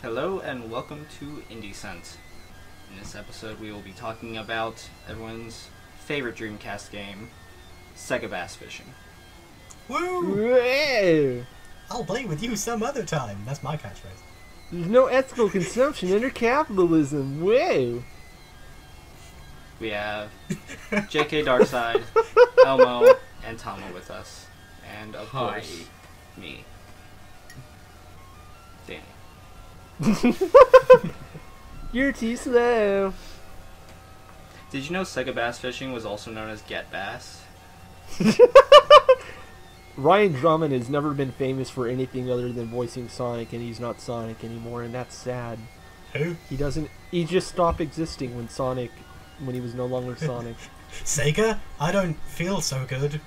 Hello and welcome to IndieCent. In this episode we will be talking about everyone's favorite Dreamcast game, Sega Bass Fishing. Woo! Hey. I'll play with you some other time. That's my catchphrase. There's no ethical consumption under capitalism. Whoa! We have JK Darkside, Elmo, and Tama with us. And of course, me. Danny. You're too slow. Did you know Sega Bass Fishing was also known as Get Bass? Ryan Drummond has never been famous for anything other than voicing Sonic, and he's not Sonic anymore, and that's sad. Who? He just stopped existing when he was no longer Sonic. Sega? I don't feel so good.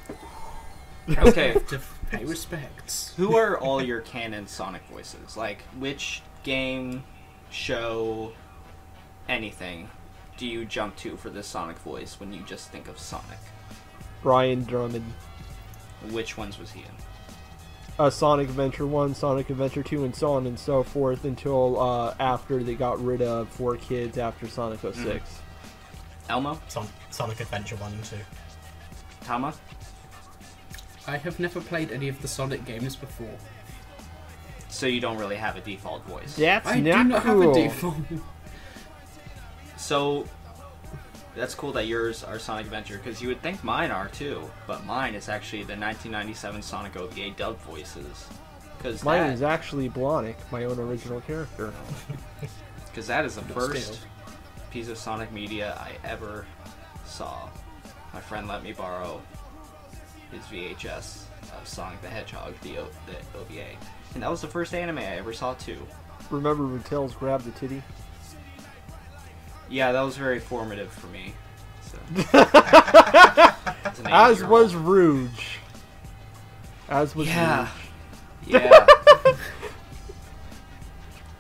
Okay, To pay respects. who are all your canon Sonic voices? Like, which game, show, anything do you jump to for this Sonic voice when you just think of Sonic? Ryan Drummond. Which ones was he in? Sonic Adventure 1, Sonic Adventure 2, and so on and so forth until after they got rid of 4Kids after Sonic 06. Elmo? Sonic Adventure 1 and 2. Tama? I have never played any of the Sonic games before. So you don't really have a default voice. That's I not do not cool. have a default. So that's cool that yours are Sonic Adventure, because you would think mine are too, but mine is actually the 1997 Sonic OVA dub voices. Cause Mine is actually Blonic, my own original character. because that is the But first still. piece of Sonic media I ever saw. My friend let me borrow his VHS of Sonic the Hedgehog, the OVA, and that was the first anime I ever saw too. Remember when Tails grabbed the titty? Yeah, that was very formative for me. So. As was Rouge. Yeah. Rouge. Yeah.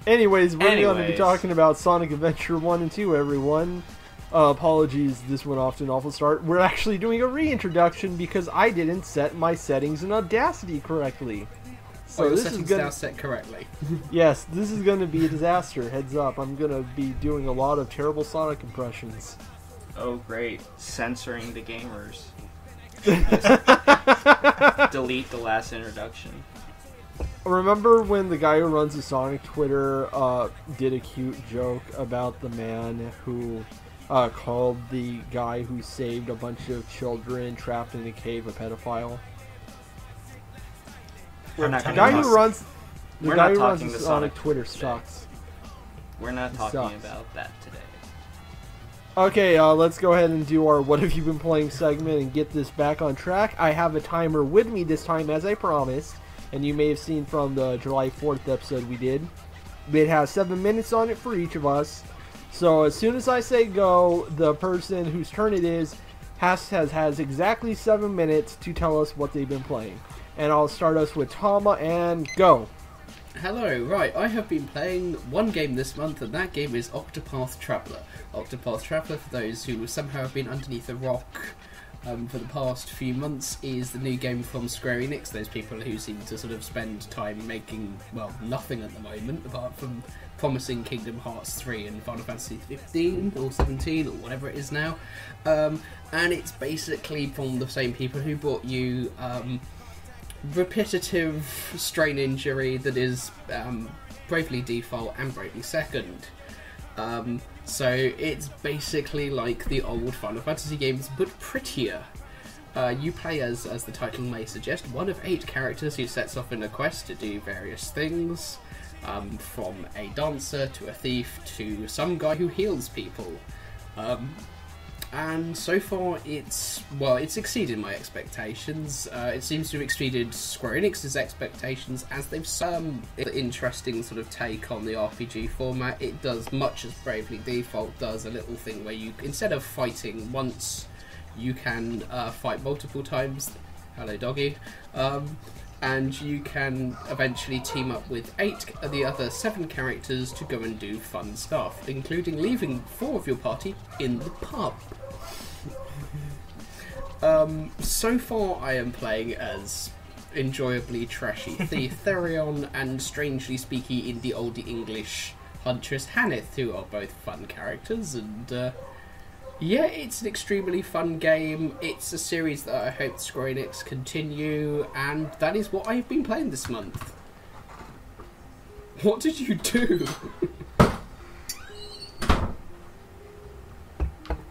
Anyways, we're going to be talking about Sonic Adventure 1 and 2, everyone. Apologies, this went off to an awful start. We're actually doing a reintroduction because I didn't set my settings in Audacity correctly. So your settings now set correctly. Yes, this is going to be a disaster. Heads up, I'm going to be doing a lot of terrible Sonic impressions. Oh, great. Censoring the gamers. Delete the last introduction. Remember when the guy who runs the Sonic Twitter did a cute joke about the man who called the guy who saved a bunch of children trapped in a cave a pedophile? We're not The going guy to who runs talking the to Sonic Sonic Twitter today. sucks. We're not talking sucks. about that today. Okay, let's go ahead and do our What Have You Been Playing segment and get this back on track. I have a timer with me this time, as I promised, and you may have seen from the July 4th episode we did. It has 7 minutes on it for each of us. So as soon as I say go, the person whose turn it is has exactly 7 minutes to tell us what they've been playing. And I'll start us with Tama, and go. Hello, right, I have been playing one game this month, and that game is Octopath Traveler. Octopath Traveler, for those who somehow have been underneath a rock for the past few months, is the new game from Square Enix, those people who seem to sort of spend time making, well, nothing at the moment, apart from promising Kingdom Hearts 3 and Final Fantasy 15 or 17 or whatever it is now. And it's basically from the same people who brought you repetitive strain injury that is Bravely Default and Bravely Second. So it's basically like the old Final Fantasy games, but prettier. You play as the title may suggest, one of 8 characters who sets off in a quest to do various things, from a dancer to a thief to some guy who heals people. And so far, it's exceeded my expectations. It seems to have exceeded Square Enix's expectations, as they've some interesting sort of take on the RPG format. It does much as Bravely Default does, a little thing where you, instead of fighting once, you can fight multiple times. Hello, doggy. And you can eventually team up with 8 of the other 7 characters to go and do fun stuff, including leaving 4 of your party in the pub. So far I am playing as enjoyably trashy thief Therion and strangely speaky indie oldie English Huntress Haneth, who are both fun characters, and yeah, it's an extremely fun game. It's a series that I hope Square Enix continue, and that is what I've been playing this month. What did you do?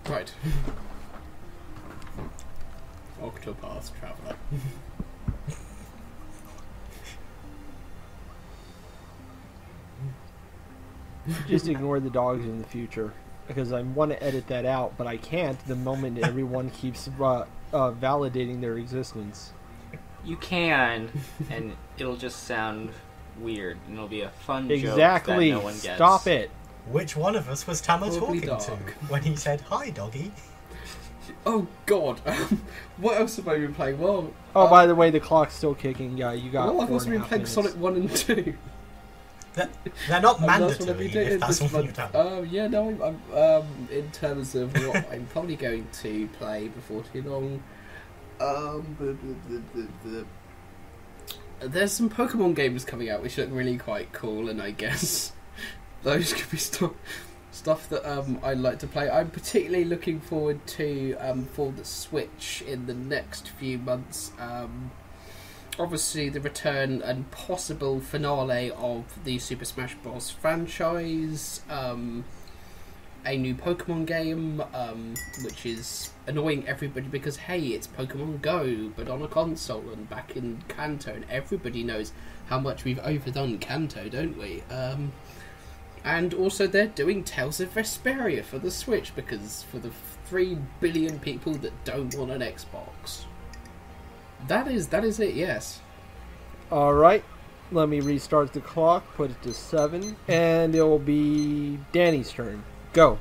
Right. Octopath Traveler. Just ignore the dogs in the future, because I want to edit that out, but I can't the moment everyone keeps validating their existence. You can, and it'll just sound weird, and it'll be a fun Exactly. joke that no one gets. Stop it. Which one of us was Tama Probably talking to dog. when he said, "Hi, doggy"? Oh god. What else have I been playing? Well, Oh, by the way, the clock's still kicking. Yeah, you got. well, I've also 4.5 been playing minutes. Sonic 1 and 2. They're not And that's what I've mandatory been doing if that's this what you're month. done. Yeah, no, I'm in terms of what I'm probably going to play before too long. There's some Pokemon games coming out which look really quite cool, and I guess those could be stuff that I'd like to play. I'm particularly looking forward to for the Switch in the next few months. Obviously, the return and possible finale of the Super Smash Bros. Franchise. A new Pokemon game, which is annoying everybody because, hey, it's Pokemon Go, but on a console and back in Kanto, and everybody knows how much we've overdone Kanto, don't we? And also they're doing Tales of Vesperia for the Switch, because for the 3 billion people that don't want an Xbox. That is it, yes. Alright, let me restart the clock, put it to 7, and it will be Danny's turn. Go.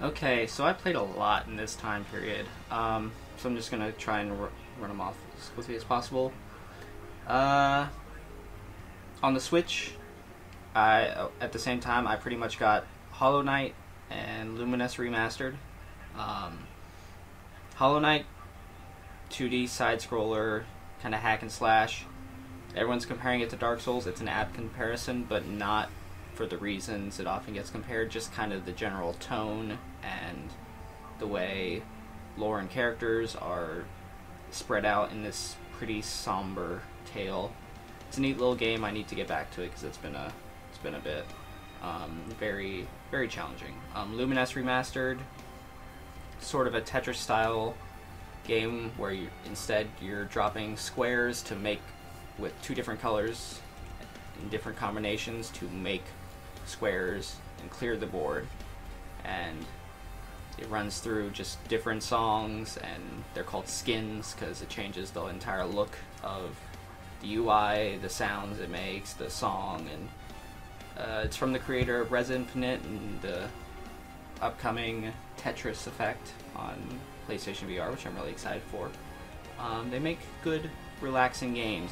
Okay, so I played a lot in this time period, so I'm just gonna try and run them off as quickly as possible. On the Switch, at the same time, I pretty much got Hollow Knight and Luminous Remastered. Hollow Knight, 2D side-scroller, kind of hack and slash. Everyone's comparing it to Dark Souls. It's an apt comparison, but not for the reasons it often gets compared, just kind of the general tone and the way lore and characters are spread out in this pretty somber tale. It's a neat little game. I need to get back to it because it's been a bit. Very, very challenging. Luminous Remastered, sort of a Tetris style game where you're dropping squares to make with 2 different colors in different combinations to make squares and clear the board, and it runs through just different songs, and they're called skins because it changes the entire look of the UI, the sounds it makes, the song, and it's from the creator of Res Infinite and the upcoming Tetris Effect on PlayStation VR, which I'm really excited for. They make good, relaxing games.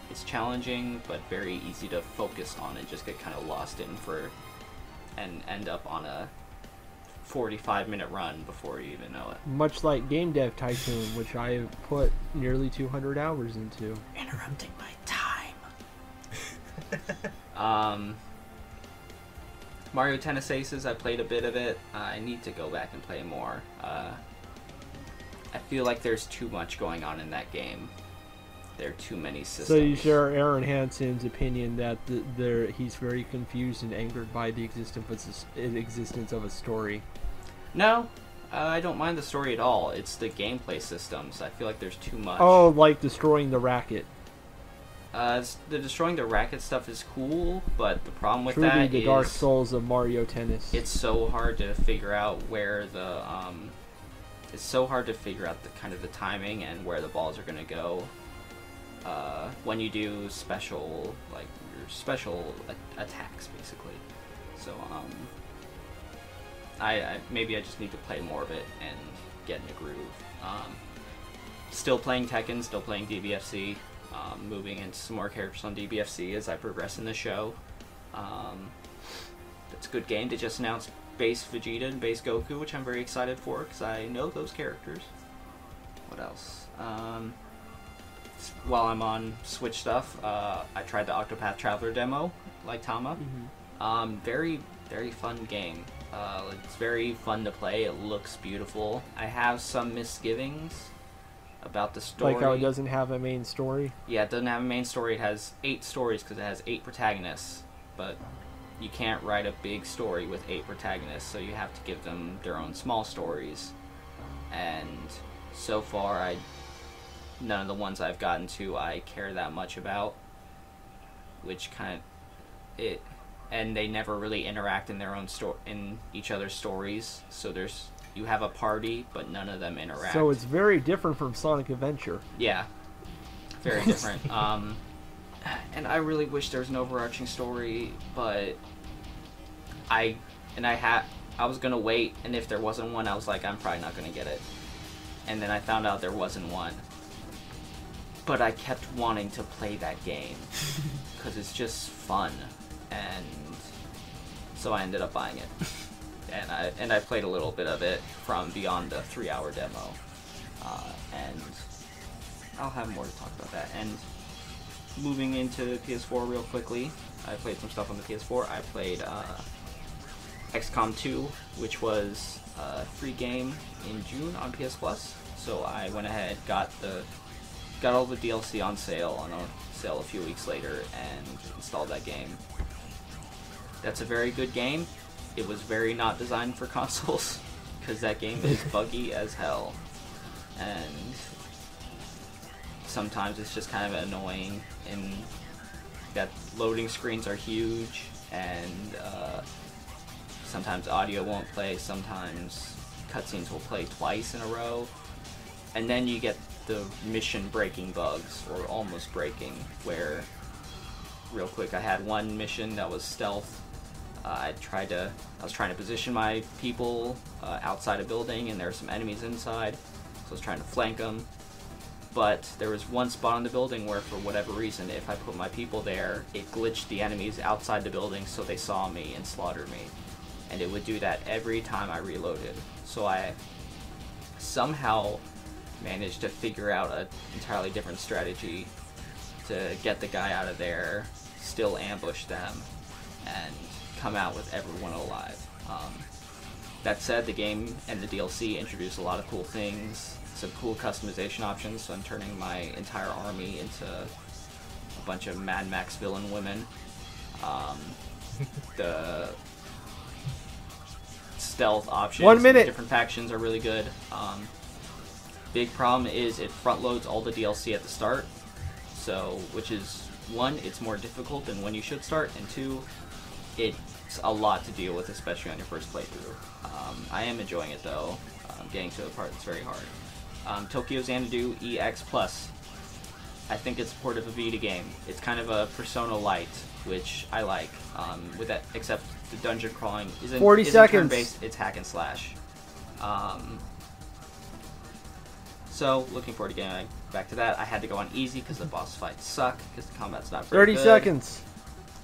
It's challenging, but very easy to focus on and just get kind of lost in and end up on a 45-minute run before you even know it. Much like Game Dev Tycoon, which I have put nearly 200 hours into. Interrupting my time. Mario Tennis Aces, I played a bit of it. I need to go back and play more. I feel like there's too much going on in that game. There are too many systems. So you share Aaron Hansen's opinion that he's very confused and angered by the existence of a story. No, I don't mind the story at all. It's the gameplay systems. I feel like there's too much. Oh, like destroying the racket. The destroying the racket stuff is cool, but the problem with Truly that the is Dark Souls of Mario Tennis. it's so hard to figure out where the it's so hard to figure out the kind of the timing and where the balls are going to go when you do special attacks, basically. So I maybe I just need to play more of it and get in the groove. Still playing Tekken, still playing DBFC. Moving into some more characters on DBFC as I progress in the show. It's a good game. They just announced Base Vegeta and Base Goku, which I'm very excited for because I know those characters. What else? while I'm on Switch stuff, I tried the Octopath Traveler demo, like Tama. Very, very fun game. It's very fun to play. It looks beautiful. I have some misgivings about the story. Like how it doesn't have a main story? Yeah, it doesn't have a main story. It has 8 stories because it has 8 protagonists. But you can't write a big story with 8 protagonists, so you have to give them their own small stories. And so far, none of the ones I've gotten to I care that much about, which and they never really interact in their own in each other's stories. So you have a party, but none of them interact. So it's very different from Sonic Adventure. Yeah, very different. And I really wish there was an overarching story, but I was gonna wait, and if there wasn't one, I was like, I'm probably not gonna get it. And then I found out there wasn't one. But I kept wanting to play that game because it's just fun, and so I ended up buying it. And I played a little bit of it from beyond the 3-hour demo, and I'll have more to talk about that. And moving into PS4 real quickly, I played some stuff on the PS4. I played XCOM 2, which was a free game in June on PS Plus. So I went ahead, got all the DLC on a few weeks later, and installed that game. That's a very good game. It was very not designed for consoles, because that game is buggy as hell. And sometimes it's just kind of annoying, and that loading screens are huge, and sometimes audio won't play, sometimes cutscenes will play twice in a row, and then you get the mission breaking bugs, or almost breaking, where, real quick, I had one mission that was stealth. I was trying to position my people outside a building, and there were some enemies inside, so I was trying to flank them. But there was one spot on the building where, for whatever reason, if I put my people there, it glitched the enemies outside the building, so they saw me and slaughtered me. And it would do that every time I reloaded. So I somehow managed to figure out an entirely different strategy to get the guy out of there, still ambush them, and come out with everyone alive. That said, the game and the DLC introduced a lot of cool things, some cool customization options, so I'm turning my entire army into a bunch of Mad Max villain women. The stealth options, 1 minute. Different factions are really good. Big problem is it front loads all the DLC at the start, so which is, 1, it's more difficult than when you should start, and 2, it's a lot to deal with, especially on your first playthrough. I am enjoying it though. Getting to the part that's very hard. Tokyo Xanadu EX Plus. I think it's a port of a Vita game. It's kind of a Persona Lite, which I like. With that, except the dungeon crawling isn't 40 seconds. turn-based. It's hack and slash. So looking forward to getting back to that. I had to go on easy because the boss fights suck because the combat's not very 30 good. seconds.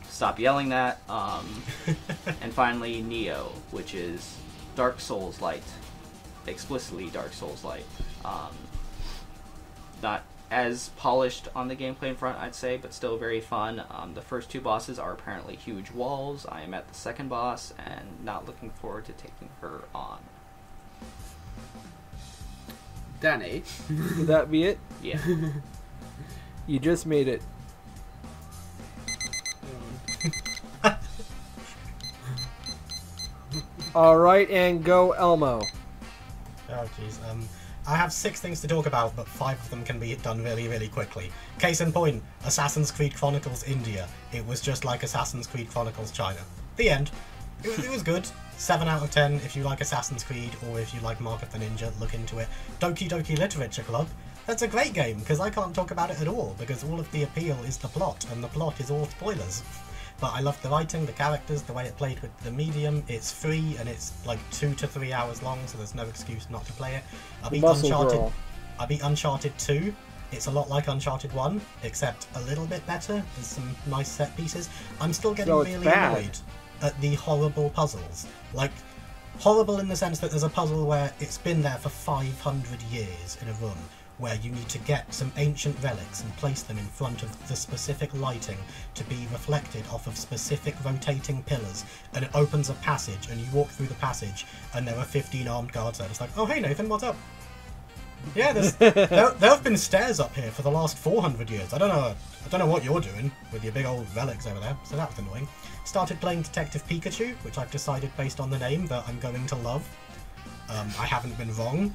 Stop yelling that. And finally, Neo, which is Dark Souls Light, explicitly Dark Souls Light. Not as polished on the gameplay front, I'd say, but still very fun. The first 2 bosses are apparently huge walls. I am at the second boss and not looking forward to taking her on. Danny? Would that be it? Yeah. You just made it. Alright, and go Elmo. Oh jeez. I have 6 things to talk about, but 5 of them can be done really, really quickly. Case in point, Assassin's Creed Chronicles India. It was just like Assassin's Creed Chronicles China. The end. It was good. 7 out of 10 if you like Assassin's Creed, or if you like Mark of the Ninja, look into it. Doki Doki Literature Club. That's a great game, because I can't talk about it at all, because all of the appeal is the plot, and the plot is all spoilers. But I love the writing, the characters, the way it played with the medium. It's free, and it's like 2 to 3 hours long, so there's no excuse not to play it. I beat Uncharted 2. It's a lot like Uncharted 1, except a little bit better. There's some nice set pieces. I'm still getting really annoyed at the horrible puzzles. Like, horrible in the sense that there's a puzzle where it's been there for 500 years in a room, where you need to get some ancient relics and place them in front of the specific lighting to be reflected off of specific rotating pillars, and it opens a passage, and you walk through the passage, and there are 15 armed guards there. It's like, oh hey Nathan, what's up? Yeah, there have been stairs up here for the last 400 years. I don't know what you're doing with your big old relics over there, so that was annoying. Started playing Detective Pikachu, which I've decided based on the name that I'm going to love. I haven't been wrong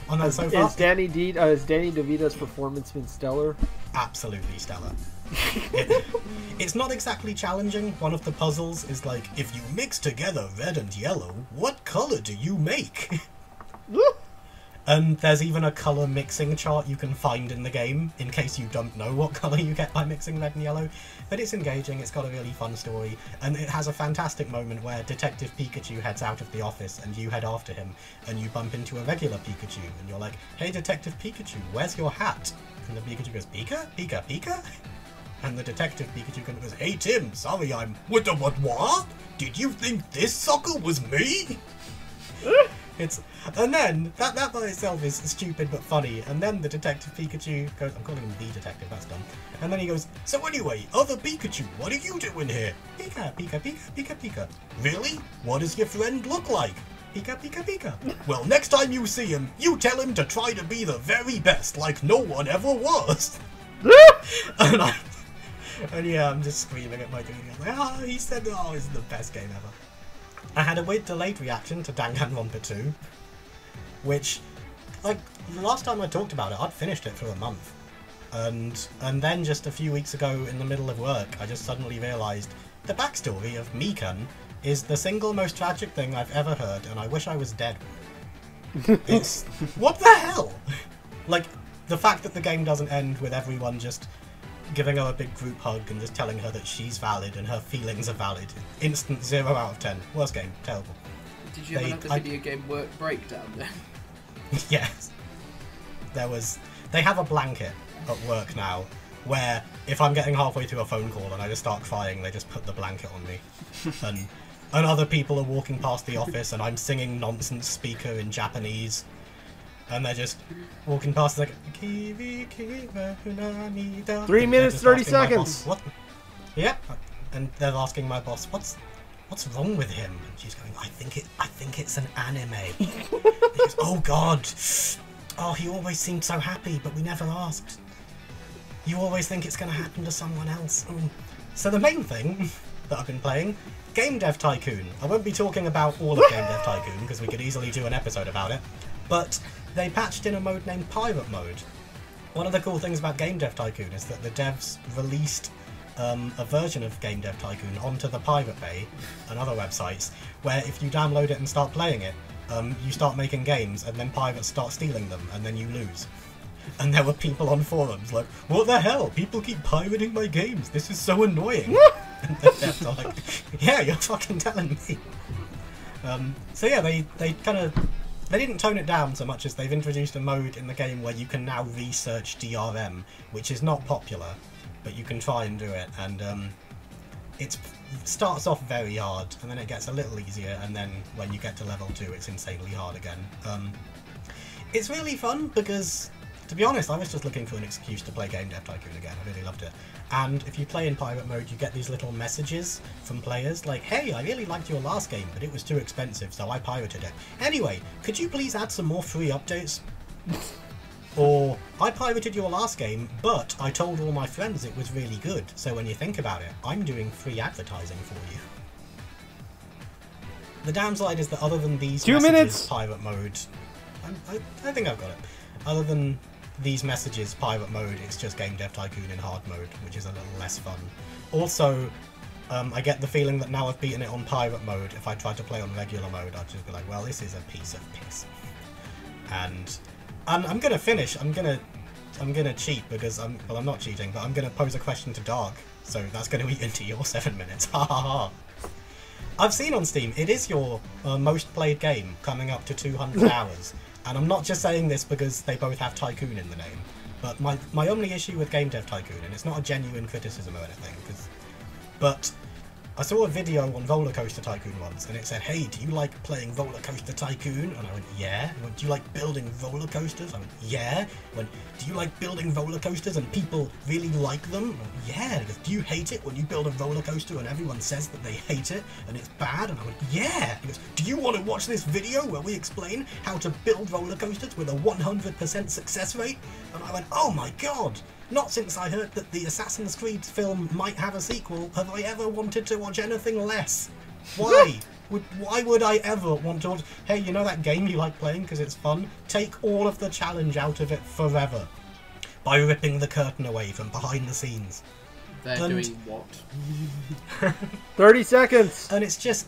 on that so far. Is Danny DeVito's performance been stellar? Absolutely stellar. It's not exactly challenging. One of the puzzles is like, if you mix together red and yellow, what colour do you make? And there's even a colour mixing chart you can find in the game, in case you don't know what colour you get by mixing red and yellow. But it's engaging, it's got a really fun story, and it has a fantastic moment where Detective Pikachu heads out of the office and you head after him, and you bump into a regular Pikachu, and you're like, hey Detective Pikachu, where's your hat? And the Pikachu goes, Pika? Pika? Pika? And the Detective Pikachu goes, hey Tim, sorry I'm... What? Did you think this sucker was me? And then, that by itself is stupid but funny, and then the Detective Pikachu goes, I'm calling him the Detective, that's dumb, and then he goes, so anyway, other Pikachu, what are you doing here? Pika, Pika, Pika, Pika, Pika. Really? What does your friend look like? Pika, Pika, Pika. Well, next time you see him, you tell him to try to be the very best, like no one ever was. And yeah, I'm just screaming at my game, like, he said, it's the best game ever. I had a weird delayed reaction to Danganronpa 2, which, like, the last time I talked about it, I'd finished it for a month. And then just a few weeks ago in the middle of work, I just suddenly realised the backstory of Mikan is the single most tragic thing I've ever heard, and I wish I was dead. It's... what the hell? Like, the fact that the game doesn't end with everyone just giving her a big group hug and just telling her that she's valid and her feelings are valid. Instant 0 out of 10. Worst game. Terrible. Did you have another video game work breakdown then? Yes. They have a blanket at work now where if I'm getting halfway through a phone call and I just start crying, they just put the blanket on me. and other people are walking past the office and I'm singing nonsense speaker in Japanese. And they're just walking past like 3 minutes 30 seconds. Boss, what? Yep. And they're asking my boss, what's wrong with him? And she's going, I think it's an anime. He goes, oh god. Oh, he always seemed so happy, but we never asked. You always think it's going to happen to someone else. So the main thing that I've been playing, Game Dev Tycoon. I won't be talking about all of Game Dev Tycoon because we could easily do an episode about it. But they patched in a mode named Pirate Mode. One of the cool things about Game Dev Tycoon is that the devs released a version of Game Dev Tycoon onto the Pirate Bay and other websites, where if you download it and start playing it, you start making games and then pirates start stealing them and then you lose. And there were people on forums like, what the hell? People keep pirating my games. This is so annoying. And the devs are like, yeah, you're fucking telling me. So yeah, they kind of... They didn't tone it down so much as they've introduced a mode in the game where you can now research DRM, which is not popular, but you can try and do it, and it starts off very hard, and then it gets a little easier, and then when you get to level 2 it's insanely hard again. It's really fun because, to be honest, I was just looking for an excuse to play Game Dev Tycoon again. I really loved it. And if you play in pirate mode, you get these little messages from players like, hey, I really liked your last game, but it was too expensive, so I pirated it. Anyway, could you please add some more free updates? Or, I pirated your last game, but I told all my friends it was really good, so when you think about it, I'm doing free advertising for you. The downside is that other than these 2 messages, minutes! Pirate mode... I think I've got it. Other than these messages, pirate mode, it's just Game Dev Tycoon in hard mode, which is a little less fun. Also, I get the feeling that now I've beaten it on pirate mode, if I tried to play on regular mode, I'd just be like, well, this is a piece of piss. And I'm gonna finish. I'm gonna cheat because I'm not cheating, but I'm gonna pose a question to Dark, so that's gonna eat into your 7 minutes. Ha ha ha. I've seen on Steam, it is your most played game, coming up to 200 hours. And I'm not just saying this because they both have Tycoon in the name, but my only issue with Game Dev Tycoon, and it's not a genuine criticism or anything, but I saw a video on Roller Coaster Tycoon once, and it said, "Hey, do you like playing Roller Coaster Tycoon?" And I went, "Yeah." He went, "Do you like building roller coasters?" I went, "Yeah." He went, "Do you like building roller coasters and people really like them?" I went, "Yeah." He goes, "Do you hate it when you build a roller coaster and everyone says that they hate it and it's bad?" And I went, "Yeah." He goes, "Do you want to watch this video where we explain how to build roller coasters with a 100% success rate?" And I went, "Oh my god. Not since I heard that the Assassin's Creed film might have a sequel have I ever wanted to watch anything less. Why? Why would I ever want to watch... Hey, you know that game you like playing because it's fun? Take all of the challenge out of it forever. By ripping the curtain away from behind the scenes. They're doing what? 30 seconds! And it's just...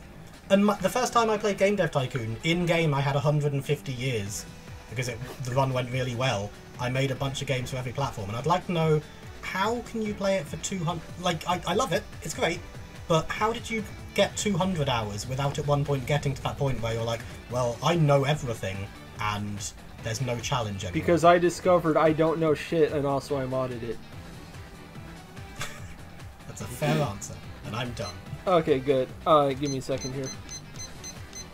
And the first time I played Game Dev Tycoon, in-game I had 150 years. Because the run went really well. I made a bunch of games for every platform, and I'd like to know, how can you play it for 200... Like, I love it, it's great, but how did you get 200 hours without at one point getting to that point where you're like, well, I know everything, and there's no challenge anymore? Because I discovered I don't know shit, and also I modded it. That's a fair answer, and I'm done. Okay, good. Give me a second here.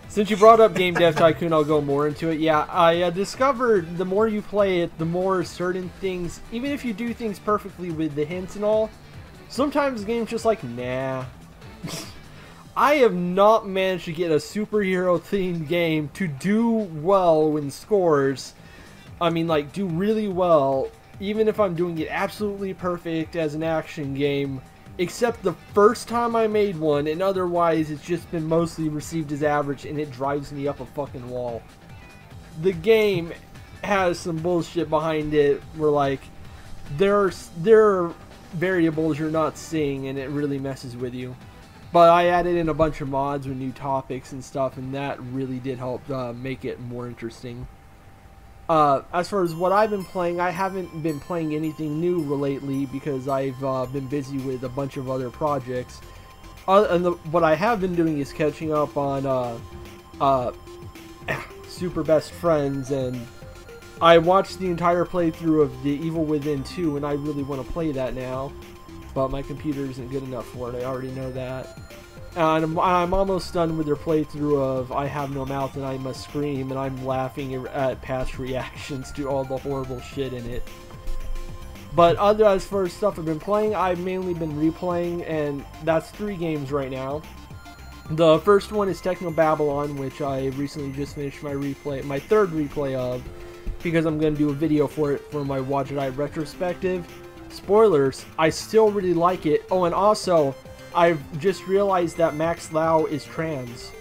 Since you brought up Game Dev Tycoon, I'll go more into it. Yeah, I discovered the more you play it, the more certain things, even if you do things perfectly with the hints and all, sometimes the game's just like, nah. I have not managed to get a superhero-themed game to do well in scores. I mean, like, do really well, even if I'm doing it absolutely perfect as an action game. Except the first time I made one, and otherwise it's just been mostly received as average, and it drives me up a fucking wall. The game has some bullshit behind it, where like, there are variables you're not seeing, and it really messes with you. But I added in a bunch of mods with new topics and stuff, and that really did help make it more interesting. As far as what I've been playing, I haven't been playing anything new lately because I've been busy with a bunch of other projects. What I have been doing is catching up on Super Best Friends, and I watched the entire playthrough of The Evil Within 2, and I really want to play that now. But my computer isn't good enough for it, I already know that. And I'm almost done with their playthrough of I Have No Mouth and I Must Scream, and I'm laughing at past reactions to all the horrible shit in it. But as far as stuff I've been playing, I've mainly been replaying, and that's 3 games right now. The first one is Techno Babylon, which I recently just finished my 3rd replay of, because I'm going to do a video for it for my Watch It Eye retrospective. Spoilers, I still really like it. Oh, and also, I've just realized that Max Lau is trans.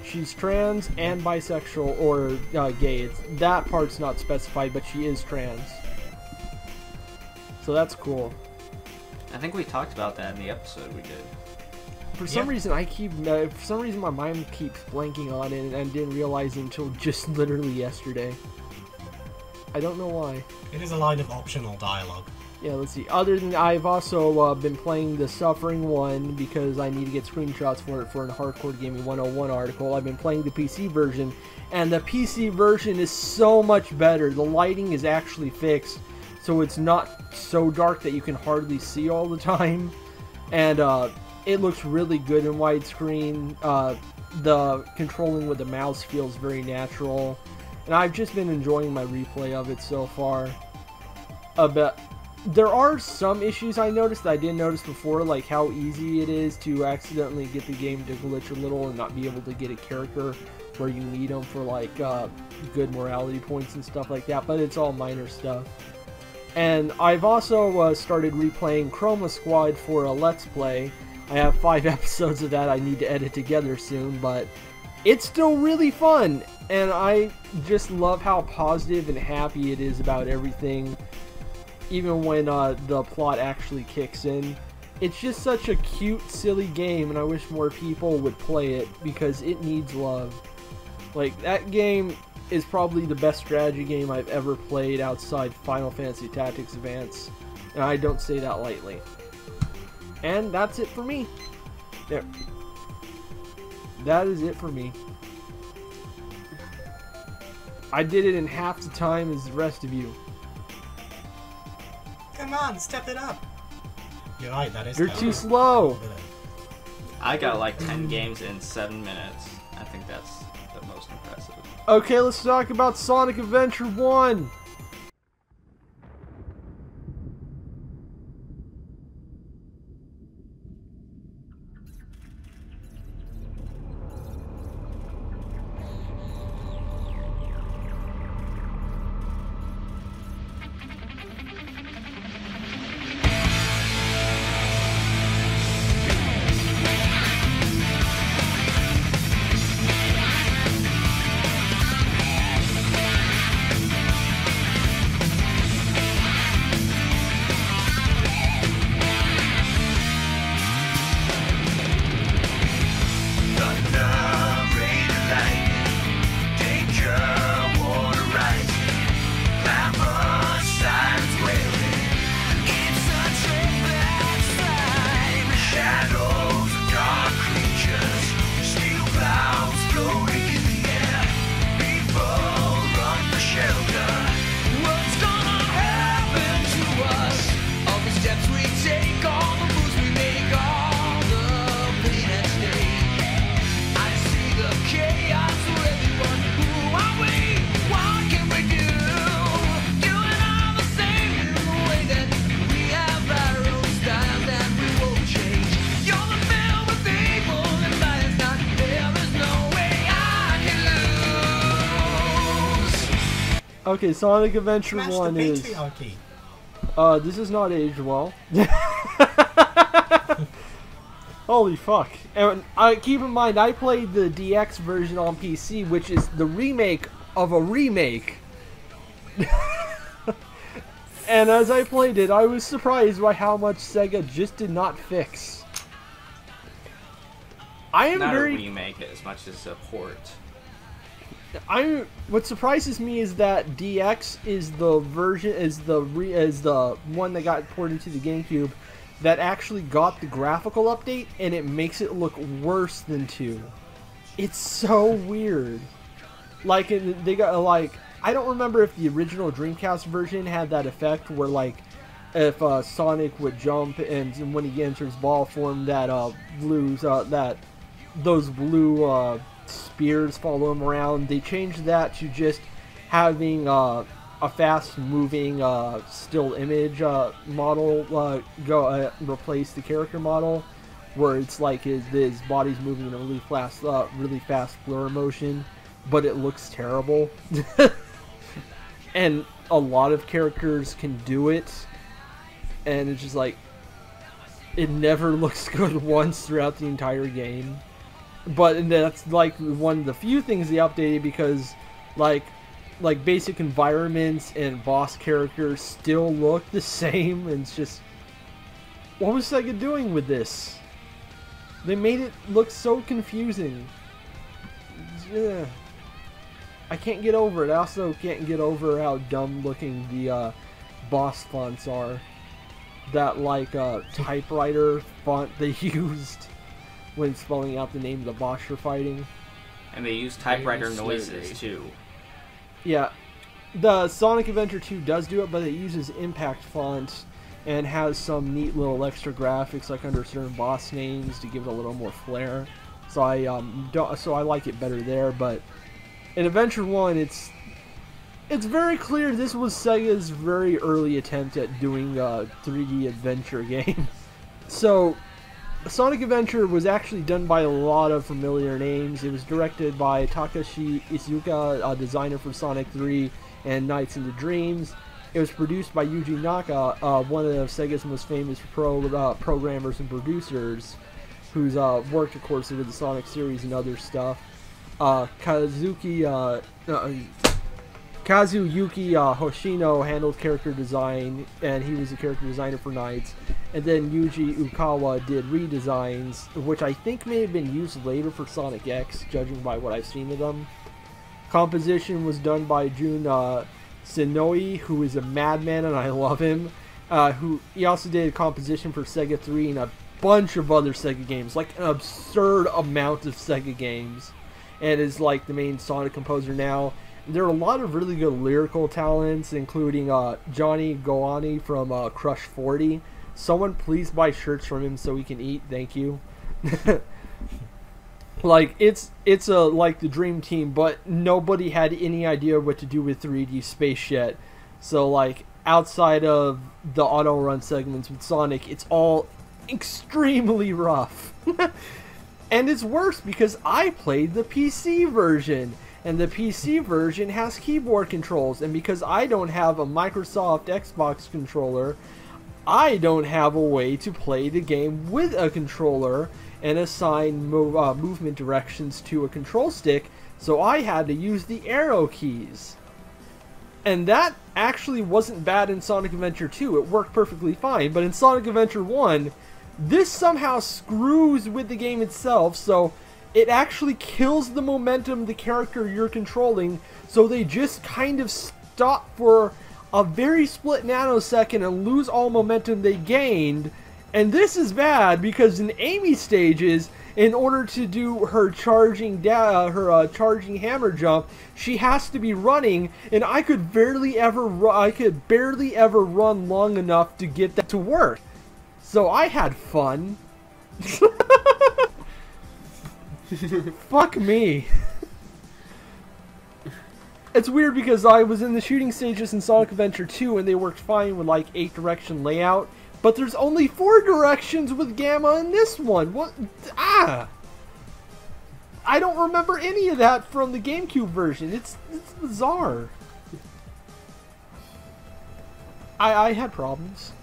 She's trans and bisexual, or gay. That part's not specified, but she is trans. So that's cool. I think we talked about that in the episode we did. For some reason, for some reason my mind keeps blanking on it, and didn't realize it until just literally yesterday. I don't know why. It is a line of optional dialogue. Yeah, let's see. Other than I've also been playing the Suffering one because I need to get screenshots for it for a Hardcore Gaming 101 article. I've been playing the PC version, and the PC version is so much better. The lighting is actually fixed, so it's not so dark that you can hardly see all the time. And it looks really good in widescreen. The controlling with the mouse feels very natural. And I've just been enjoying my replay of it so far. There are some issues I noticed that I didn't notice before, like how easy it is to accidentally get the game to glitch a little and not be able to get a character where you need them for like good morality points and stuff like that, but it's all minor stuff. And I've also started replaying Chroma Squad for a Let's Play. I have 5 episodes of that I need to edit together soon, but it's still really fun, and I just love how positive and happy it is about everything. Even when the plot actually kicks in. It's just such a cute, silly game, and I wish more people would play it because it needs love. Like, that game is probably the best strategy game I've ever played outside Final Fantasy Tactics Advance, and I don't say that lightly. And that's it for me. There. That is it for me. I did it in half the time as the rest of you. Come on, step it up. You're right, that is. You're too slow. I got like 10 games in 7 minutes. I think that's the most impressive. Okay, let's talk about Sonic Adventure 1. Okay, Sonic Adventure 1 is... this is not aged well. Holy fuck. And keep in mind, I played the DX version on PC, which is the remake of a remake. And as I played it, I was surprised by how much Sega just did not fix. I am not very... a remake as much as a port. What surprises me is that DX is the version is the one that got ported to the GameCube that actually got the graphical update, and it makes it look worse than 2. It's so weird. Like they got like I don't remember if the original Dreamcast version had that effect where like if Sonic would jump and when he enters ball form that those blue spears follow him around. They changed that to just having a fast moving still image model replace the character model, where it's like his body's moving in a really fast blur motion, but it looks terrible. And a lot of characters can do it, and it's just like it never looks good once throughout the entire game. But that's like one of the few things they updated, because like basic environments and boss characters still look the same, and it's just, what was Sega doing with this? They made it look so confusing. Yeah. I can't get over it. I also can't get over how dumb looking the boss fonts are. That like typewriter font they used when spelling out the name of the boss you're fighting. And they use typewriter noises too. Yeah. The Sonic Adventure 2 does do it, but it uses impact font and has some neat little extra graphics like under certain boss names to give it a little more flair. So I like it better there, but in Adventure 1 it's very clear this was Sega's very early attempt at doing a 3D adventure game. So Sonic Adventure was actually done by a lot of familiar names. It was directed by Takashi Iizuka, a designer for Sonic 3 and Nights into Dreams. It was produced by Yuji Naka, one of Sega's most famous programmers and producers, who's worked, of course, with the Sonic series and other stuff. Kazuyuki Hoshino handled character design, and he was a character designer for Nights. And then Yuji Ukawa did redesigns, which I think may have been used later for Sonic X, judging by what I've seen of them. Composition was done by Jun Senoi, who is a madman, and I love him. He also did composition for Sega 3 and a bunch of other Sega games, like an absurd amount of Sega games, and is like the main Sonic composer now. There are a lot of really good lyrical talents, including Johnny Goani from Crush 40. Someone please buy shirts from him so we can eat, thank you. Like it's like the Dream Team, but nobody had any idea what to do with 3D space yet. So like outside of the auto run segments with Sonic, it's all extremely rough. And it's worse because I played the PC version, and the PC version has keyboard controls, and because I don't have a Microsoft Xbox controller, I don't have a way to play the game with a controller and assign movement directions to a control stick, so I had to use the arrow keys. And that actually wasn't bad in Sonic Adventure 2, it worked perfectly fine, but in Sonic Adventure 1, this somehow screws with the game itself, so it actually kills the momentum of the character you're controlling, so they just kind of stop for a very split nanosecond and lose all momentum they gained. And this is bad because in Amy's stages, in order to do her charging charging hammer jump, she has to be running, and I could barely ever run long enough to get that to work. So I had fun. Fuck me. It's weird because I was in the shooting stages in Sonic Adventure 2 and they worked fine with like 8-direction layout, but there's only 4 directions with Gamma in this one. What? I don't remember any of that from the GameCube version. It's bizarre. I had problems.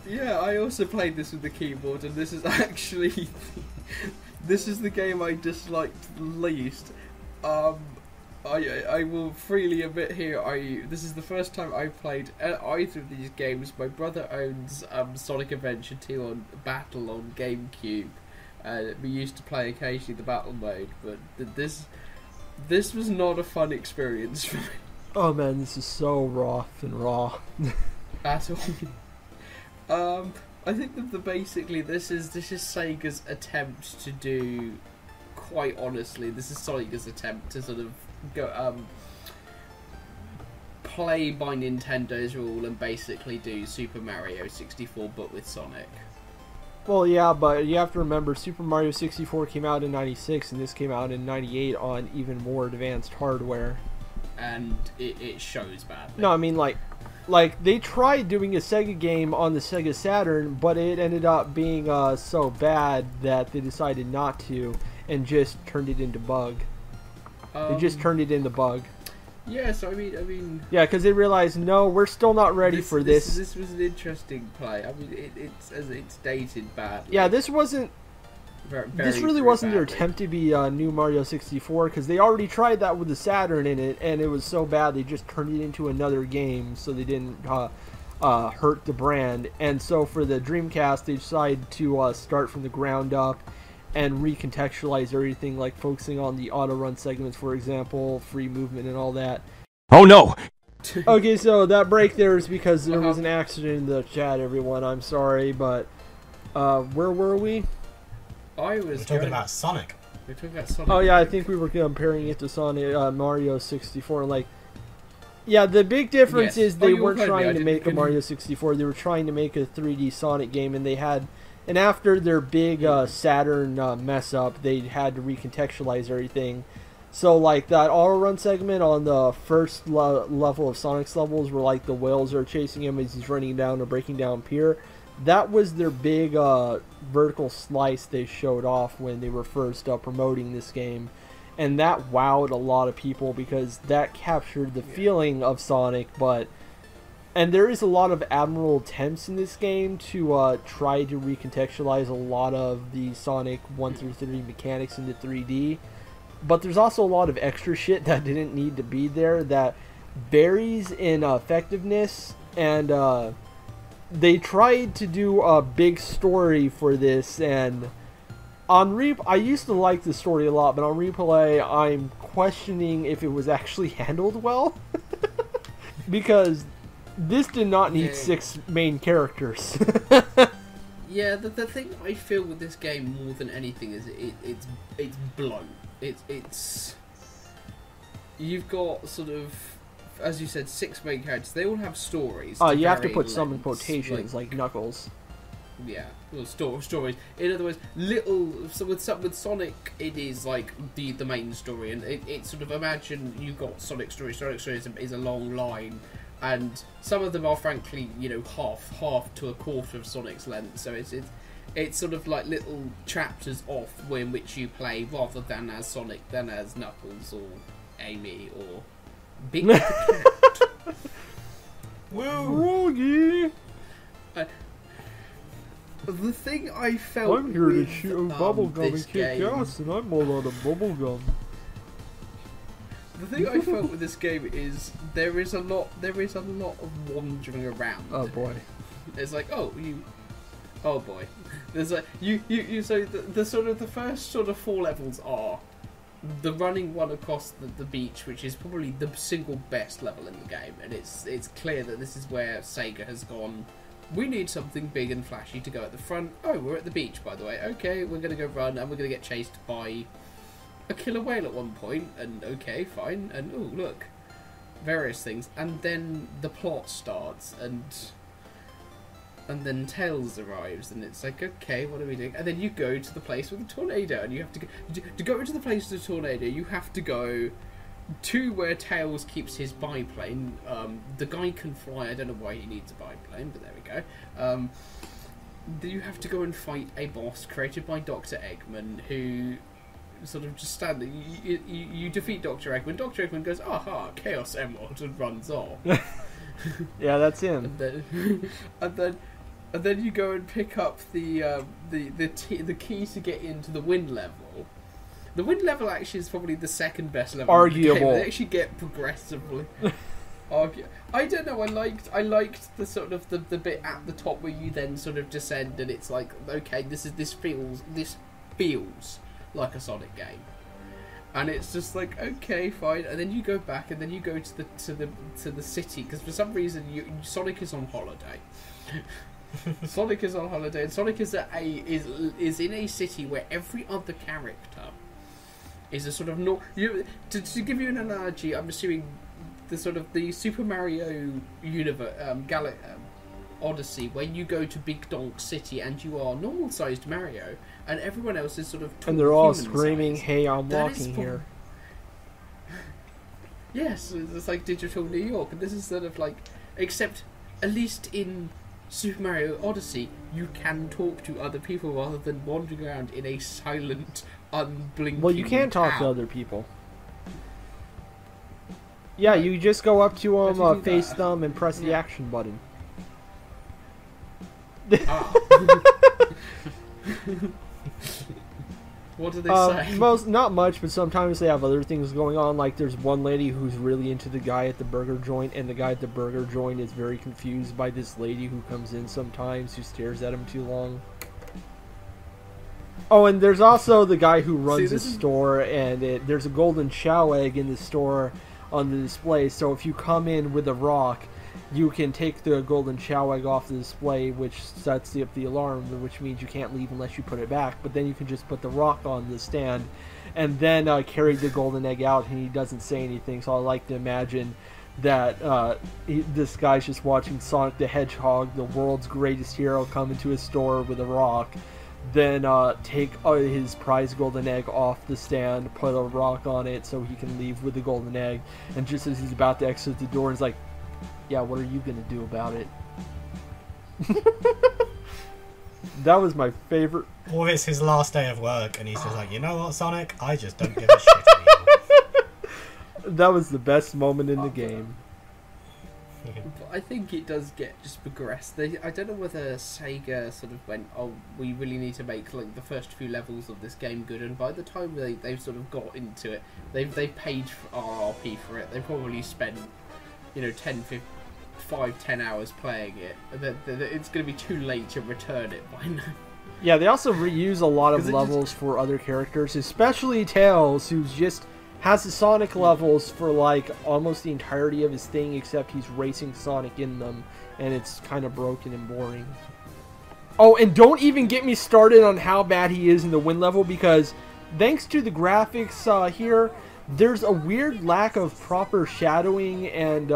Yeah, I also played this with the keyboard, and this is actually this is the game I disliked least. I will freely admit here, this is the first time I played either of these games. My brother owns Sonic Adventure 2 on Battle on GameCube. We used to play occasionally the Battle mode, but this was not a fun experience for me. Oh man, this is so rough and raw. At all. I think that basically this is Sega's attempt to do, quite honestly, this is Sega's attempt to sort of go play by Nintendo's rule and basically do Super Mario 64 but with Sonic. Well, yeah, but you have to remember Super Mario 64 came out in '96 and this came out in '98 on even more advanced hardware. And it shows badly. No, I mean like they tried doing a Sega game on the Sega Saturn, but it ended up being so bad that they decided not to and just turned it into bug. They just turned it into bug. Yeah, so I mean. Yeah, because they realized, no, we're still not ready for this. This was an interesting play. I mean, it's dated badly. Yeah, this wasn't. This really wasn't their attempt to be new Mario 64, because they already tried that with the Saturn in it, and it was so bad they just turned it into another game, so they didn't hurt the brand. And so for the Dreamcast, they decided to start from the ground up and recontextualize everything, like focusing on the auto run segments, for example, free movement and all that. Oh no! Okay, so that break there is because there was an accident in the chat, everyone. I'm sorry, but where were we? We're talking about Sonic. We're talking about Sonic. Oh yeah, I think we were comparing it to Sonic Mario 64. Like, yeah, the big difference is they weren't trying to make a Mario 64. They were trying to make a 3D Sonic game, and they had. And after their big Saturn mess up, they had to recontextualize everything. So, like, that auto run segment on the first level of Sonic's levels, where, like, the whales are chasing him as he's running down or breaking down pier, that was their big vertical slice they showed off when they were first promoting this game. And that wowed a lot of people because that captured the feeling of Sonic, but... And there is a lot of admirable attempts in this game to try to recontextualize a lot of the Sonic 1 through 3 mechanics into 3D. But there's also a lot of extra shit that didn't need to be there that varies in effectiveness. And they tried to do a big story for this. And on I used to like the story a lot, but on replay, I'm questioning if it was actually handled well. Because... this did not need 6 main characters. Yeah, the thing I feel with this game more than anything is it's bloat. It's you've got sort of, as you said, 6 main characters. They all have stories. You have to put some in quotations, like Knuckles. Yeah, well, stories. In other words, so with Sonic, it is like the main story, and it sort of, imagine you got Sonic story. Sonic story is a long line, and some of them are frankly, half to a quarter of Sonic's length. So it's sort of like little chapters off in which you play, rather than as Sonic, than as Knuckles or Amy or Big the Cat. Woo! Froggy! The thing I felt I'm here with, to shoot bubblegum and kick game, ass, and I'm all out of bubblegum. The thing I felt with this game is there is a lot of wandering around. Oh boy. It's like, oh boy. There's like so the sort of the first sort of 4 levels are the running one across the beach, which is probably the single best level in the game, and it's clear that this is where Sega has gone, we need something big and flashy to go at the front. Oh, we're at the beach, by the way. Okay, we're going to go run, and we're going to get chased by a killer whale at one point, and okay, fine, and oh, look, various things. And then the plot starts, and then Tails arrives, and it's like, okay, what are we doing? And then you go to the place with the tornado, and you have to go into the place with the tornado, you have to go to where Tails keeps his biplane. The guy can fly. I don't know why he needs a biplane, but there we go. You have to go and fight a boss created by Dr. Eggman, who sort of just stand there. You defeat Dr. Eggman. Dr. Eggman goes, aha, Chaos Emerald, and runs off. Yeah, that's him. And then you go and pick up the key to get into the wind level. The wind level actually is probably the second best level. Arguable. They actually get progressively. I don't know. I liked the sort of the bit at the top where you then sort of descend, and it's like, okay, this feels like a Sonic game, and it's just like, okay, fine. And then you go back, and then you go to the city, because for some reason Sonic is on holiday. Sonic is on holiday, and Sonic is in a city where every other character is a sort of to give you an analogy, I'm assuming the Super Mario universe, Odyssey, where you go to Big Donk City and you are normal-sized Mario, and everyone else is sort of and they're all human screaming, size. "Hey, I'm walking here." Yes, it's like digital New York, and this is sort of like, except at least in Super Mario Odyssey, you can talk to other people rather than wandering around in a silent, unblinking Well, you can talk to town. other people. Yeah, you just go up to How them, do you do face that? them, and press the Yeah. action button. Ah. What do they say? Not much, but sometimes they have other things going on. Like, there's one lady who's really into the guy at the burger joint, and the guy at the burger joint is very confused by this lady who comes in sometimes, who stares at him too long. Oh, and there's also the guy who runs the store, and there's a golden chow egg in the store on the display, so if you come in with a rock, you can take the golden chow egg off the display, which sets up the alarm, which means you can't leave unless you put it back. But then you can just put the rock on the stand and then carry the golden egg out, and he doesn't say anything. So I like to imagine that this guy's just watching Sonic the Hedgehog, the world's greatest hero, come into his store with a rock, then take his prize golden egg off the stand, put a rock on it so he can leave with the golden egg, and just as he's about to exit the door, he's like, yeah, what are you gonna do about it? That was my favorite. Or it's his last day of work, and he's just like, you know what, Sonic? I just don't give a shit anymore. That was the best moment in the game. But I think it does get just progressed. I don't know whether Sega sort of went, oh, we really need to make like the first few levels of this game good, and by the time they've sort of got into it, they've paid for RRP for it. They probably spent 10 hours playing it. It's going to be too late to return it by now. Yeah, they also reuse a lot of levels for other characters, especially Tails, who just has the Sonic levels for like almost the entirety of his thing, except he's racing Sonic in them, and it's kind of broken and boring. Oh, and don't even get me started on how bad he is in the wind level, because thanks to the graphics here, there's a weird lack of proper shadowing and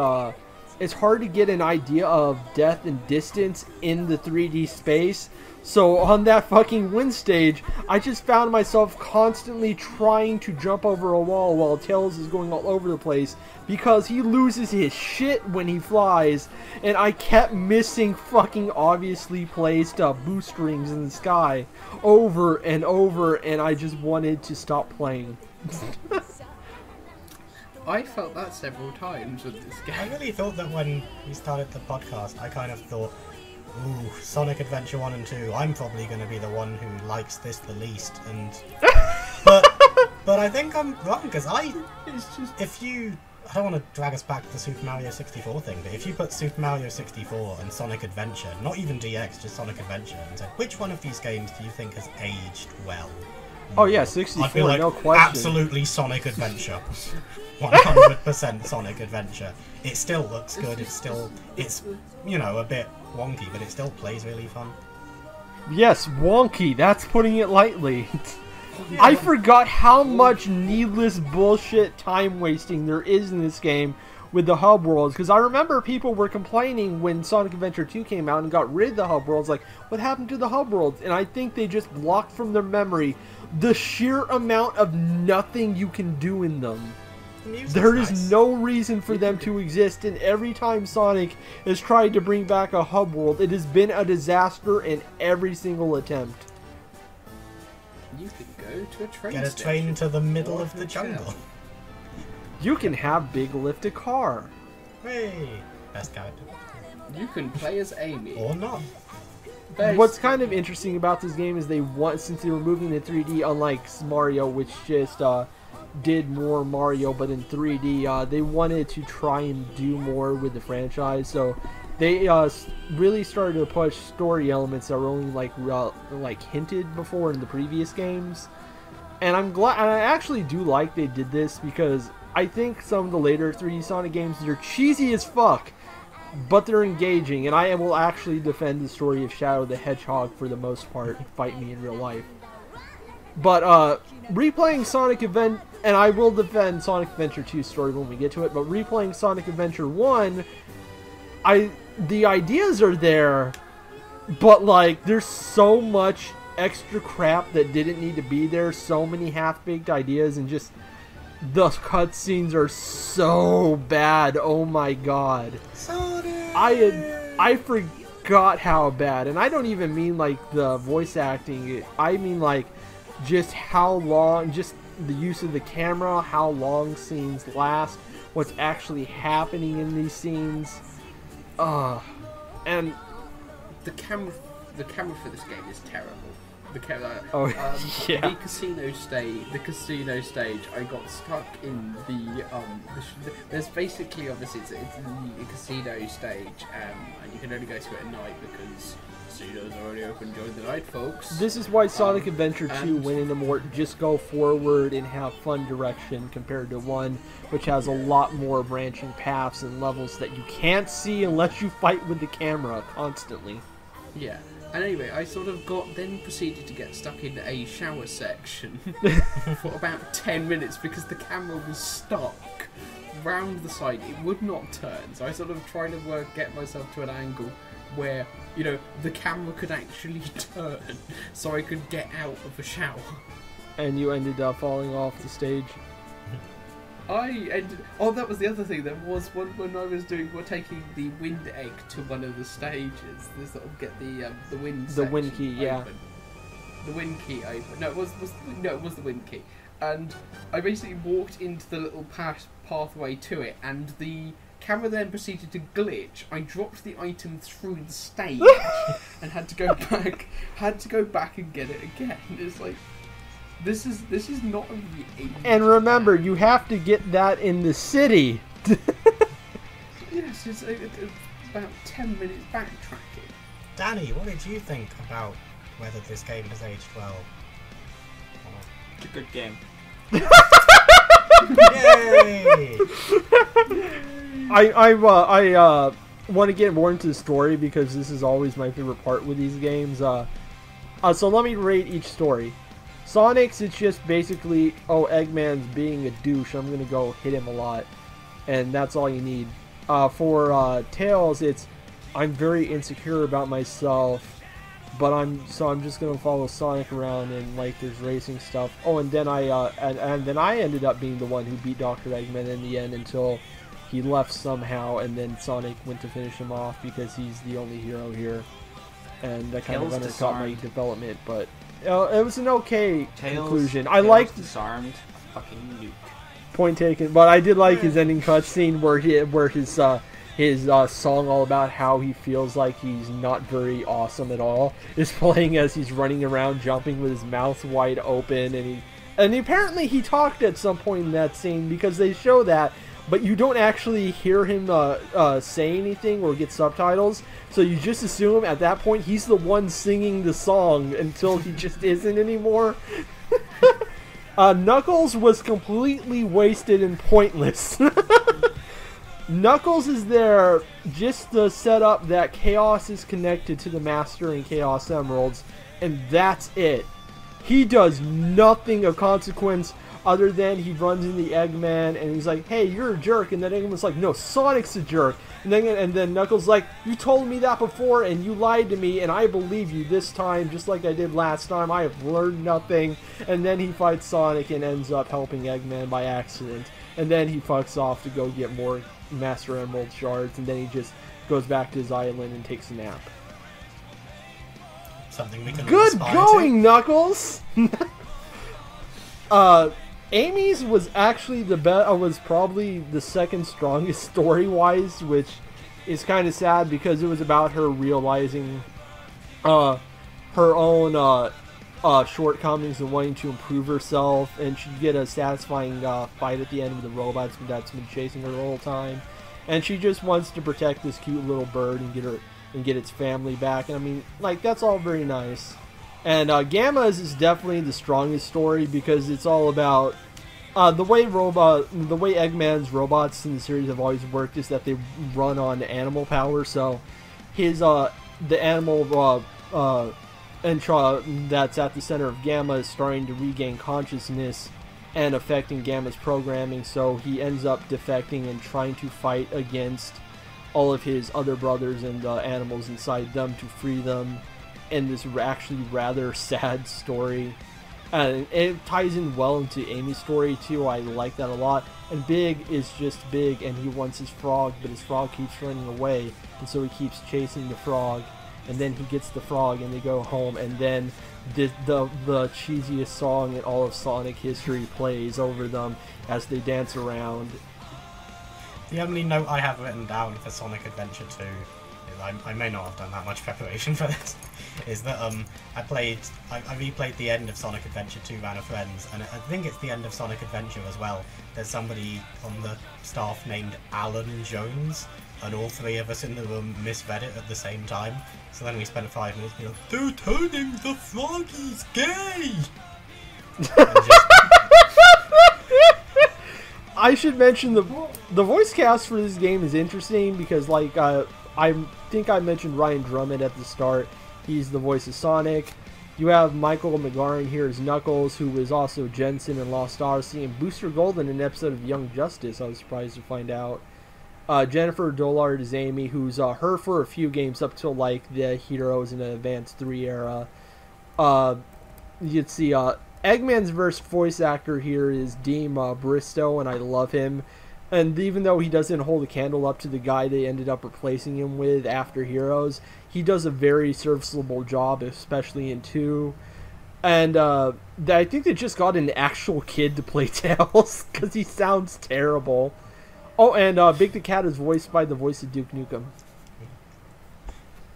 it's hard to get an idea of depth and distance in the 3D space. So on that fucking wind stage, I just found myself constantly trying to jump over a wall while Tails is going all over the place because he loses his shit when he flies, and I kept missing fucking obviously placed boost rings in the sky over and over, and I just wanted to stop playing. I felt that several times with this game. I really thought that when we started the podcast, I kind of thought, ooh, Sonic Adventure 1 and 2, I'm probably going to be the one who likes this the least, and... but I think I'm wrong, because if you... I don't want to drag us back to the Super Mario 64 thing, but if you put Super Mario 64 and Sonic Adventure, not even DX, just Sonic Adventure, and said, which one of these games do you think has aged well? Oh yeah, 64, I'd be like, no question. absolutely Sonic Adventure. 100% Sonic Adventure. It still looks good, it's, you know, a bit wonky, but it still plays really fun. Yes, wonky, that's putting it lightly. I forgot how much needless bullshit time wasting there is in this game with the hub worlds, because I remember people were complaining when Sonic Adventure 2 came out and got rid of the hub worlds, like, what happened to the hub worlds? And I think they just blocked from their memory the sheer amount of nothing you can do in them. There is no reason for them to exist, and every time Sonic has tried to bring back a hub world, it has been a disaster in every single attempt. You could go to a train Get a station train to the middle or of the jungle. You can have Big Lift a car. Hey, best character. You can play as Amy. Or not. What's kind of interesting about this game is since they were moving to 3D, unlike Mario, which just did more Mario but in 3D, they wanted to try and do more with the franchise. So they really started to push story elements that were only like hinted before in the previous games. And I'm glad, and I actually do like they did this, because I think some of the later 3D Sonic games, they're cheesy as fuck, but they're engaging, and I will actually defend the story of Shadow the Hedgehog for the most part. Fight me in real life. But replaying Sonic Adventure, and I will defend Sonic Adventure 2's story when we get to it, but replaying Sonic Adventure 1, the ideas are there, but like there's so much extra crap that didn't need to be there, so many half-baked ideas, and just the cutscenes are so bad. Oh my god. Sonic! I forgot how bad, and I don't even mean like the voice acting, I mean like just how long, just the use of the camera, how long scenes last, what's actually happening in these scenes. And the camera for this game is terrible. Yeah. The casino stage. I got stuck in there's basically, obviously, it's the casino stage, and you can only go to it at night because casinos are already open during the night, folks. This is why Sonic Adventure 2 went in a more just go forward and have fun direction compared to 1, which has a lot more branching paths and levels that you can't see unless you fight with the camera constantly. Yeah. And anyway, I sort of then proceeded to get stuck in a shower section for about 10 minutes because the camera was stuck round the side. It would not turn. So I sort of tried to get myself to an angle where, you know, the camera could actually turn so I could get out of the shower. And you ended up falling off the stage? That was the other thing. There was when we're taking the wind egg to one of the stages. They sort of get the wind. The wind key, yeah. Open. The wind key open. No, it was the wind key. And I basically walked into the little pathway to it, and the camera then proceeded to glitch. I dropped the item through the stage and had to go back. Had to go back and get it again. It's like. This is not really. And remember, you have to get that in the city. Yes, it's about 10 minutes backtracking. Danny, what did you think about whether this game has aged well? It's a good game. Yay! I want to get more into the story because this is always my favorite part with these games. So let me rate each story. Sonic's, it's just basically, Eggman's being a douche, I'm gonna go hit him a lot. And that's all you need. For Tails, it's I'm very insecure about myself, but I'm just gonna follow Sonic around and like there's racing stuff. Oh, and then and then I ended up being the one who beat Dr. Eggman in the end until he left somehow, and then Sonic went to finish him off because he's the only hero here, and that kind of undercut my development. But it was an okay conclusion. I liked disarmed fucking nuke. Point taken, but I did like his ending cutscene where his song all about how he feels like he's not very awesome at all is playing as he's running around jumping with his mouth wide open, and apparently he talked at some point in that scene because they show that, but you don't actually hear him say anything or get subtitles, so you just assume at that point he's the one singing the song until he just isn't anymore. Knuckles was completely wasted and pointless. Knuckles is there just to set up that Chaos is connected to the Master and Chaos Emeralds, and that's it. He does nothing of consequence other than he runs into the Eggman and he's like, hey, you're a jerk, and then Eggman's like, no, Sonic's a jerk. And then Knuckles like, you told me that before and you lied to me and I believe you this time just like I did last time. I have learned nothing. And then he fights Sonic and ends up helping Eggman by accident. And then he fucks off to go get more Master Emerald shards, and then he just goes back to his island and takes a nap. Something we can Good going, Knuckles! Amy's was actually was probably the second strongest story-wise, which is kind of sad because it was about her realizing her own shortcomings and wanting to improve herself, and she'd get a satisfying fight at the end with the robots that's been chasing her the whole time, and she just wants to protect this cute little bird and get its family back. And I mean, like, that's all very nice. And Gamma's is definitely the strongest story because it's all about the way Eggman's robots in the series have always worked is that they run on animal power. So his the animal that's at the center of Gamma is starting to regain consciousness and affecting Gamma's programming. So he ends up defecting and trying to fight against all of his other brothers and the animals inside them to free them. And this actually rather sad story, and it ties in well into Amy's story too. I like that a lot. And Big is just Big, and he wants his frog, but his frog keeps running away, and so he keeps chasing the frog, and then he gets the frog, and they go home, and then the cheesiest song in all of Sonic history plays over them as they dance around. The only note I have written down for Sonic Adventure 2, I may not have done that much preparation for this, is that I replayed the end of Sonic Adventure 2 Van of Friends, and I think it's the end of Sonic Adventure as well. There's somebody on the staff named Alan Jones, and all three of us in the room misread it at the same time. So then we spent 5 minutes being like, they're turning the froggies gay! I should mention the voice cast for this game is interesting because, like, I think I mentioned Ryan Drummond at the start. He's the voice of Sonic. You have Michael McGarren here as Knuckles, who is also Jensen in Lost Odyssey, and Booster Gold in an episode of Young Justice, I was surprised to find out. Jennifer Dollard is Amy, who's her for a few games up till, like, the Heroes in the Advance 3 era. You'd see Eggman's voice actor here is Dean Bristow, and I love him. And even though he doesn't hold a candle up to the guy they ended up replacing him with after Heroes, he does a very serviceable job, especially in 2. And I think they just got an actual kid to play Tails, because he sounds terrible. Oh, and Big the Cat is voiced by the voice of Duke Nukem.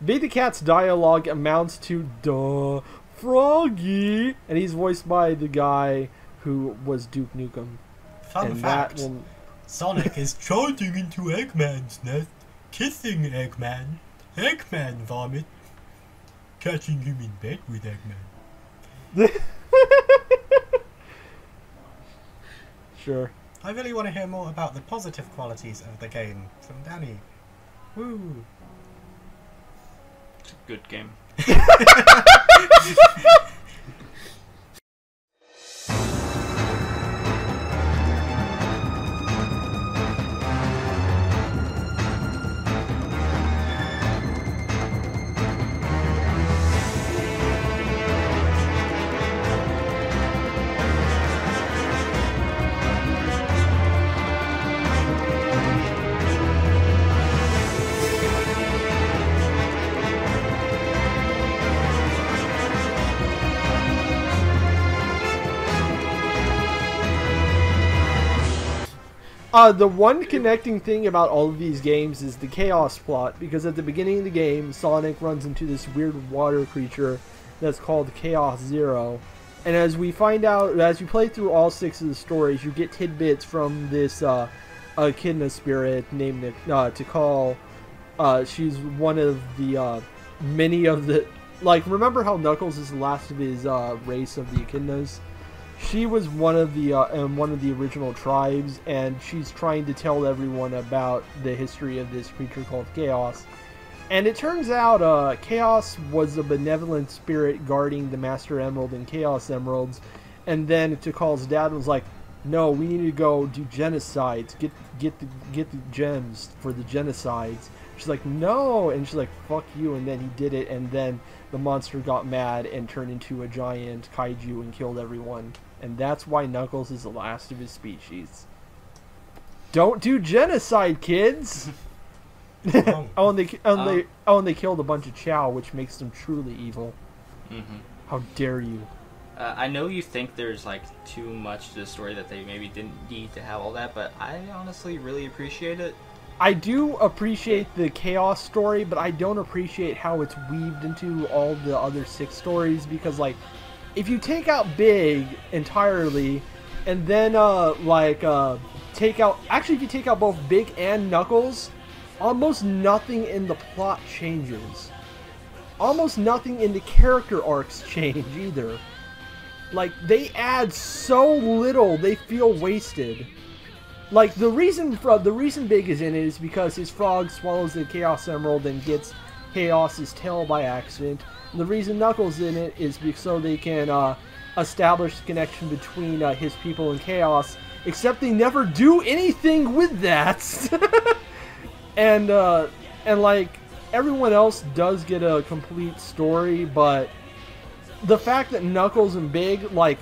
Big the Cat's dialogue amounts to, duh, Froggy, and he's voiced by the guy who was Duke Nukem. Fun fact. Sonic is charging into Eggman's nest, kissing Eggman, Eggman vomit, catching him in bed with Eggman. Sure. I really want to hear more about the positive qualities of the game from Danny. Woo! It's a good game. The one connecting thing about all of these games is the chaos plot, because at the beginning of the game, Sonic runs into this weird water creature that's called Chaos Zero. And as we find out, as you play through all 6 of the stories, you get tidbits from this echidna spirit named Tikal. She's one of the many of the... Like, remember how Knuckles is the last of his race of the echidnas? She was one of the original tribes, and she's trying to tell everyone about the history of this creature called Chaos. And it turns out Chaos was a benevolent spirit guarding the Master Emerald and Chaos Emeralds, and then Tikal's dad was like, "No, we need to go do genocides. Get the gems for the genocides." She's like, "No," and she's like, "Fuck you," and then he did it, and then the monster got mad and turned into a giant kaiju and killed everyone. And that's why Knuckles is the last of his species. Don't do genocide, kids! and they killed a bunch of Chow, which makes them truly evil. Mm-hmm. How dare you? I know you think there's like too much to the story, that they maybe didn't need to have all that, but I honestly really appreciate it. I do appreciate the Chaos story, but I don't appreciate how it's weaved into all the other 6 stories, because like, if you take out Big entirely, and then take out... Actually, if you take out both Big and Knuckles, almost nothing in the plot changes. Almost nothing in the character arcs change either. Like, they add so little, they feel wasted. Like, the reason Big is in it is because his frog swallows the Chaos Emerald and gets Chaos's tail by accident. And the reason Knuckles in it is so they can establish the connection between his people and Chaos, except they never do anything with that. and like, everyone else does get a complete story, but the fact that Knuckles and Big, like,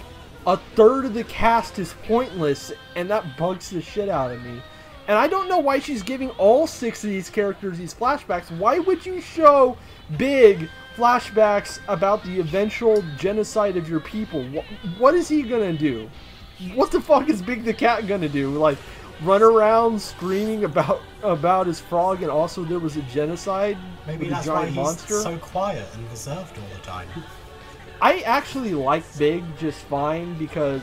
a third of the cast is pointless, and that bugs the shit out of me. And I don't know why she's giving all 6 of these characters these flashbacks. Why would you show Big flashbacks about the eventual genocide of your people? What is he gonna do? What the fuck is Big the Cat gonna do? Like, run around screaming about his frog, and also there was a genocide? Maybe with that's a giant why he's monster? so quiet and reserved all the time. I actually like Big just fine, because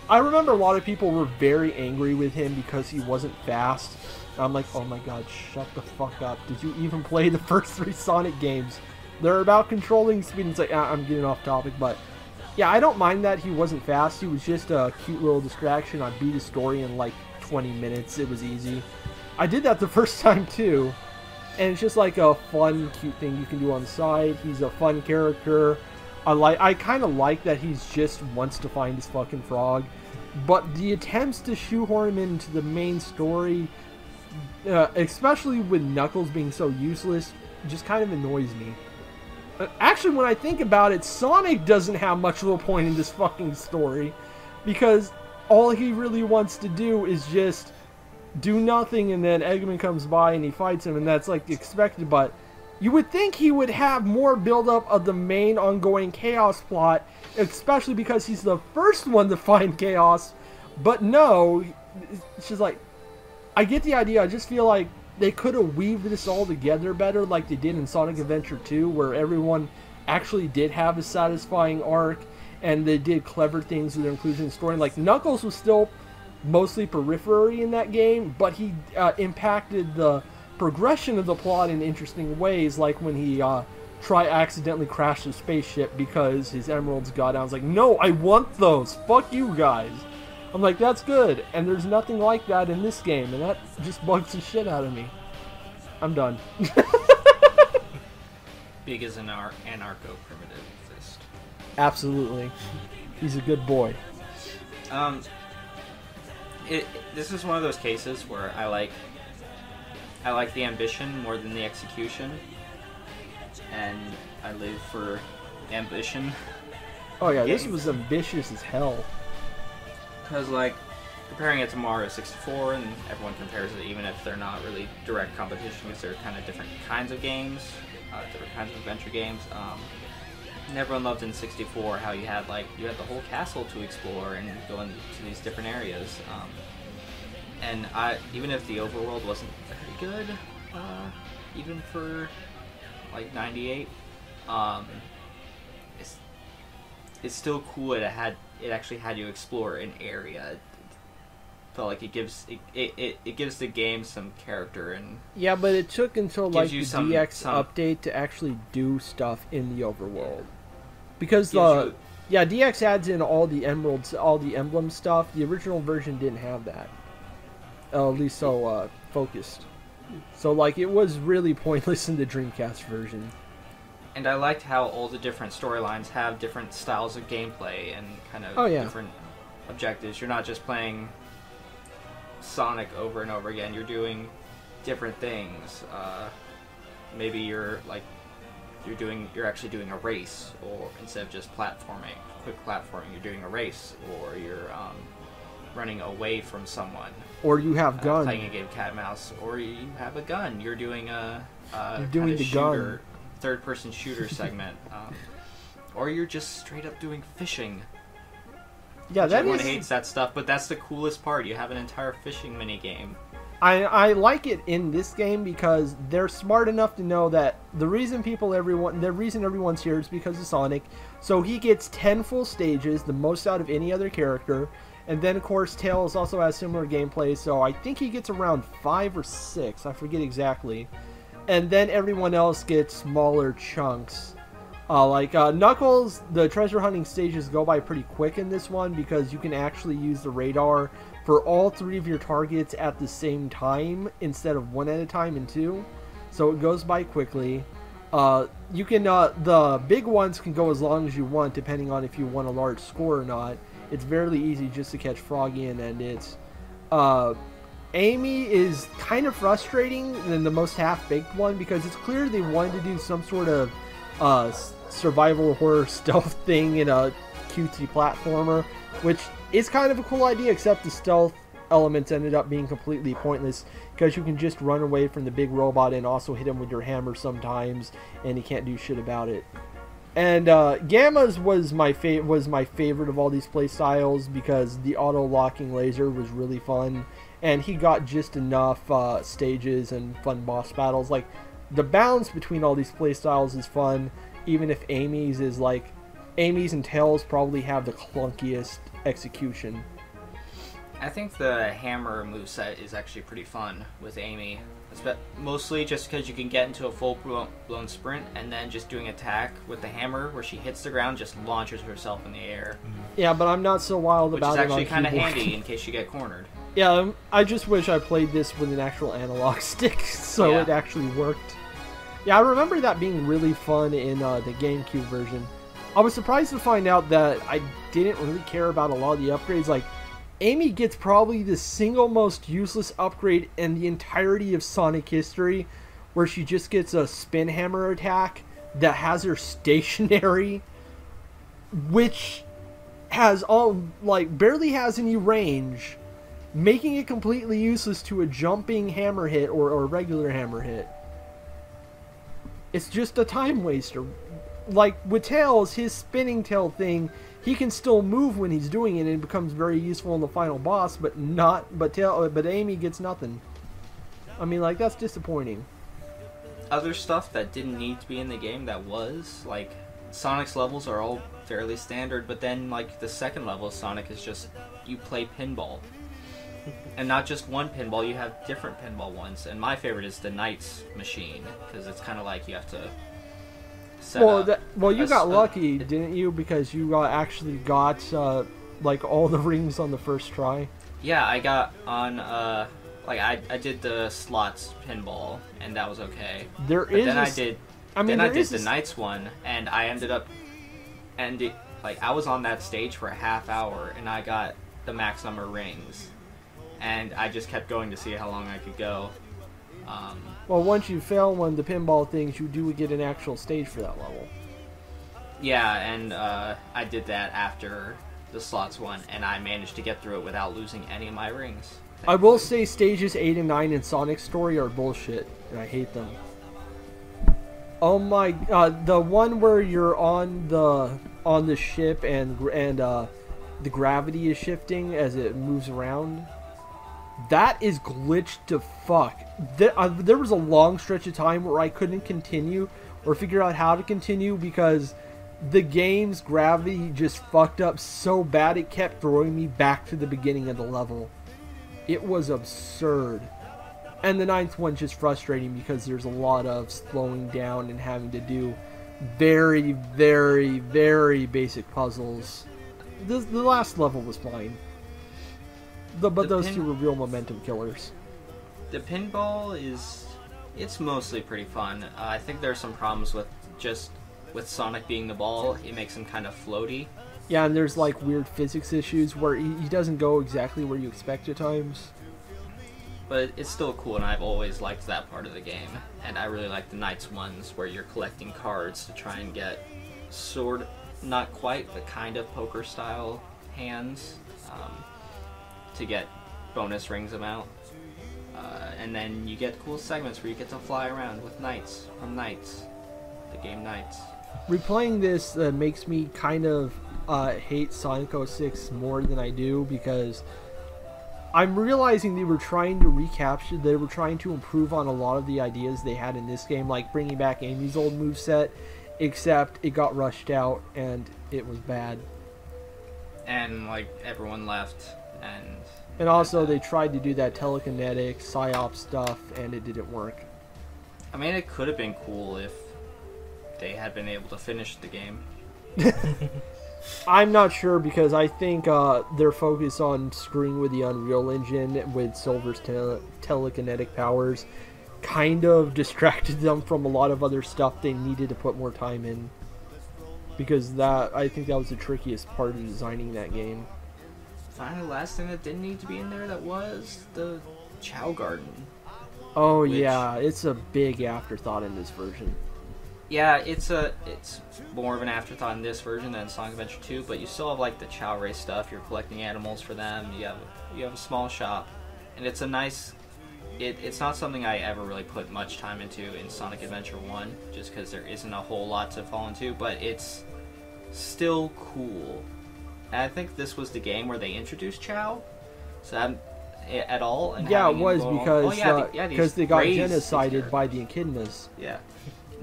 I remember a lot of people were very angry with him because he wasn't fast. And I'm like, oh my god, shut the fuck up. Did you even play the first 3 Sonic games? They're about controlling speed. It's like, I'm getting off topic, but yeah, I don't mind that he wasn't fast. He was just a cute little distraction. I beat his story in like 20 minutes. It was easy. I did that the first time too, and it's just like a fun, cute thing you can do on the side. He's a fun character. I kind of like that he's just wants to find his fucking frog, but the attempts to shoehorn him into the main story, especially with Knuckles being so useless, just kind of annoys me. Actually, when I think about it, Sonic doesn't have much of a point in this fucking story, because all he really wants to do is just do nothing, and then Eggman comes by and he fights him, and that's like expected, but you would think he would have more build-up of the main ongoing Chaos plot, especially because he's the first one to find Chaos, but no, it's just like, I get the idea. I just feel like they could have weaved this all together better, like they did in Sonic Adventure 2, where everyone actually did have a satisfying arc, and they did clever things with their inclusion in story. Like, Knuckles was still mostly periphery in that game, but he impacted the progression of the plot in interesting ways, like when he accidentally crashed a spaceship because his emeralds got out. I was like, no, I want those! Fuck you guys! I'm like, that's good, and there's nothing like that in this game, and that just bugs the shit out of me. I'm done. Big is an anarcho-primitivist. Absolutely. He's a good boy. This is one of those cases where I like the ambition more than the execution, and I live for ambition. Oh yeah, this was ambitious as hell. Because, like, comparing it to Mario 64, and everyone compares it even if they're not really direct competition, because they're kind of different kinds of games, different kinds of adventure games. And everyone loved in 64 how you had the whole castle to explore and go into these different areas. And even if the overworld wasn't very good, even for like 98, it's still cool that it actually had you explore an area. It felt like it gives the game some character. And yeah, but it took until like the DX some update to actually do stuff in the overworld, because DX adds in all the emeralds, all the emblem stuff. The original version didn't have that, at least so focused. So like it was really pointless in the Dreamcast version. And I liked how all the different storylines have different styles of gameplay and kind of different objectives. You're not just playing Sonic over and over again. You're doing different things. Maybe you're actually doing a race, or instead of just quick platforming, you're doing a race, or you're running away from someone. Or you have guns. Playing a game of cat and mouse, or you have a gun. You're doing you're doing the gun. Third-person shooter segment, or you're just straight up doing fishing. Yeah, everyone hates that stuff, but that's the coolest part. You have an entire fishing mini game. I like it in this game because they're smart enough to know that the reason everyone's here is because of Sonic. So he gets 10 full stages, the most out of any other character. And then, of course, Tails also has similar gameplay, so I think he gets around 5 or 6. I forget exactly. And then everyone else gets smaller chunks. Knuckles, the treasure hunting stages go by pretty quick in this one because you can actually use the radar for all 3 of your targets at the same time instead of 1 at a time and 2. So it goes by quickly. You can the big ones can go as long as you want depending on if you want a large score or not. It's fairly easy just to catch Froggy and end it. Amy is kind of frustrating than the most half-baked one because it's clear they wanted to do some sort of survival horror stealth thing in a cutesy platformer, which is kind of a cool idea, except the stealth elements ended up being completely pointless because you can just run away from the big robot and also hit him with your hammer sometimes, and he can't do shit about it. And Gamma's was my favorite of all these playstyles because the auto-locking laser was really fun, and he got just enough stages and fun boss battles. Like, the balance between all these playstyles is fun, even if Amy's and Tails probably have the clunkiest execution. I think the hammer moveset is actually pretty fun with Amy. Mostly just because you can get into a full-blown sprint and then just doing attack with the hammer where she hits the ground, just launches herself in the air. Yeah, but I'm not so wild about it. Which is actually kind of handy in case you get cornered. Yeah, I just wish I played this with an actual analog stick so it actually worked. Yeah, I remember that being really fun in the GameCube version. I was surprised to find out that I didn't really care about a lot of the upgrades. Like, Amy gets probably the single most useless upgrade in the entirety of Sonic history, where she just gets a spin hammer attack that has her stationary, which has barely has any range, making it completely useless to a jumping hammer hit or a regular hammer hit. It's just a time waster. Like with Tails, his spinning tail thing, he can still move when he's doing it, and it becomes very useful in the final boss. But Amy gets nothing. I mean, like, that's disappointing. Other stuff that didn't need to be in the game that was, like, Sonic's levels are all fairly standard, but then, like, the second level of Sonic is just you play pinball. And not just one pinball, you have different pinball ones. And my favorite is the Knight's machine, because it's kind of like you have to set up. You got lucky, didn't you? Because you actually got, like, all the rings on the first try. Yeah, I got on, I did the slots pinball, and that was okay. I did the Knights one, and I ended up I was on that stage for a half hour, and I got the max number of rings. And I just kept going to see how long I could go. Well, once you fail one of the pinball things, you do get an actual stage for that level. Yeah, and I did that after the slots one, and I managed to get through it without losing any of my rings. Thankfully. I will say stages 8 and 9 in Sonic's story are bullshit, and I hate them. Oh my, the one where you're on the ship and the gravity is shifting as it moves around. That is glitched to fuck. There was a long stretch of time where I couldn't continue or figure out how to continue because the game's gravity just fucked up so bad it kept throwing me back to the beginning of the level. It was absurd. And the ninth one's just frustrating because there's a lot of slowing down and having to do very, very, very basic puzzles. The last level was fine. But those two were real momentum killers. The pinball it's mostly pretty fun. I think there's some problems with Sonic being the ball. It makes him kind of floaty. Yeah, and there's like weird physics issues where he doesn't go exactly where you expect at times. But it's still cool, and I've always liked that part of the game. And I really like the Knights ones where you're collecting cards to try and get not quite, but kind of poker-style hands to get bonus rings amount. And then you get cool segments where you get to fly around with Knights from Knights, the game Knights. Replaying this makes me kind of hate Sonic 06 more than I do because I'm realizing they were trying to improve on a lot of the ideas they had in this game, like bringing back Amy's old moveset, except it got rushed out and it was bad. And like everyone left, and also they tried to do that telekinetic psyop stuff and it didn't work. I mean, it could have been cool if they had been able to finish the game. I'm not sure because I think their focus on screwing with the Unreal Engine with Silver's telekinetic powers kind of distracted them from a lot of other stuff they needed to put more time in. Because I think that was the trickiest part of designing that game. Finally, the last thing that didn't need to be in there that was the Chow Garden. Oh yeah, it's a big afterthought in this version. Yeah, it's more of an afterthought in this version than Sonic Adventure 2, but you still have like the Chow Race stuff. You're collecting animals for them. You have a small shop, and it's a nice. It's not something I ever really put much time into in Sonic Adventure 1, just because there isn't a whole lot to fall into, but it's still cool. And I think this was the game where they introduced Chow, so at all. And yeah, it was because they got genocided by the echidnas. Yeah.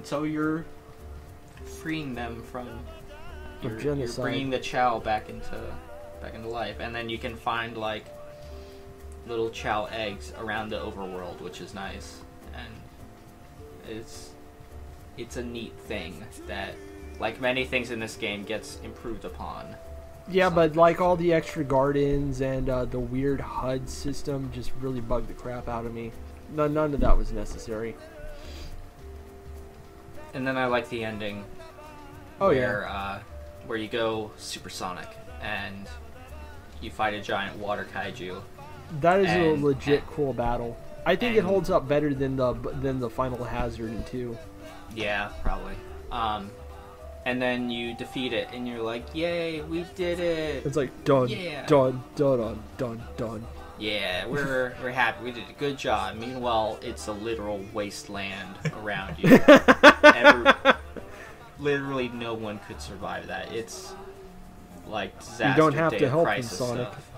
So you're freeing them from genocide. You're bringing the Chow back into life, and then you can find like little Chow eggs around the overworld, which is nice, and it's a neat thing that, like many things in this game, gets improved upon. Yeah, but like all the extra gardens and the weird HUD system just really bugged the crap out of me. None of that was necessary. And then I like the ending. Oh, where you go supersonic and you fight a giant water kaiju. That is a legit cool battle. I think it holds up better than the final hazard in 2. Yeah, probably. And then you defeat it, and you're like, "Yay, we did it!" It's like done, done, done, done, done. Yeah, we're happy. We did a good job. Meanwhile, it's a literal wasteland around you. Literally, no one could survive that. It's like disaster. You don't have day to of help crisis in Sonic. stuff.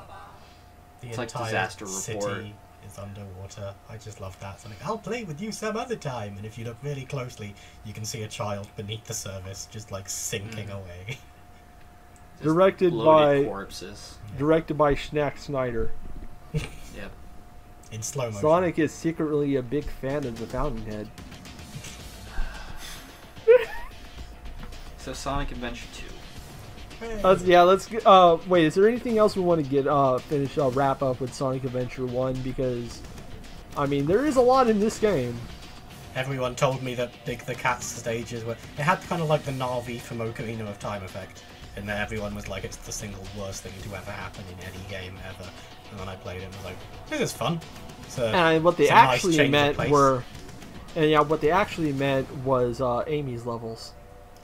The It's like entire disaster report. city is underwater. I just love that. It's like, I'll play with you some other time. And if you look really closely, you can see a child beneath the surface, just like sinking away. Just Directed bloated by corpses. Directed by Schnack Snyder. Yep. In slow motion. Sonic is secretly a big fan of the Fountainhead. So Sonic Adventure 2. Let's wait, is there anything else we want to get wrap up with Sonic Adventure 1? Because I mean, there is a lot in this game. Everyone told me that the cat stages were... It had kind of like the Na'vi from Ocarina of Time effect. And then everyone was like, it's the single worst thing to ever happen in any game ever. And when I played it, I was like, this is fun. And what they actually meant what they actually meant was Amy's levels.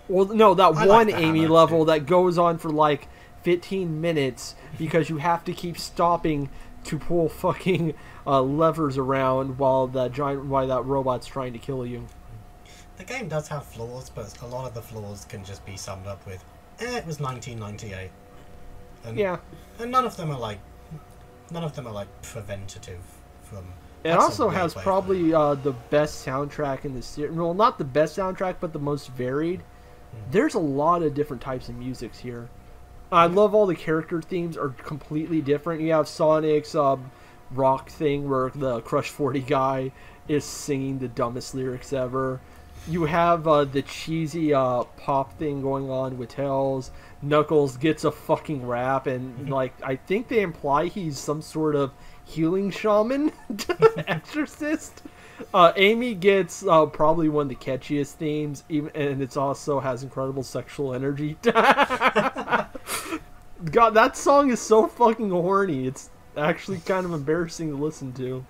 Well, no, that one Amy level that goes on for like 15 minutes because you have to keep stopping to pull fucking levers around while that robot's trying to kill you. The game does have flaws, but a lot of the flaws can just be summed up with, it was 1998. And none of them are like none of them are like preventative from. It also has probably the best soundtrack in the series. Well, not the best soundtrack, but the most varied. There's a lot of different types of musics here. I love all the character themes are completely different. You have Sonic's rock thing where the Crush 40 guy is singing the dumbest lyrics ever. You have the cheesy pop thing going on with Tails. Knuckles gets a fucking rap, and like I think they imply he's some sort of healing shaman, exorcist. Amy gets probably one of the catchiest themes, and it's also has incredible sexual energy. God, that song is so fucking horny. It's actually kind of embarrassing to listen to.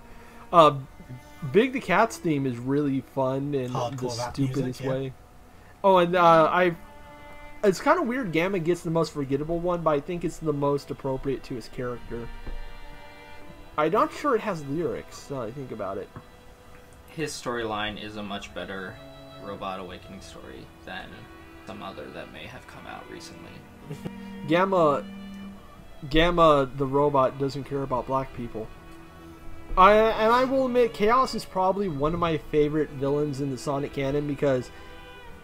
Big the Cat's theme is really fun in the stupidest way. Oh, and it's kind of weird Gamma gets the most forgettable one, but I think it's the most appropriate to his character. I'm not sure it has lyrics, now that I think about it. His storyline is a much better Robot Awakening story than some other that may have come out recently. Gamma the robot doesn't care about black people. I will admit, Chaos is probably one of my favorite villains in the Sonic canon because,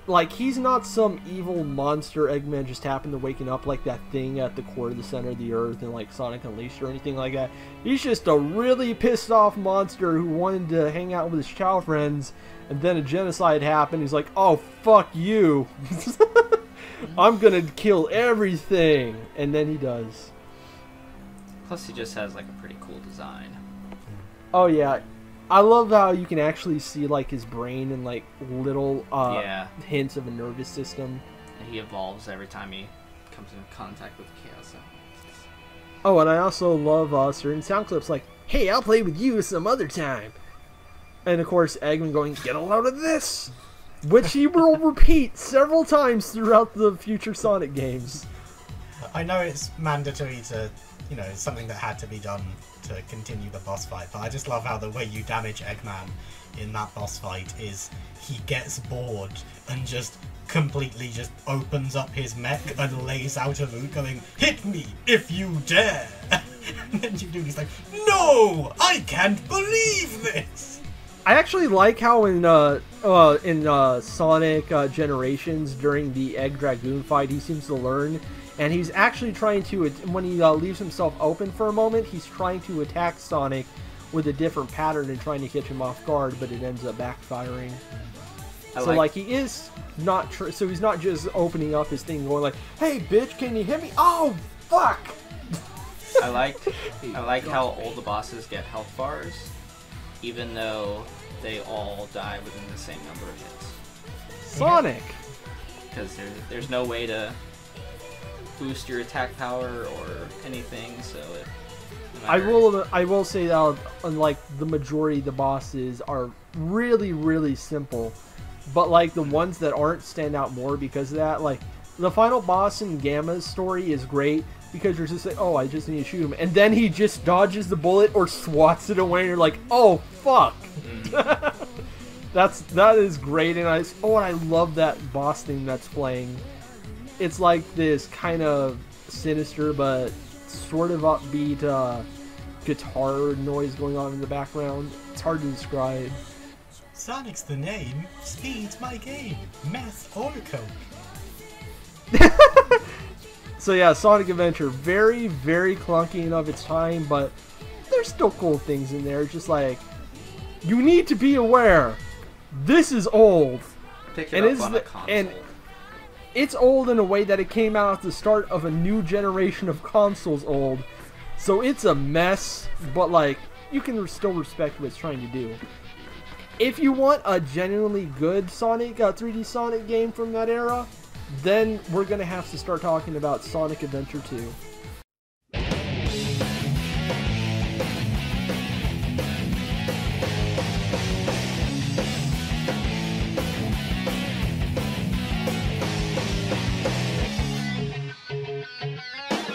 like, he's not some evil monster Eggman just happened to waking up like that thing at the core of the center of the earth and like Sonic Unleashed or anything like that. He's just a really pissed off monster who wanted to hang out with his child friends, and then a genocide happened. He's like, oh, fuck you. I'm gonna kill everything. And then he does. Plus he just has like a pretty cool design. Oh yeah, I love how you can actually see like his brain and like little hints of a nervous system. And he evolves every time he comes in contact with Chaos. Oh, and I also love certain sound clips like, hey, I'll play with you some other time. And of course Eggman going, get a load of this! Which he will repeat several times throughout the future Sonic games. I know it's mandatory to, you know, it's something that had to be done to continue the boss fight, but I just love how the way you damage Eggman in that boss fight is he gets bored and just completely just opens up his mech and lays out a route going, hit me if you dare! And then you do, he's like, no! I can't believe this! I actually like how in Sonic Generations, during the Egg Dragoon fight, he seems to learn, and he's actually trying to, when he leaves himself open for a moment, he's trying to attack Sonic with a different pattern and trying to catch him off guard, but it ends up backfiring. So like he is not, so he's not just opening up his thing going like, hey bitch, can you hit me? Oh, fuck! I like how all the bosses get health bars, even though they all die within the same number of hits. Sonic! Because there's no way to boost your attack power or anything, so it... I will say that, unlike the majority of the bosses, are really, really simple. But like the ones that aren't stand out more because of that. Like the final boss in Gamma's story is great because you're just like, oh, I just need to shoot him, and then he just dodges the bullet or swats it away, and you're like, oh fuck. That is great, and I love that boss theme that's playing. It's like this kind of sinister but sort of upbeat guitar noise going on in the background. It's hard to describe. Sonic's the name, speed's my game, meth or coke. So yeah, Sonic Adventure, very, very clunky and of its time, but there's still cool things in there. Just like, you need to be aware, this is old. Pick it up on a console. And it's old in a way that it came out at the start of a new generation of consoles old. So it's a mess, but like, you can still respect what it's trying to do. If you want a genuinely good Sonic, 3D Sonic game from that era, then we're going to have to start talking about Sonic Adventure 2.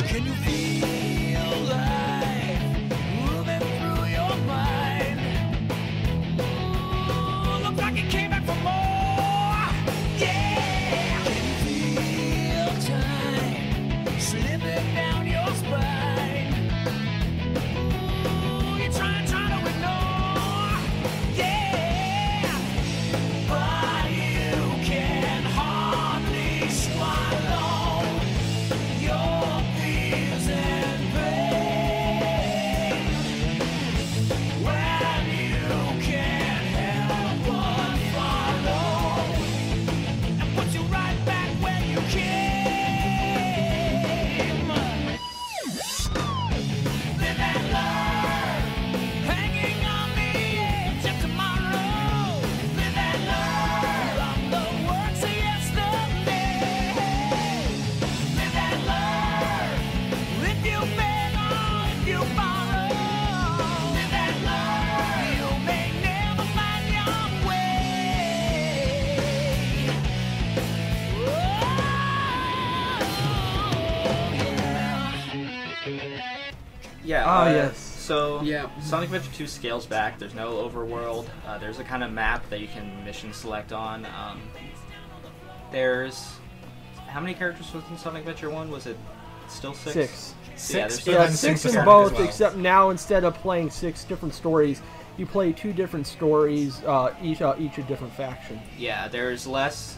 Can you feel life moving through your mind? Ooh, look like it came back for more. Yeah. Can you feel time slipping down Yeah. Yes. So Yeah. Sonic Adventure 2 scales back. There's no overworld. There's a kind of map that you can mission select on. There's how many characters was in Sonic Adventure 1? Was it still 6? 6. Yeah, Six, there's but Yeah, then 6 Super in Sonic both, as well. except now instead of playing 6 different stories, you play 2 different stories, each a different faction. Yeah, there's less,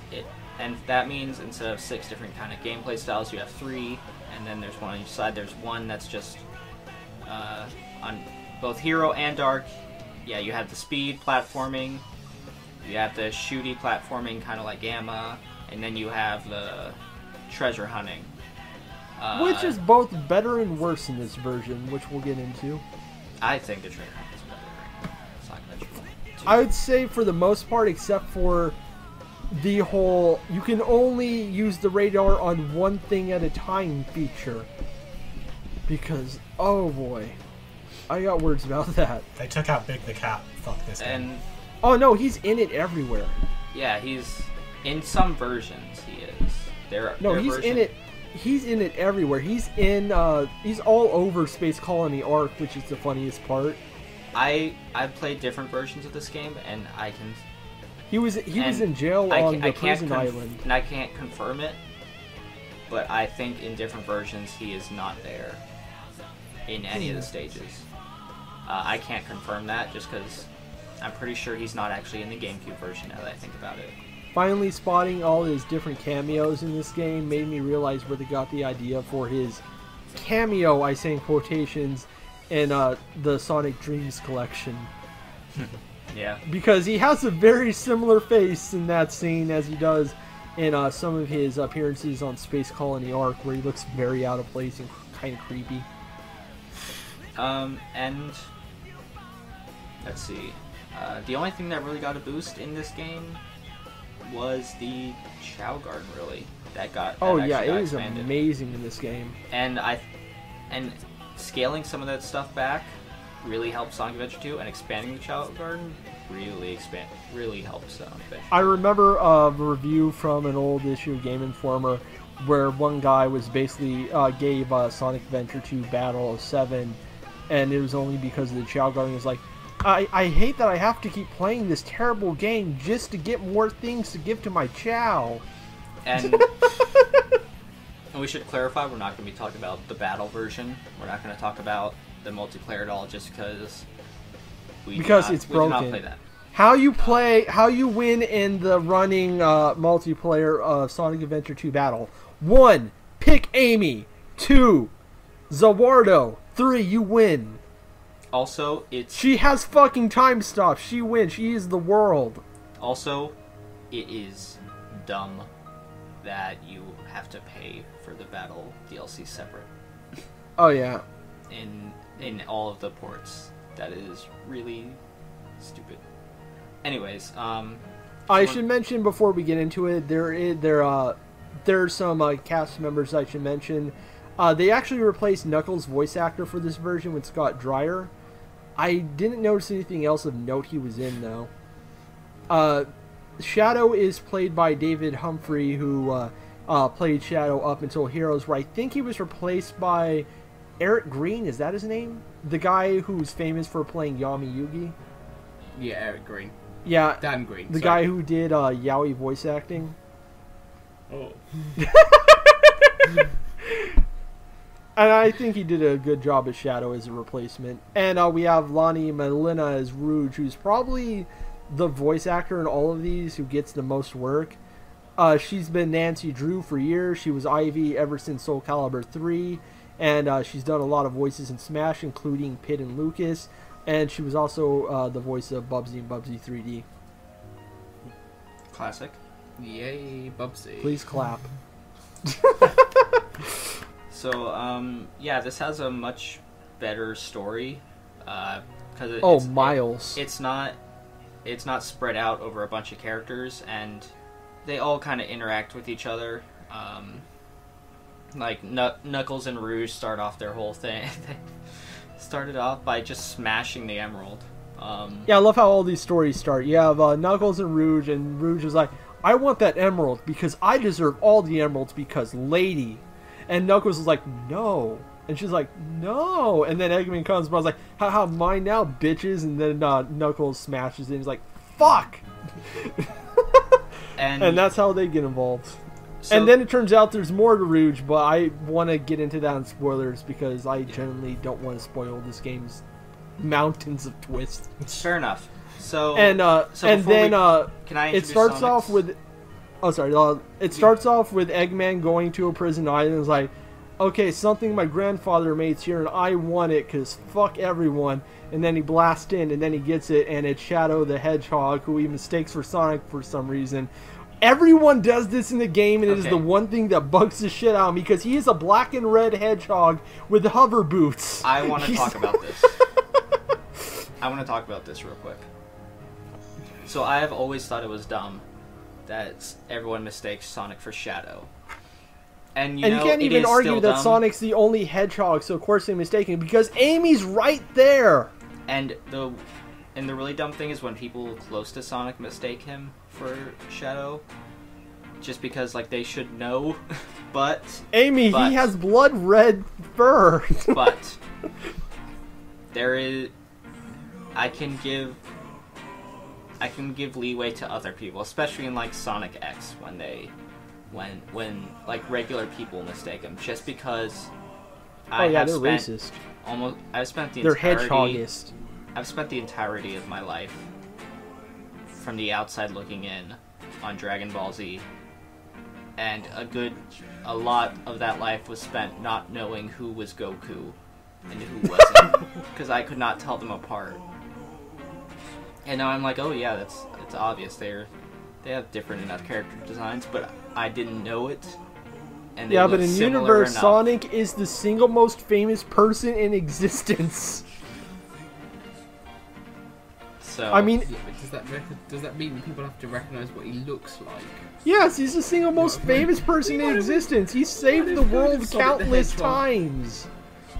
and that means instead of 6 different kind of gameplay styles, you have 3, and then there's one on each side. There's one that's just on both Hero and Dark. Yeah, you have the speed platforming, you have the shooty platforming, kind of like Gamma, and then you have the treasure hunting. Which is both better and worse in this version, which we'll get into. I think the treasure hunt is better in Sonic Adventure 2. I would say for the most part, except for the whole you can only use the radar on one thing at a time feature. Because, oh boy, I got words about that. They took out Big the Cat. Fuck this game. And Oh no, he's in it everywhere. yeah, he's in some versions. He is. In it. He's in it everywhere. He's in. He's all over Space Colony Arc, which is the funniest part. I've played different versions of this game, and I can. He was in jail on the prison island. And I can't confirm it, but I think in different versions he is not there in any of the stages. I can't confirm that just because I'm pretty sure he's not actually in the GameCube version now that I think about it. Finally spotting all his different cameos in this game made me realize where they got the idea for his cameo, I say in quotations, in the Sonic Dreams collection. Yeah. Because he has a very similar face in that scene as he does in some of his appearances on Space Colony Arc, where he looks very out of place and kind of creepy. And let's see. The only thing that really got a boost in this game was the Chow Garden, really. That Yeah, it is expanded. amazing in this game. And scaling some of that stuff back really helped Sonic Adventure 2, and expanding the Chow Garden really helped Sonic Adventure 2. I remember a review from an old issue of Game Informer where one guy was basically gave Sonic Adventure 2 Battle of 7, and it was only because of the Chow Garden. He was like, I hate that I have to keep playing this terrible game just to get more things to give to my Chow. And we should clarify, we're not going to be talking about the battle version. We're not going to talk about the multiplayer at all, just because we do not play that. How you win in the running multiplayer of Sonic Adventure 2 Battle. 1. Pick Amy. 2. Zawardo. 3. You win. Also, She has fucking time stop. She wins. She is the world. Also, it is dumb that you have to pay for the battle DLC separate Oh yeah. in all of the ports. That is really stupid. Anyways, I should mention before we get into it, there's some cast members I should mention. They actually replaced Knuckles' voice actor for this version with Scott Dreyer. I didn't notice anything else of note he was in, though. Shadow is played by David Humphrey, who played Shadow up until Heroes, where I think he was replaced by Eric Green. Is that his name? The guy who's famous for playing Yami Yugi? Yeah, Eric Green. Yeah, Dan Green. the guy who did Yaoi voice acting. Oh. And I think he did a good job as Shadow as a replacement. And we have Lonnie Molina as Rouge, who's probably the voice actor in all of these who gets the most work. She's been Nancy Drew for years. She was Ivy ever since Soul Calibur 3. And she's done a lot of voices in Smash, including Pit and Lucas. And she was also the voice of Bubsy in Bubsy 3D. classic. Yay, Bubsy. Please clap. So, yeah, this has a much better story. Because Miles. It's not spread out over a bunch of characters, and they all kind of interact with each other. Like Knuckles and Rouge start off their whole thing. They started off by just smashing the emerald. Yeah, I love how all these stories start. You have Knuckles and Rouge is like, I want that emerald because I deserve all the emeralds because lady. And Knuckles is like, no, And she's like, no. And then Eggman comes by, I was like, haha, mine now, bitches. And then Knuckles smashes it and he's like, fuck. And that's how they get involved. So, and then it turns out there's more to Rouge, but I want to get into that in spoilers because I generally don't want to spoil this game's mountains of twists. fair enough. So And then can I it starts Sonic's? off with, it starts off with Eggman going to a prison island. And it's like, okay, something my grandfather made's here, and I want it because fuck everyone. And then he blasts in, and then he gets it, and it's Shadow the Hedgehog, who he mistakes for Sonic for some reason. Everyone does this in the game, and it is the one thing that bugs the shit out of me because he is a black and red hedgehog with hover boots. I want to talk about this. I want to talk about this real quick. So I have always thought it was dumb that everyone mistakes Sonic for Shadow. And you can't even argue that Sonic's the only hedgehog, so of course they're mistaken because Amy's right there. And the really dumb thing is when people close to Sonic mistake him for Shadow, just because like they should know. but he has blood red fur. But there is, I can give leeway to other people, especially in like Sonic X when like regular people mistake him, just because they're racist. I've spent the they're entirety, hedgehogist. I've spent the entirety of my life from the outside looking in on Dragon Ball Z, and a lot of that life was spent not knowing who was Goku and who wasn't, because I could not tell them apart. And now I'm like, oh yeah, it's obvious they have different enough character designs, but I didn't know it. And yeah, but in universe, enough. Sonic is the single most famous person in existence. So I mean, yeah, but does that mean people have to recognize what he looks like? Yes, he's the single most famous person in existence. He saved the world countless times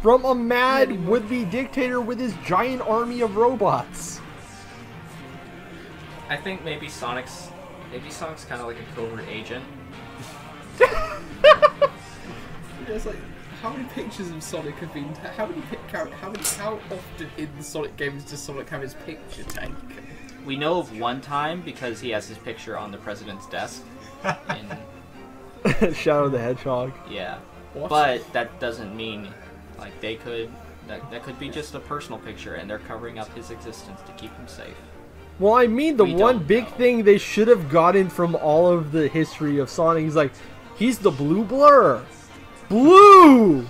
from a mad would-be dictator with his giant army of robots. I think maybe Sonic's kind of like a covert agent. It's like, how many pictures of Sonic have been? How often in the Sonic games does Sonic have his picture taken? We know of one time because he has his picture on the president's desk. Shadow the Hedgehog. Yeah, but that doesn't mean like they could. That could be just a personal picture, and they're covering up his existence to keep him safe. Well, I mean, the one big thing they should have gotten from all of the history of Sonic is like, he's the blue blur. Blue!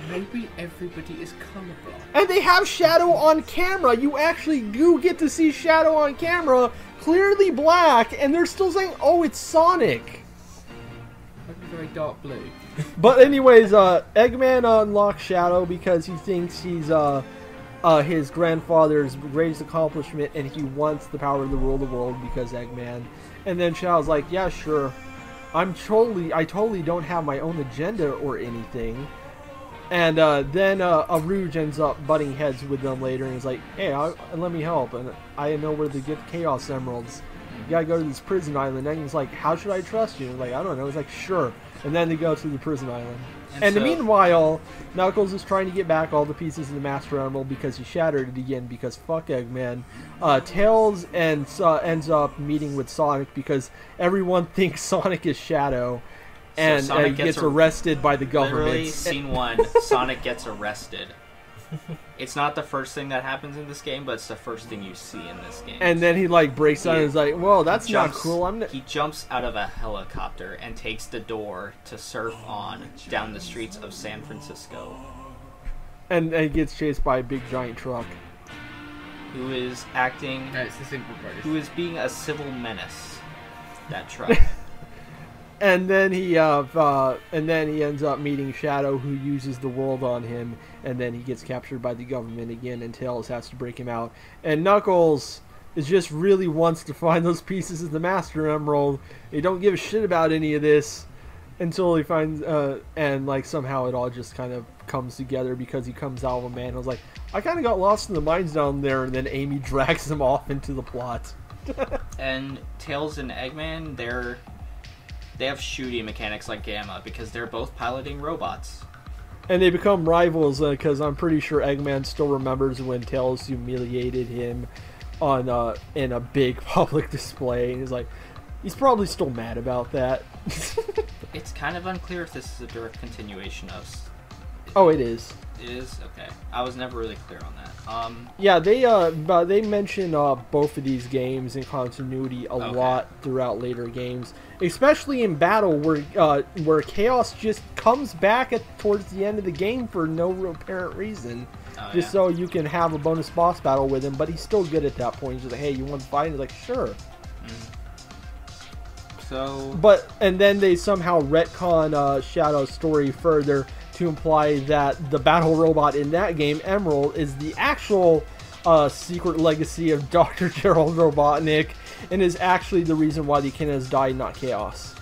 Maybe everybody is colorblind. And they have Shadow on camera. You actually do get to see Shadow on camera, clearly black, and they're still saying, oh, it's Sonic. Maybe very dark blue. But anyways, Eggman unlocks Shadow because he thinks he's his grandfather's greatest accomplishment, and he wants the power to rule the world because Eggman. And then Shadow's like, yeah, sure. I totally don't have my own agenda or anything. And then Rouge ends up butting heads with them later and is like, hey, let me help. And I know where to get the Chaos Emeralds. You gotta go to this prison island. And he's like, how should I trust you? Like, I don't know. He's like, sure. And then they go to the prison island. And meanwhile, Knuckles is trying to get back all the pieces of the Master Emerald because he shattered it again because fuck Eggman. Tails ends up meeting with Sonic because everyone thinks Sonic is Shadow. And Sonic gets arrested by the government. Literally, scene 1, Sonic gets arrested. It's not the first thing that happens in this game, but it's the first thing you see in this game. And then he breaks out and is like, "Well, that's not cool." He jumps out of a helicopter and takes the door to surf on down the streets of San Francisco. And gets chased by a big giant truck. Who is acting? No, it's the simple version. Who is being a civil menace? That truck. And then he ends up meeting Shadow, who uses the world on him, and then he gets captured by the government again, and Tails has to break him out. And Knuckles is just really wants to find those pieces of the Master Emerald. He don't give a shit about any of this until he finds, and somehow it all just kind of comes together because he comes out of a man. I was like, I kind of got lost in the mines down there, and then Amy drags him off into the plot. And Tails and Eggman, they have shooting mechanics like Gamma because they're both piloting robots. And they become rivals because I'm pretty sure Eggman still remembers when Tails humiliated him on in a big public display, and he's probably still mad about that. It's kind of unclear if this is a direct continuation of. Oh, it is. It is? Okay. I was never really clear on that. Yeah, they mention both of these games in continuity a lot throughout later games, especially in battle where Chaos just comes back towards the end of the game for no real apparent reason, so you can have a bonus boss battle with him. But he's still good at that point. He's just like, hey, you want to fight? And he's like, sure. And then they somehow retcon Shadow's story further to imply that the battle robot in that game, Emerald, is the actual secret legacy of Dr. Gerald Robotnik, and is actually the reason why the Echidnas died, not Chaos.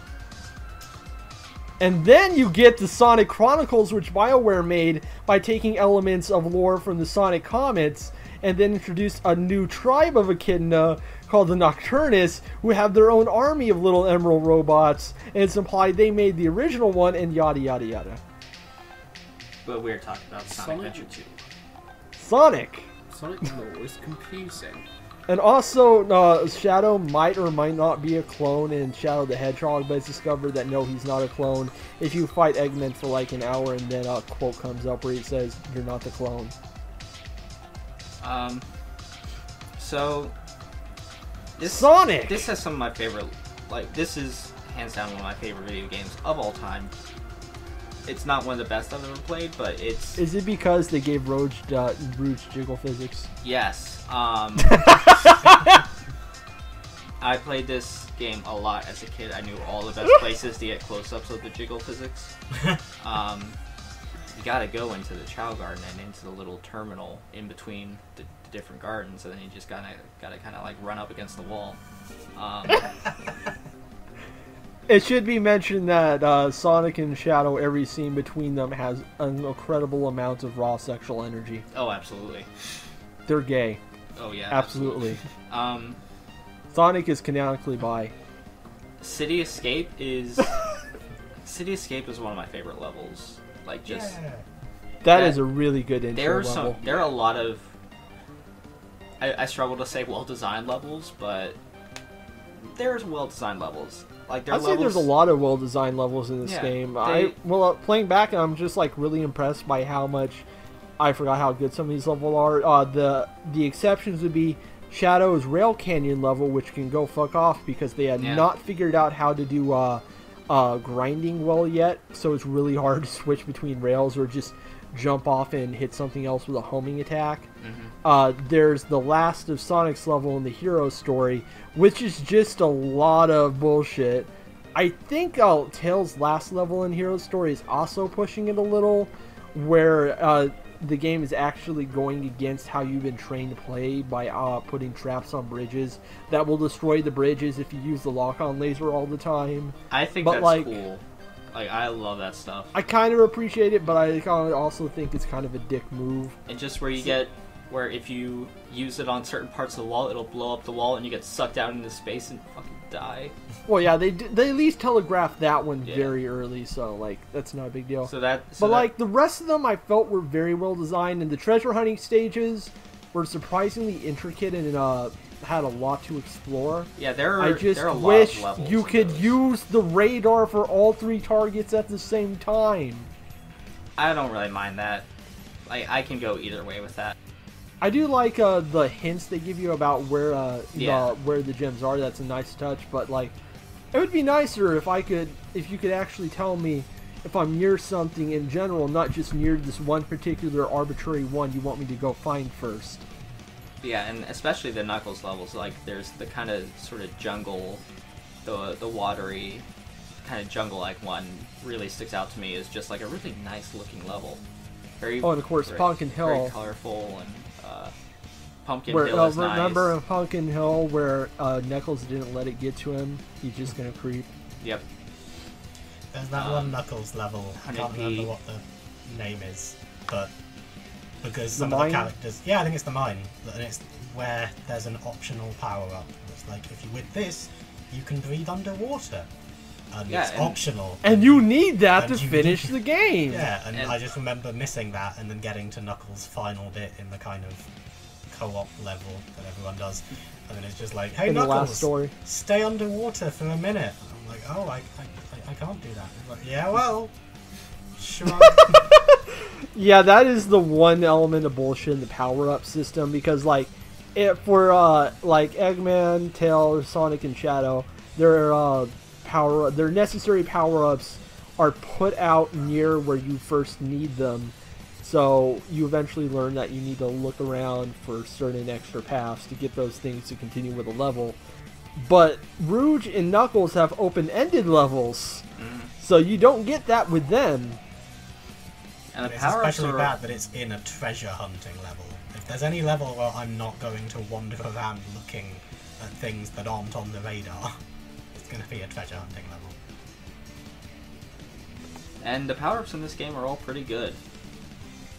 And then you get the Sonic Chronicles, which BioWare made by taking elements of lore from the Sonic comics, and then introduced a new tribe of Echidna called the Nocturnus, who have their own army of little Emerald robots, and it's implied they made the original one, and yada yada yada. But we're talking about Sonic Adventure 2. Sonic lore is confusing. And also, Shadow might or might not be a clone in Shadow the Hedgehog, but it's discovered that no, he's not a clone. If you fight Eggman for like an hour and then a quote comes up where it says, you're not the clone. So... Sonic! This has some of my favorite... this is hands down one of my favorite video games of all time. It's not one of the best I've ever played, but it's... Is it because they gave Rouge jiggle physics? Yes. I played this game a lot as a kid. I knew all the best places to get close-ups of the jiggle physics. You gotta go into the Chow Garden and into the little terminal in between the different gardens, and then you just gotta kind of like run up against the wall. It should be mentioned that Sonic and Shadow, every scene between them has an incredible amount of raw sexual energy. Oh, absolutely. They're gay. Oh, yeah. Absolutely. Sonic is canonically bi. City Escape is... City Escape is one of my favorite levels. That is a really good intro level. There are a lot of... I struggle to say well-designed levels, but there's well-designed levels. I'd say there's a lot of well-designed levels in this game. Playing back, I'm just really impressed by how much... I forgot how good some of these levels are. The exceptions would be Shadow's Rail Canyon level, which can go fuck off because they had not figured out how to do grinding well yet, so it's really hard to switch between rails or just jump off and hit something else with a homing attack. There's the last of Sonic's level in the hero story, which is just a lot of bullshit. I think Tails' last level in hero story is also pushing it a little, where the game is actually going against how you've been trained to play by putting traps on bridges that will destroy the bridges if you use the lock-on laser all the time. I think that's cool. I love that stuff. I kind of appreciate it, but I also think it's kind of a dick move. And just where you get... where if you use it on certain parts of the wall, it'll blow up the wall and you get sucked out into space and fucking die. Well, yeah, they at least telegraphed that one very early, so, that's not a big deal. But the rest of them I felt were very well designed, and the treasure hunting stages were surprisingly intricate and had a lot to explore. Yeah, there are I just there are a wish lot of levels you could those. use the radar for all 3 targets at the same time. I don't really mind that. I can go either way with that. I do like the hints they give you about where the gems are. That's a nice touch, but it would be nicer if you could actually tell me if I'm near something in general, not just near this one particular arbitrary one you want me to go find first. Yeah, and especially the Knuckles levels, there's the kind of sort of jungle, the watery kind of jungle-like one really sticks out to me as just a really nice looking level. And of course Pumpkin Hill. Very colorful and Pumpkin Hill is nice. Remember in Pumpkin Hill where Knuckles didn't let it get to him? He's just gonna creep. Yep. There's that one Knuckles level. I can't remember what the name is, but because some of the characters... Yeah, I think it's the mine. And it's where there's an optional power-up. It's if you with this, you can breathe underwater. and Yeah, it's and- optional. And you need that to And you finish need- the game. Yeah, and And- I just remember missing that and then getting to Knuckles' final bit in the kind of co-op level that everyone does. And then it's just like, hey, In the Knuckles, last story. stay underwater for a minute. I'm like, oh, I can't do that. It's like, yeah, well, sure. Yeah, that is the one element of bullshit in the power-up system, because like for like Eggman, Tails, Sonic, and Shadow, their necessary power-ups are put out near where you first need them. So you eventually learn that you need to look around for certain extra paths to get those things to continue with a level. But Rouge and Knuckles have open-ended levels, so you don't get that with them. And the It's power-ups especially are... bad that it's in a treasure hunting level. If there's any level where I'm not going to wander around looking at things that aren't on the radar, it's going to be a treasure hunting level. And the power-ups in this game are all pretty good.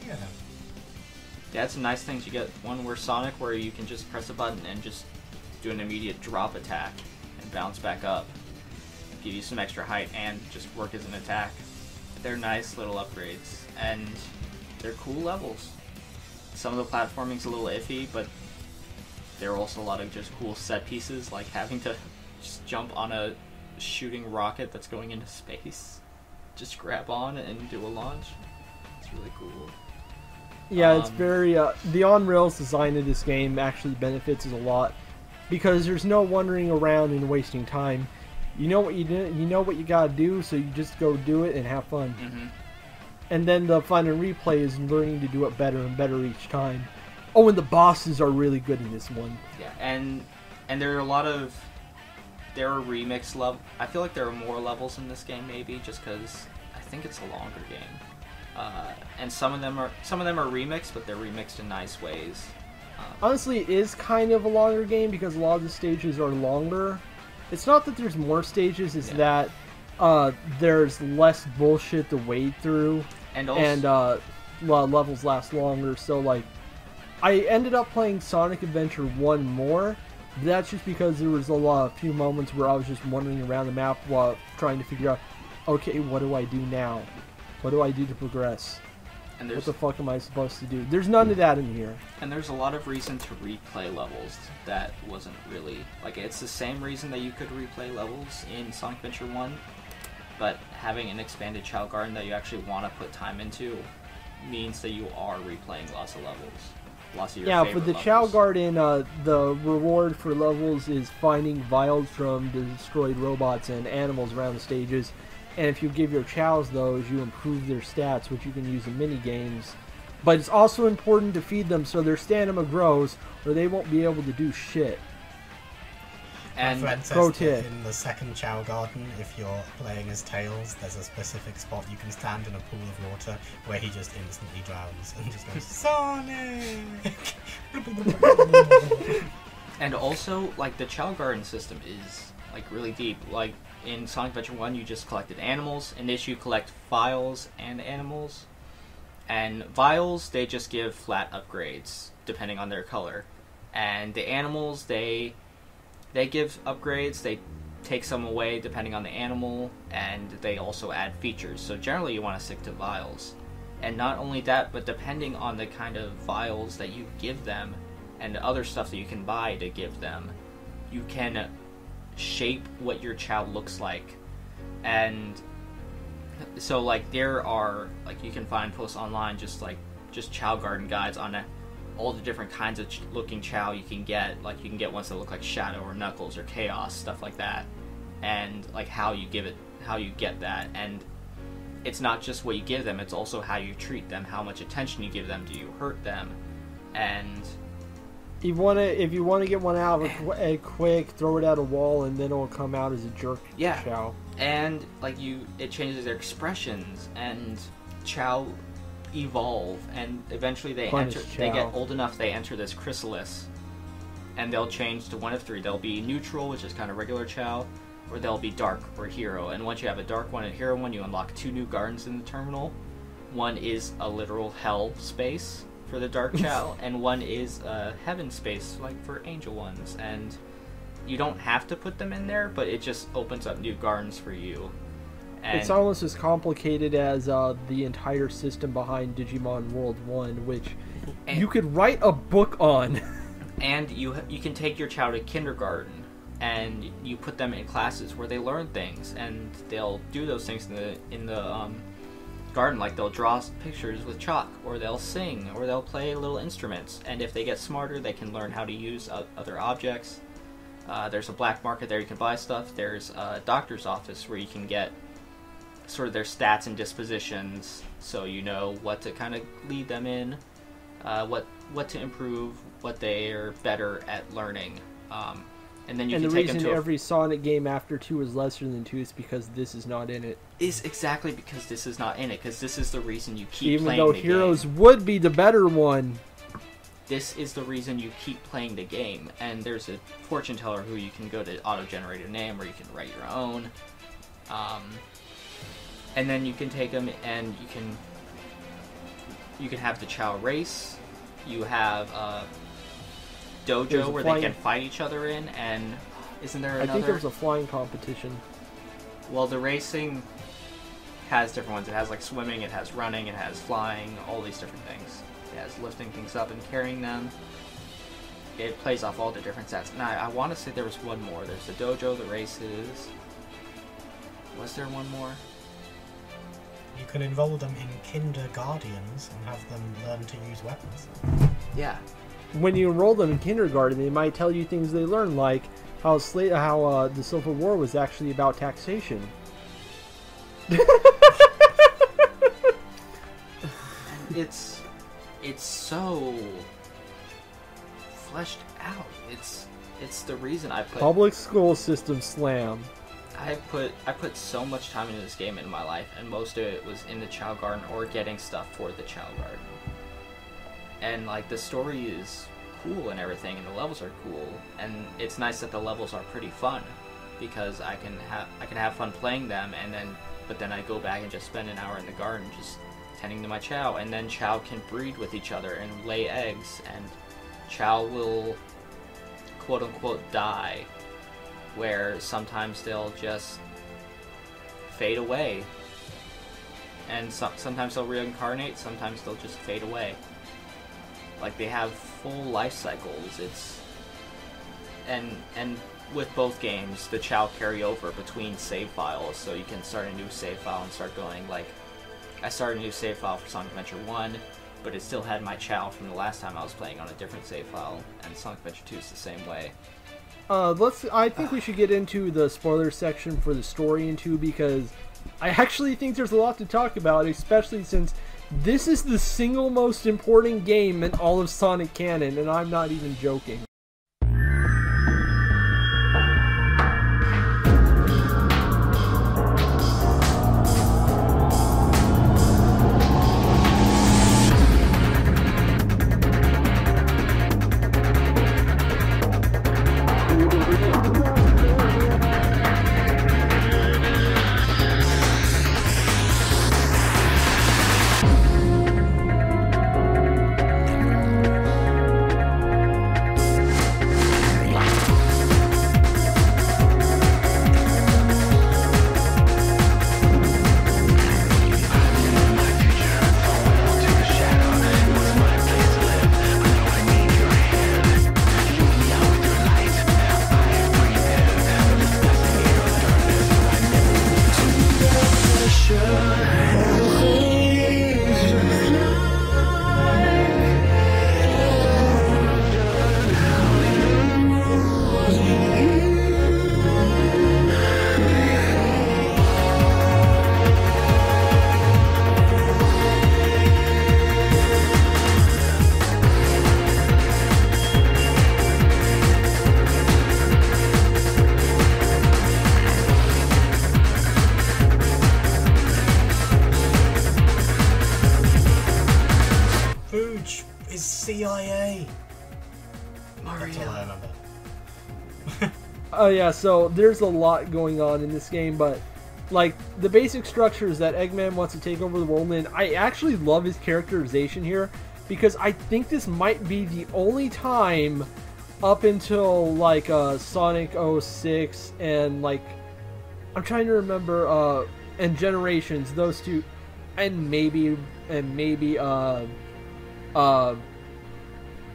Yeah. They had some nice things. You get one where Sonic, where you can just press a button and just do an immediate drop attack and bounce back up. Give you some extra height and just work as an attack. They're nice little upgrades, and they're cool levels. Some of the platforming's a little iffy, but there are also a lot of just cool set pieces, like having to just jump on a shooting rocket that's going into space. Just grab on and do a launch. It's really cool. Yeah, it's very the on-rails design of this game actually benefits us a lot, because there's no wandering around and wasting time. You know what you do, you know what you gotta do, so you just go do it and have fun. Mm-hmm. And then the fun and replay is learning to do it better and better each time. Oh, and the bosses are really good in this one. Yeah, and there are a lot of... There are remix level. I feel like there are more levels in this game, maybe, just because I think it's a longer game. And some of them are remixed, but they're remixed in nice ways. Honestly, it is kind of a longer game because a lot of the stages are longer. It's not that there's more stages, it's that there's less bullshit to wade through, And also, levels last longer. So, like, I ended up playing Sonic Adventure 1 more. That's just because there was a few moments where I was just wandering around the map while trying to figure out, okay, what do I do now? What do I do to progress? and What there's the fuck am I supposed to do? There's none of that in here. and there's a lot of reason to replay levels that wasn't really like it's the same reason that you could replay levels in Sonic Adventure 1, but having an expanded Child Garden that you actually want to put time into means that you are replaying lots of levels. Lots of your Yeah, for favorite the levels. Chow Garden, the reward for levels is finding vials from destroyed robots and animals around the stages. And if you give your chows those, you improve their stats, which you can use in mini games. But it's also important to feed them so their stamina grows, or they won't be able to do shit. And My friend pro says that tip. in the second Chow Garden, if you're playing as Tails, there's a specific spot you can stand in a pool of water where he just instantly drowns and just goes, Sonic! And also, like, the Chow Garden system is, like, really deep. Like, in Sonic Adventure 1, you just collected animals. In this, you collect vials and animals. And vials, they just give flat upgrades, depending on their color. And the animals, they give upgrades. They take some away, depending on the animal. And they also add features. So generally, you want to stick to vials. And not only that, but depending on the kind of vials that you give them, and the other stuff that you can buy to give them, you can shape what your Chow looks like. And so, like, there are, like, you can find posts online just Chow Garden guides on all the different kinds of looking Chow you can get. Like, you can get ones that look like Shadow or Knuckles or Chaos, stuff like that. And, like, how you get that. And it's not just what you give them, it's also how you treat them, how much attention you give them, do you hurt them, and... If you want to get one out a quick, throw it at a wall, and then it'll come out as a jerk Yeah. Chow. And, like, it changes their expressions, and Chow evolve, and eventually they Punish they get Chow. old enough, they enter this chrysalis, and they'll change to one of three. They'll be neutral, which is kind of regular Chow, or they'll be dark, or hero. And once you have a dark one and a hero one, you unlock 2 new gardens in the terminal. One is a literal hell space for the dark Chow, and one is a heaven space, like, for angel ones. And you don't have to put them in there, but it just opens up new gardens for you. And It's almost as complicated as the entire system behind Digimon World 1, which you could write a book on. And you can take your child to kindergarten, and you put them in classes where they learn things, and they'll do those things in the garden. Like they'll draw pictures with chalk, or they'll sing, or they'll play little instruments. And if they get smarter, they can learn how to use other objects. There's a black market there you can buy stuff. There's a doctor's office where you can get sort of their stats and dispositions, so you know what to kind of lead them in, what to improve, what they are better at learning, and then you can take them to. And the reason every Sonic game after 2 is lesser than 2 is because this is not in it. Is exactly because this is not in it, because this is the reason you keep Even playing though the Heroes game. would be the better one. This is the reason you keep playing the game, and there's a fortune teller who you can go to auto-generate a name, or you can write your own. And then you can take them and you can have the Chow race. You have dojo where they can fight each other in, and isn't there another? I think there's a flying competition. Well, the racing has different ones. It has like swimming, it has running, it has flying, all these different things. It has lifting things up and carrying them. It plays off all the different stats. And I want to say there was one more. There's the dojo, the races. Was there one more? You can enroll them in kindergardians and have them learn to use weapons. Yeah. When you enroll them in kindergarten, they might tell you things they learn, like how the Civil War was actually about taxation. It's so fleshed out. It's the reason I put Public school system slam. I put so much time into this game in my life, and most of it was in the Chow Garden or getting stuff for the Chow Garden. And like the story is cool and everything, and the levels are cool, and it's nice that the levels are pretty fun, because I can have fun playing them, but then I go back and just spend an hour in the garden just tending to my Chow, and then Chow can breed with each other and lay eggs, and Chow will quote unquote die, where sometimes they'll just fade away, and sometimes they'll reincarnate, sometimes they'll just fade away. Like they have full life cycles. And with both games, the Chow carry over between save files, so you can start a new save file and start going. Like I started a new save file for Sonic Adventure 1, but it still had my Chow from the last time I was playing on a different save file, and Sonic Adventure 2 is the same way. I think we should get into the spoiler section for the story in 2, because I actually think there's a lot to talk about, especially since this is the single most important game in all of Sonic canon, and I'm not even joking. CIA. Mario. I remember. Oh yeah, so there's a lot going on in this game, but like the basic structure is that Eggman wants to take over the world, and I actually love his characterization here because I think this might be the only time up until like Sonic 06 and like I'm trying to remember and Generations, those two, and maybe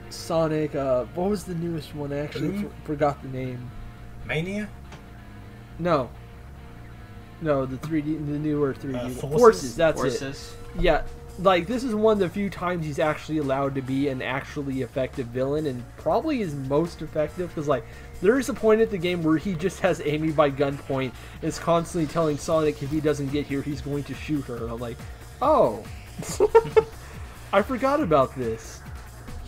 Sonic what was the newest one? I actually forgot the name. Mania? No, the 3D, the newer 3D Forces? That's Forces. it. Yeah, like this is one of the few times he's actually allowed to be an actually effective villain, and probably his most effective, because like there is a point at the game where he just has Amy by gunpoint and is constantly telling Sonic if he doesn't get here he's going to shoot her. And I'm like, oh, I forgot about this.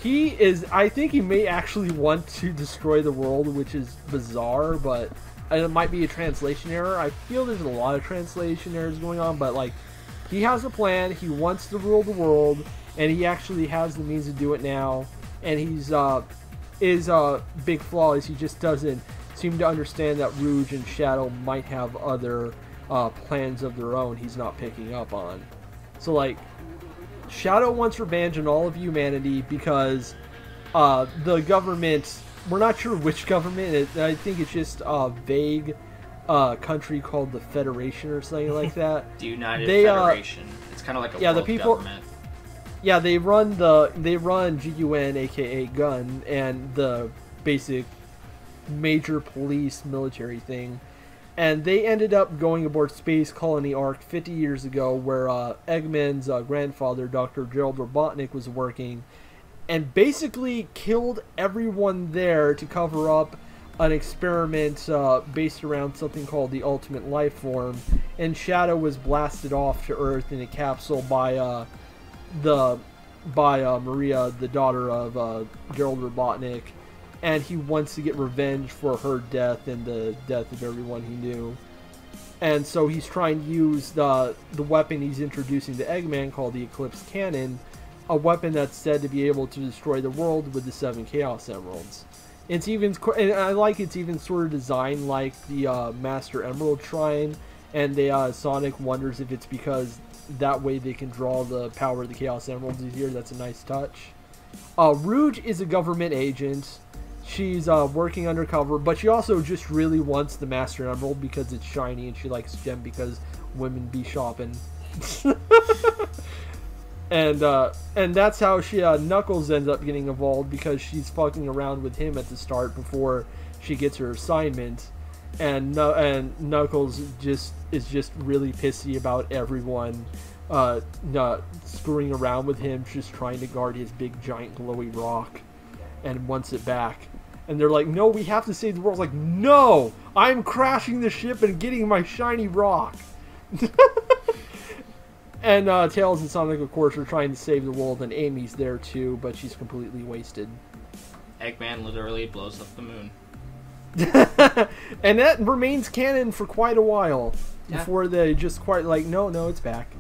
I think he may actually want to destroy the world, which is bizarre, but and it might be a translation error. I feel there's a lot of translation errors going on, but like he has a plan. He wants to rule the world, and he actually has the means to do it now. And his big flaw is he just doesn't seem to understand that Rouge and Shadow might have other plans of their own he's not picking up on. So like Shadow wants revenge on all of humanity because the government, we're not sure which government, I think it's just a vague country called the Federation or something like that. The United Federation. It's kind of like a world government. Yeah, they run GUN, aka Gun, and the basic major police military thing. And they ended up going aboard Space Colony Arc 50 years ago, where Eggman's grandfather, Dr. Gerald Robotnik, was working, and basically killed everyone there to cover up an experiment based around something called the Ultimate Life Form. And Shadow was blasted off to Earth in a capsule by Maria, the daughter of Gerald Robotnik. And he wants to get revenge for her death and the death of everyone he knew. And so he's trying to use the weapon he's introducing to Eggman called the Eclipse Cannon, a weapon that's said to be able to destroy the world with the 7 Chaos Emeralds. It's even, and I like it's even sort of designed like the Master Emerald Shrine, and Sonic wonders if it's because that way they can draw the power of the Chaos Emeralds easier. That's a nice touch. Rouge is a government agent. She's working undercover, but she also just really wants the Master Emerald because it's shiny, and she likes gem because women be shopping. and that's how she Knuckles ends up getting involved, because she's fucking around with him at the start before she gets her assignment, and Knuckles is just really pissy about everyone screwing around with him, just trying to guard his big giant glowy rock, and wants it back. And they're like, no, we have to save the world. Like, no, I'm crashing the ship and getting my shiny rock. And Tails and Sonic, of course, are trying to save the world, and Amy's there too, but she's completely wasted. Eggman literally blows up the moon. And that remains canon for quite a while before they just quite like, no, it's back.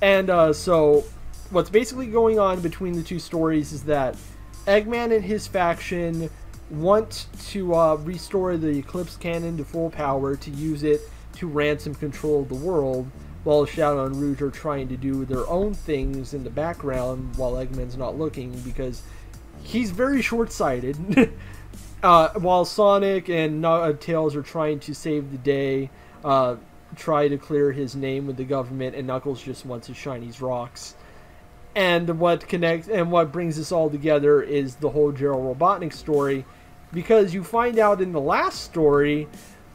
And so what's basically going on between the two stories is that Eggman and his faction want to restore the Eclipse Cannon to full power to use it to ransom control of the world, while Shadow and Rouge are trying to do their own things in the background while Eggman's not looking, because he's very short-sighted. While Sonic and Tails are trying to save the day, try to clear his name with the government, and Knuckles just wants his shiny rocks. And what brings this all together is the whole Gerald Robotnik story, because you find out in the last story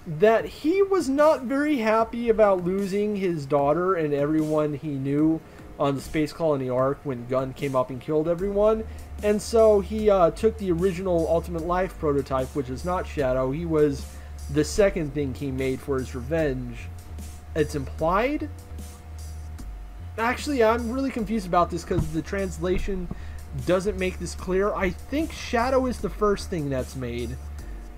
that he was not very happy about losing his daughter and everyone he knew on the Space Colony Arc when Gun came up and killed everyone. And so he took the original Ultimate Life prototype, which is not Shadow. He was the second thing he made for his revenge. It's implied. Actually, I'm really confused about this because the translation doesn't make this clear. I think Shadow is the first thing that's made.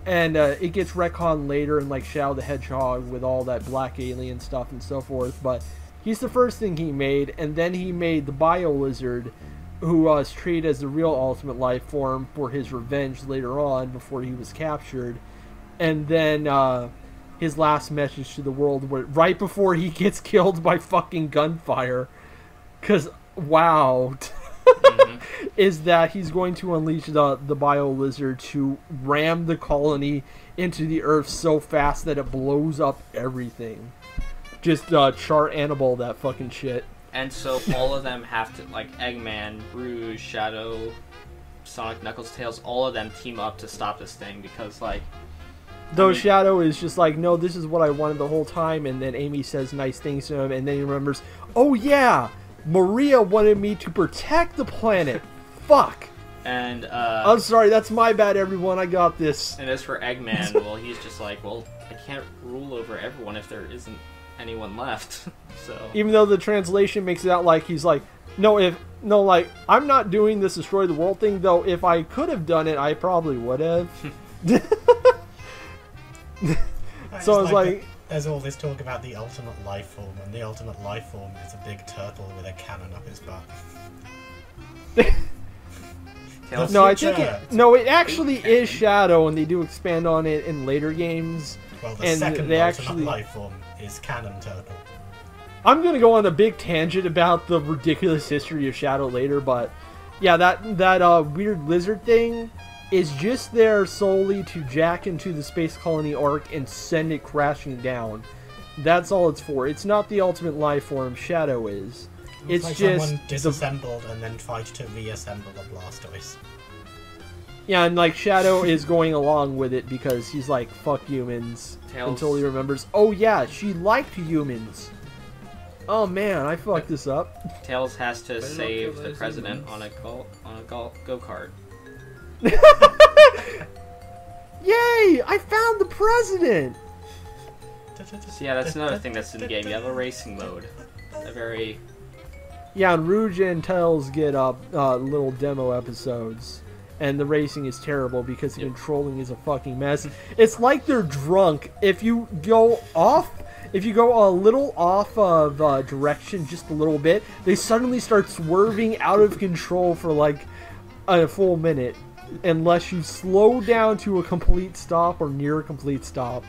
And it gets retconned later in like Shadow the Hedgehog with all that black alien stuff and so forth. But he's the first thing he made. And then he made the Bio Lizard, who was treated as the real Ultimate Life Form for his revenge later on before he was captured. And then his last message to the world, right before he gets killed by fucking gunfire. Because, wow. is that he's going to unleash the bio lizard to ram the colony into the earth so fast that it blows up everything. Just char Annabelle that fucking shit. And so all of them have to, like, Eggman, Rouge, Shadow, Sonic, Knuckles, Tails, all of them team up to stop this thing because, like... Though Shadow is just like, no, this is what I wanted the whole time, and then Amy says nice things to him, and then he remembers, oh yeah, Maria wanted me to protect the planet. Fuck. And, I'm sorry, that's my bad, everyone, I got this. And as for Eggman, well, he's just like, well, I can't rule over everyone if there isn't anyone left. So even though the translation makes it out like he's like, like, I'm not doing this destroy the world thing, though if I could have done it, I probably would have. So it's like there's all this talk about the ultimate life form, and the ultimate life form is a big turtle with a cannon up his butt. No, I think it actually is Shadow, and they do expand on it in later games. Well, the second ultimate life form is Cannon Turtle. I'm gonna go on a big tangent about the ridiculous history of Shadow later, but yeah, that weird lizard thing is just there solely to jack into the space colony arc and send it crashing down. That's all it's for. It's not the ultimate life form. Shadow is. It's like just someone disassembled and then tried to reassemble a Blastoise. Yeah, and like Shadow is going along with it because he's like, fuck humans. Tails. Until he remembers, oh yeah, she liked humans. Oh man, I fucked this up. Tails has to save the president on a go-kart. Yay! I found the president! So yeah, that's another thing that's in the game. You have a racing mode. A very... Yeah, and Rouge and Tails get little demo episodes. And the racing is terrible because the controlling is a fucking mess. It's like they're drunk. If you go a little off of direction just a little bit, they suddenly start swerving out of control for like a full minute. Unless you slow down to a complete stop or near a complete stop.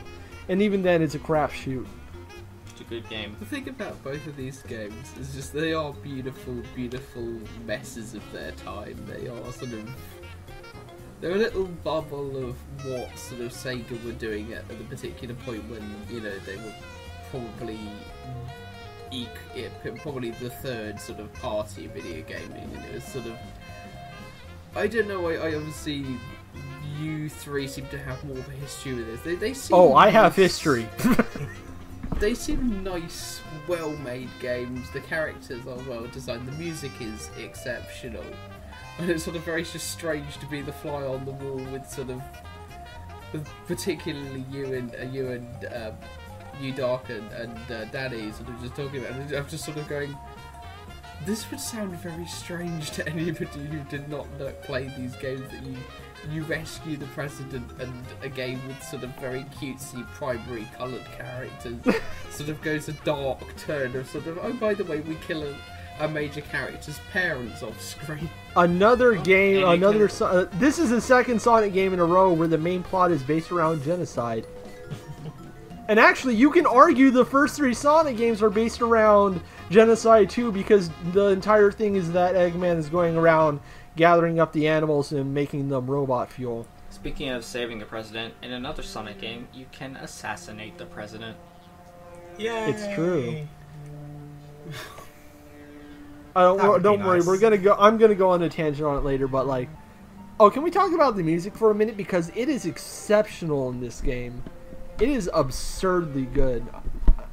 And even then, it's a crapshoot. It's a good game. The thing about both of these games is just they are beautiful, beautiful messes of their time. They are sort of... They're a little bubble of what sort of Sega were doing at the particular point when, you know, they were probably probably the third sort of party video gaming, and it was sort of... I don't know, I obviously... You three seem to have more of a history with this. They seem I have history. They seem nice, well-made games. The characters are well designed. The music is exceptional. And it's sort of very just strange to be the fly on the wall with sort of, particularly you Dark and Danny sort of just talking about it. I'm just sort of going, this would sound very strange to anybody who did not play these games, that you rescue the president and a game with sort of very cutesy primary coloured characters sort of goes a dark turn of sort of, oh, by the way, we kill a major character's parents off screen. Another game, this is the second Sonic game in a row where the main plot is based around genocide. And actually, you can argue the first three Sonic games are based around genocide too, because the entire thing is that Eggman is going around gathering up the animals and making them robot fuel. Speaking of saving the president, in another Sonic game, you can assassinate the president. Yay! It's true. Don't worry, we're gonna go. I'm gonna go on a tangent on it later, but like, can we talk about the music for a minute, because it is exceptional in this game. It is absurdly good.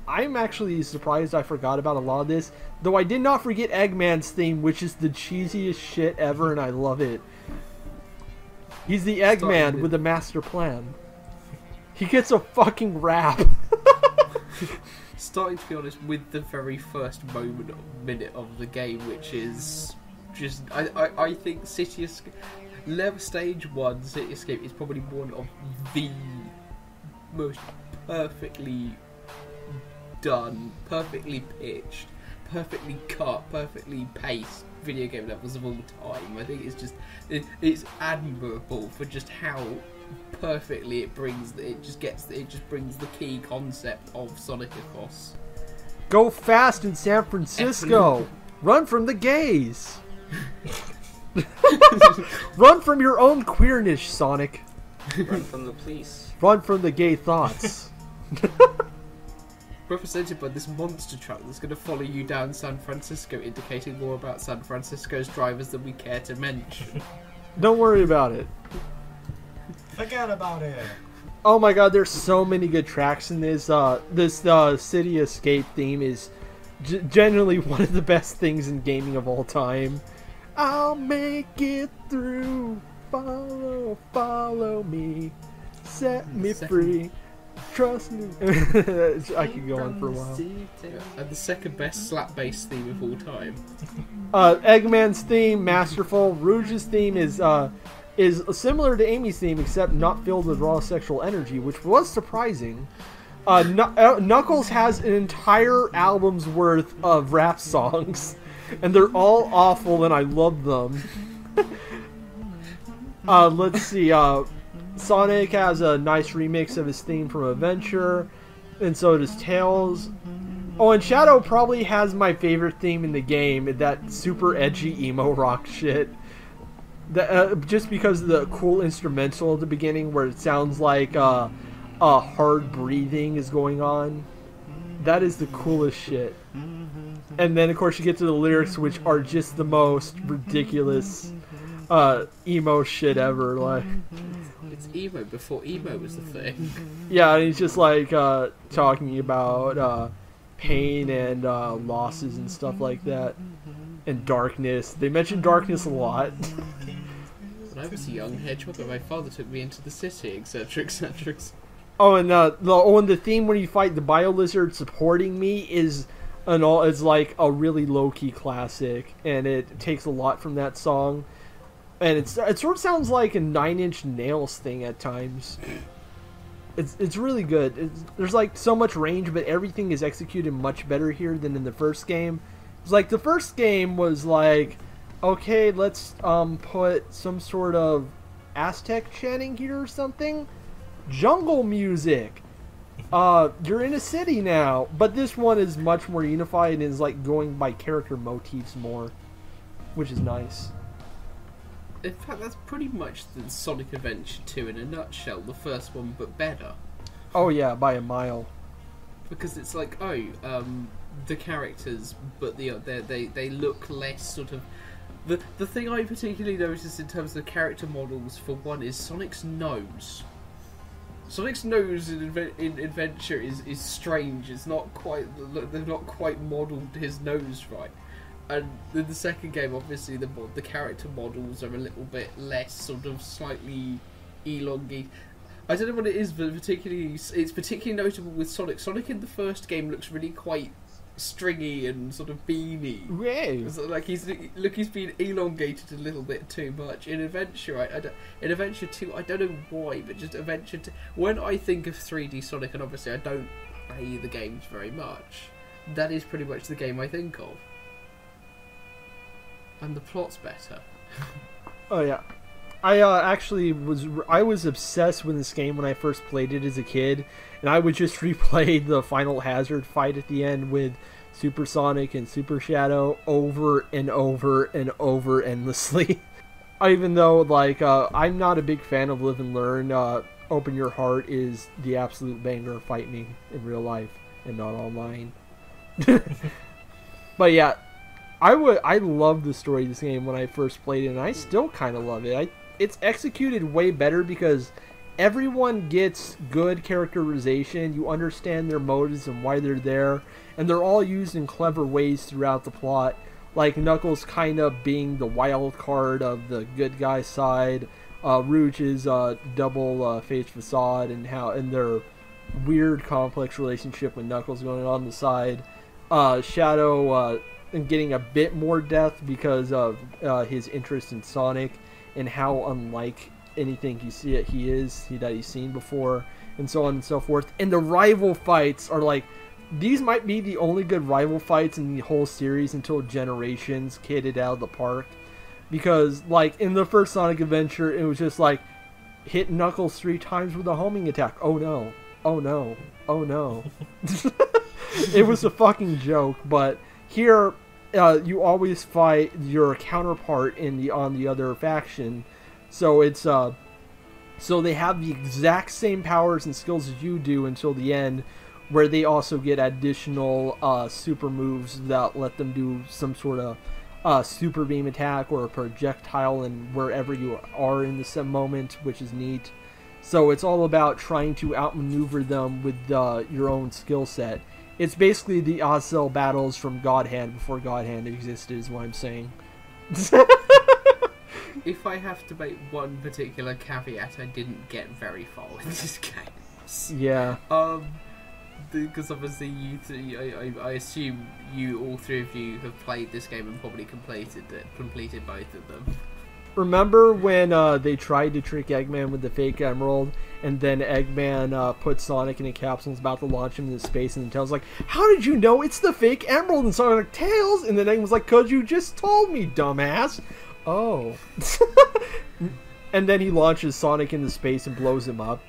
I'm actually surprised I forgot about a lot of this, though I did not forget Eggman's theme, which is the cheesiest shit ever, and I love it. He's the Eggman with a master plan. He gets a fucking rap. Starting to be honest with the very first minute of the game, which is just I think City Escape, Stage 1 City Escape is probably one of the most perfectly done, perfectly pitched, perfectly cut, perfectly paced video game levels of all time. I think it's just it's admirable for just how perfectly it brings the key concept of Sonic across. Go fast in San Francisco. Run from the gays. Run from your own queerness, Sonic. Run from the police. Run from the gay thoughts. Represented by this monster truck that's going to follow you down San Francisco, indicating more about San Francisco's drivers than we care to mention. Don't worry about it. Forget about it. Oh my god, there's so many good tracks in this. This City Escape theme is genuinely one of the best things in gaming of all time. I'll make it through. Follow, follow me. Set me free. Trust me. I could go on for a while. And the second best slap bass theme of all time. Eggman's theme, masterful. Rouge's theme is similar to Amy's theme, except not filled with raw sexual energy, which was surprising. Knuckles has an entire album's worth of rap songs, and they're all awful, and I love them. Let's see. Sonic has a nice remix of his theme from Adventure, and so does Tails. Oh, and Shadow probably has my favorite theme in the game, that super edgy emo rock shit. Just because of the cool instrumental at the beginning where it sounds like hard breathing is going on. That is the coolest shit. And then, of course, you get to the lyrics, which are just the most ridiculous emo shit ever. Like, it's emo before emo was the thing. Yeah, and he's just like talking about pain and losses and stuff like that, and darkness. They mention darkness a lot. When I was a young hedgehog, my father took me into the city, etc., etc. Oh, and the theme when you fight the bio lizard supporting me is like a really low key classic, and it takes a lot from that song. And it sort of sounds like a Nine Inch Nails thing at times. It's really good. There's like so much range, but everything is executed much better here than in the first game. It's like the first game was like, okay, let's put some sort of Aztec chanting here or something. Jungle music. You're in a city now. But this one is much more unified and is like going by character motifs more, which is nice. In fact, that's pretty much the Sonic Adventure 2 in a nutshell. The first one, but better. Oh yeah, by a mile. Because it's like, the characters, but they look less sort of. The thing I particularly noticed in terms of character models, for one, is Sonic's nose. Sonic's nose in Adventure is strange. It's not quite. They've not quite modelled his nose right. And in the second game, obviously, the character models are a little bit less, sort of slightly elongated. I don't know what it is, but it's particularly notable with Sonic. Sonic in the first game looks really quite stringy and sort of beany. Yeah. So, like he's been elongated a little bit too much. In Adventure, in Adventure 2, I don't know why, but just Adventure 2. When I think of 3D Sonic, and obviously I don't play the games very much, that is pretty much the game I think of. And the plot's better. Oh yeah, I was obsessed with this game when I first played it as a kid, and I would just replay the Final Hazard fight at the end with Super Sonic and Super Shadow over and over and over endlessly. Even though I'm not a big fan of Live and Learn, Open Your Heart is the absolute banger of Fight Me in real life and not online. But yeah. I loved the story of this game when I first played it, and I still kind of love it. It's executed way better because everyone gets good characterization. You understand their motives and why they're there, and they're all used in clever ways throughout the plot. Like Knuckles kind of being the wild card of the good guy side, Rouge's double-faced facade, and their weird complex relationship with Knuckles going on the side. Shadow and getting a bit more depth because of his interest in Sonic and how unlike anything that he's seen before, and so on and so forth. And the rival fights are like, these might be the only good rival fights in the whole series until Generations hit it out of the park. Because like in the first Sonic Adventure, it was just like hit Knuckles 3 times with a homing attack. Oh no, oh no, oh no. It was a fucking joke, but here, you always fight your counterpart on the other faction. So it's so they have the exact same powers and skills as you do until the end, where they also get additional super moves that let them do some sort of super beam attack or a projectile and wherever you are in the moment, which is neat. So it's all about trying to outmaneuver them with your own skill set. It's basically the Ozel battles from God Hand before God Hand existed, is what I'm saying. If I have to make one particular caveat, I didn't get very far with this game. Yeah. Because obviously you three, I assume all three of you have played this game and probably completed both of them. Remember when they tried to trick Eggman with the fake emerald, and then Eggman put Sonic in a capsule and was about to launch him into space, and then Tails was like, "How did you know it's the fake emerald?" And Sonic was like, "Tails!" And then Eggman was like, "'Cause you just told me, dumbass." Oh. And then he launches Sonic into space and blows him up.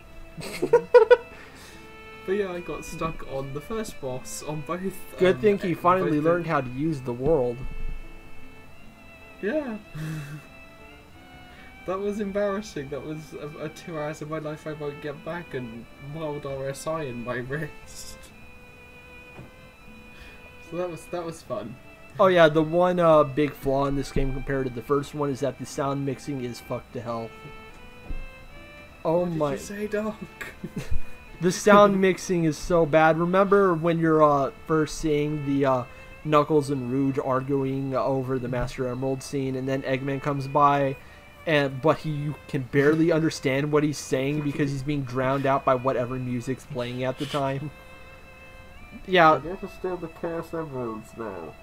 But yeah, I got stuck on the first boss on both. Good thing he finally learned how to use the world. Yeah. That was embarrassing. That was a 2 hours of my life I won't get back, and mild RSI in my wrist. So that was fun. Oh yeah, the one big flaw in this game compared to the first one is that the sound mixing is fucked to hell. Oh what my! Did you say, dog? The sound mixing is so bad. Remember when you're first seeing the Knuckles and Rouge arguing over the Master Emerald scene, and then Eggman comes by, but you can barely understand what he's saying because he's being drowned out by whatever music's playing at the time. Yeah. I understand the Chaos Emeralds now.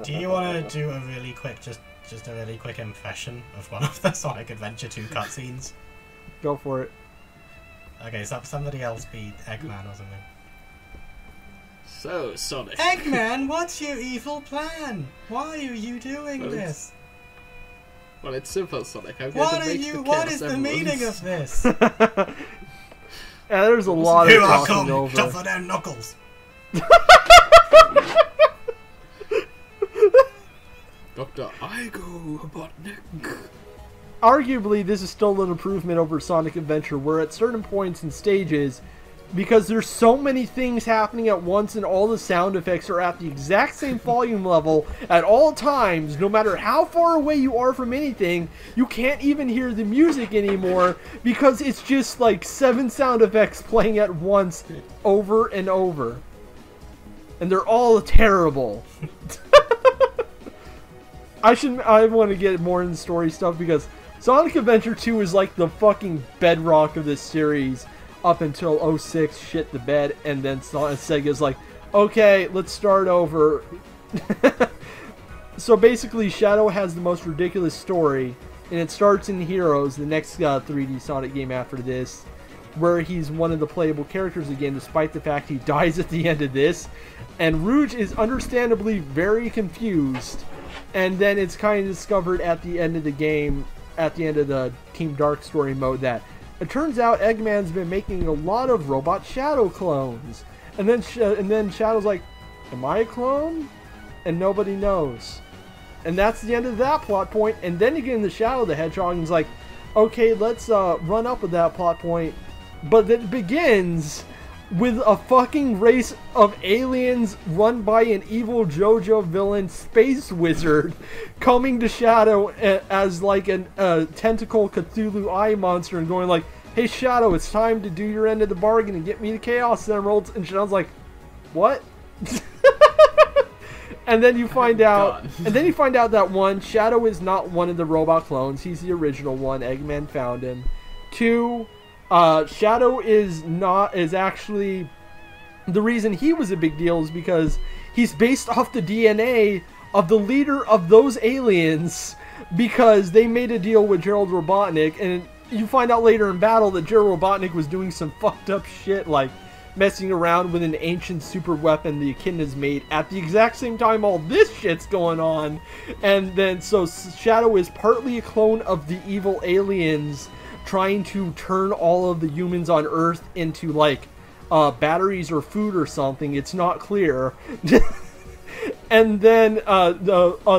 Do you want to do a really quick, just a really quick impression of one of the Sonic Adventure 2 cutscenes? Go for it. Okay, so somebody else be Eggman or something. So, Sonic. Eggman, what's your evil plan? Why are you doing this? Well, it's simple, Sonic. I'm going What to are make you? the What Chaos is the Emeralds. meaning of this? Yeah, there's a lot of Here I talking come, over. tougher than Knuckles. Dr. Igo Robotnik. Arguably, this is still an improvement over Sonic Adventure, where at certain points and stages, because there's so many things happening at once and all the sound effects are at the exact same volume level at all times, no matter how far away you are from anything, you can't even hear the music anymore because it's just like 7 sound effects playing at once over and over. And they're all terrible. I want to get more into story stuff because Sonic Adventure 2 is like the fucking bedrock of this series up until 06 shit the bed, and then Sega's like, okay, let's start over. So basically, Shadow has the most ridiculous story, and it starts in Heroes, the next 3D Sonic game after this, where he's one of the playable characters again, despite the fact he dies at the end of this, and Rouge is understandably very confused, and then it's kind of discovered at the end of the game, at the end of the Team Dark story mode, that it turns out Eggman's been making a lot of Robot Shadow clones. And then Shadow's like, am I a clone? And nobody knows. And that's the end of that plot point. And then you get into Shadow the Hedgehog and he's like, okay, let's run up with that plot point. But it begins with a fucking race of aliens run by an evil JoJo villain space wizard coming to Shadow as like a tentacle Cthulhu eye monster and going like, hey Shadow, it's time to do your end of the bargain and get me the Chaos Emeralds. And Shadow's like, what? And then you find out that 1, Shadow is not one of the robot clones, he's the original one, Eggman found him. 2, Shadow is actually, the reason he was a big deal is because he's based off the DNA of the leader of those aliens, because they made a deal with Gerald Robotnik, and you find out later in battle that Gerald Robotnik was doing some fucked up shit, like messing around with an ancient super weapon the Echidnas made at the exact same time all this shit's going on. And then, so Shadow is partly a clone of the evil aliens trying to turn all of the humans on Earth into like batteries or food or something. It's not clear. And then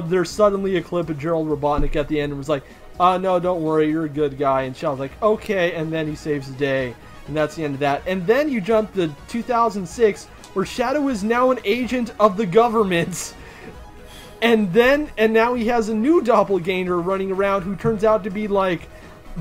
there's suddenly a clip of Gerald Robotnik at the end and was like, no, don't worry, you're a good guy. And Shadow's like, okay, and then he saves the day. And that's the end of that. And then you jump to 2006, where Shadow is now an agent of the government. And now he has a new doppelganger running around who turns out to be like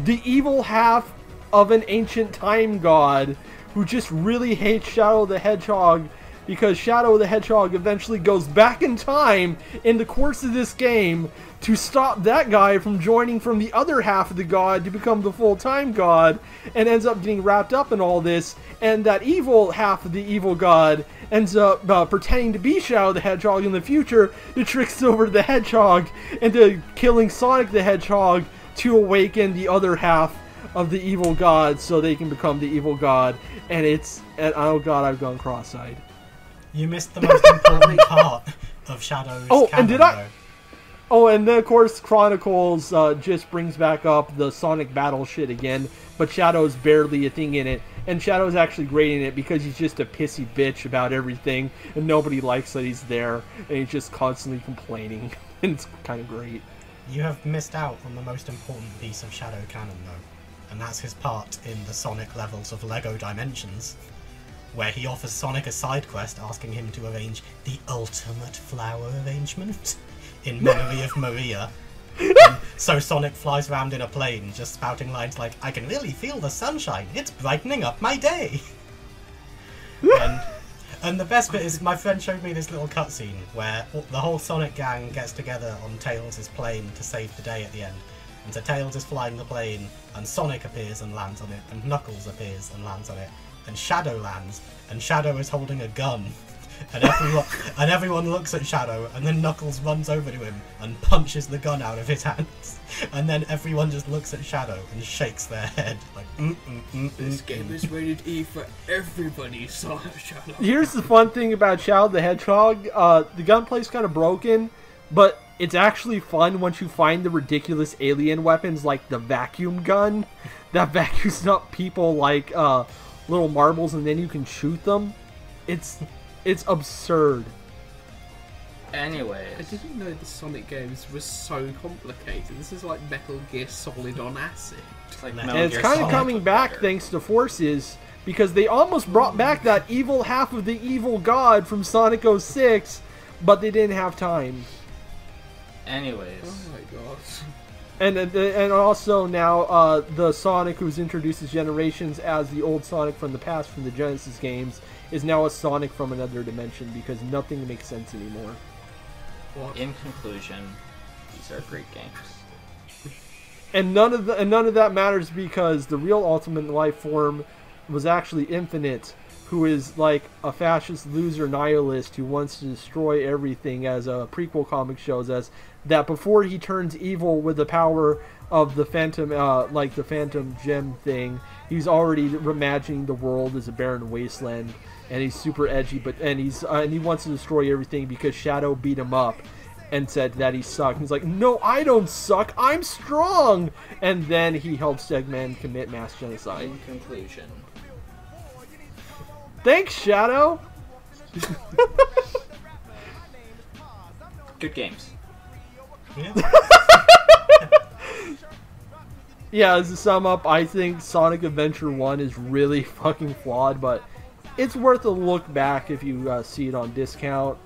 the evil half of an ancient time god who just really hates Shadow the Hedgehog, because Shadow the Hedgehog eventually goes back in time in the course of this game to stop that guy from joining from the other half of the god to become the full-time god, and ends up getting wrapped up in all this. And that evil half of the evil god ends up pretending to be Shadow the Hedgehog in the future to trick Silver the Hedgehog into killing Sonic the Hedgehog to awaken the other half of the evil god so they can become the evil god. And oh god, I've gone cross-eyed. You missed the most important part of Shadow's canon, and did I? Oh, and then of course Chronicles just brings back up the Sonic battle shit again, but Shadow's barely a thing in it, and Shadow's actually great in it because he's just a pissy bitch about everything, and nobody likes that he's there, and he's just constantly complaining, and it's kind of great. You have missed out on the most important piece of Shadow canon, though, and that's his part in the Sonic levels of LEGO Dimensions, where he offers Sonic a side quest asking him to arrange the ultimate flower arrangement in memory of Maria. And so Sonic flies around in a plane just spouting lines like, I can really feel the sunshine, it's brightening up my day. And the best bit is my friend showed me this little cutscene where the whole Sonic gang gets together on Tails' plane to save the day at the end. And so Tails is flying the plane, and Sonic appears and lands on it, and Knuckles appears and lands on it, and Shadow lands, and Shadow is holding a gun. And everyone looks at Shadow, and then Knuckles runs over to him and punches the gun out of his hands. And then everyone just looks at Shadow and shakes their head like, This game is rated E for everybody, so Shadow. Here's the fun thing about Shadow the Hedgehog. The gunplay's kind of broken, but it's actually fun once you find the ridiculous alien weapons like the vacuum gun that vacuums up people like little marbles, and then you can shoot them. It's absurd. Anyways. I didn't know the Sonic games were so complicated. This is like Metal Gear Solid on acid. It's like And And it's kind of Sonic coming back better. thanks to Forces, because they almost brought back that evil half of the evil god from Sonic 06, but they didn't have time. Anyways. Oh my gosh. And also now the Sonic who's introduced as Generations as the old Sonic from the past from the Genesis games is now a Sonic from another dimension, because nothing makes sense anymore. In conclusion, these are great games. And none of that matters, because the real Ultimate Life Form was actually Infinite, who is like a fascist loser nihilist who wants to destroy everything, as a prequel comic shows us, that before he turns evil with the power of the Phantom, like the Phantom Gem thing, he's already imagining the world as a barren wasteland, and he's super edgy, and he wants to destroy everything because Shadow beat him up and said that he sucked. He's like, no, I don't suck, I'm strong! And then he helps Eggman commit mass genocide. In conclusion. Thanks, Shadow! Good games. Yeah. Yeah, as to sum up, I think Sonic Adventure 1 is really fucking flawed, but it's worth a look back if you see it on discount.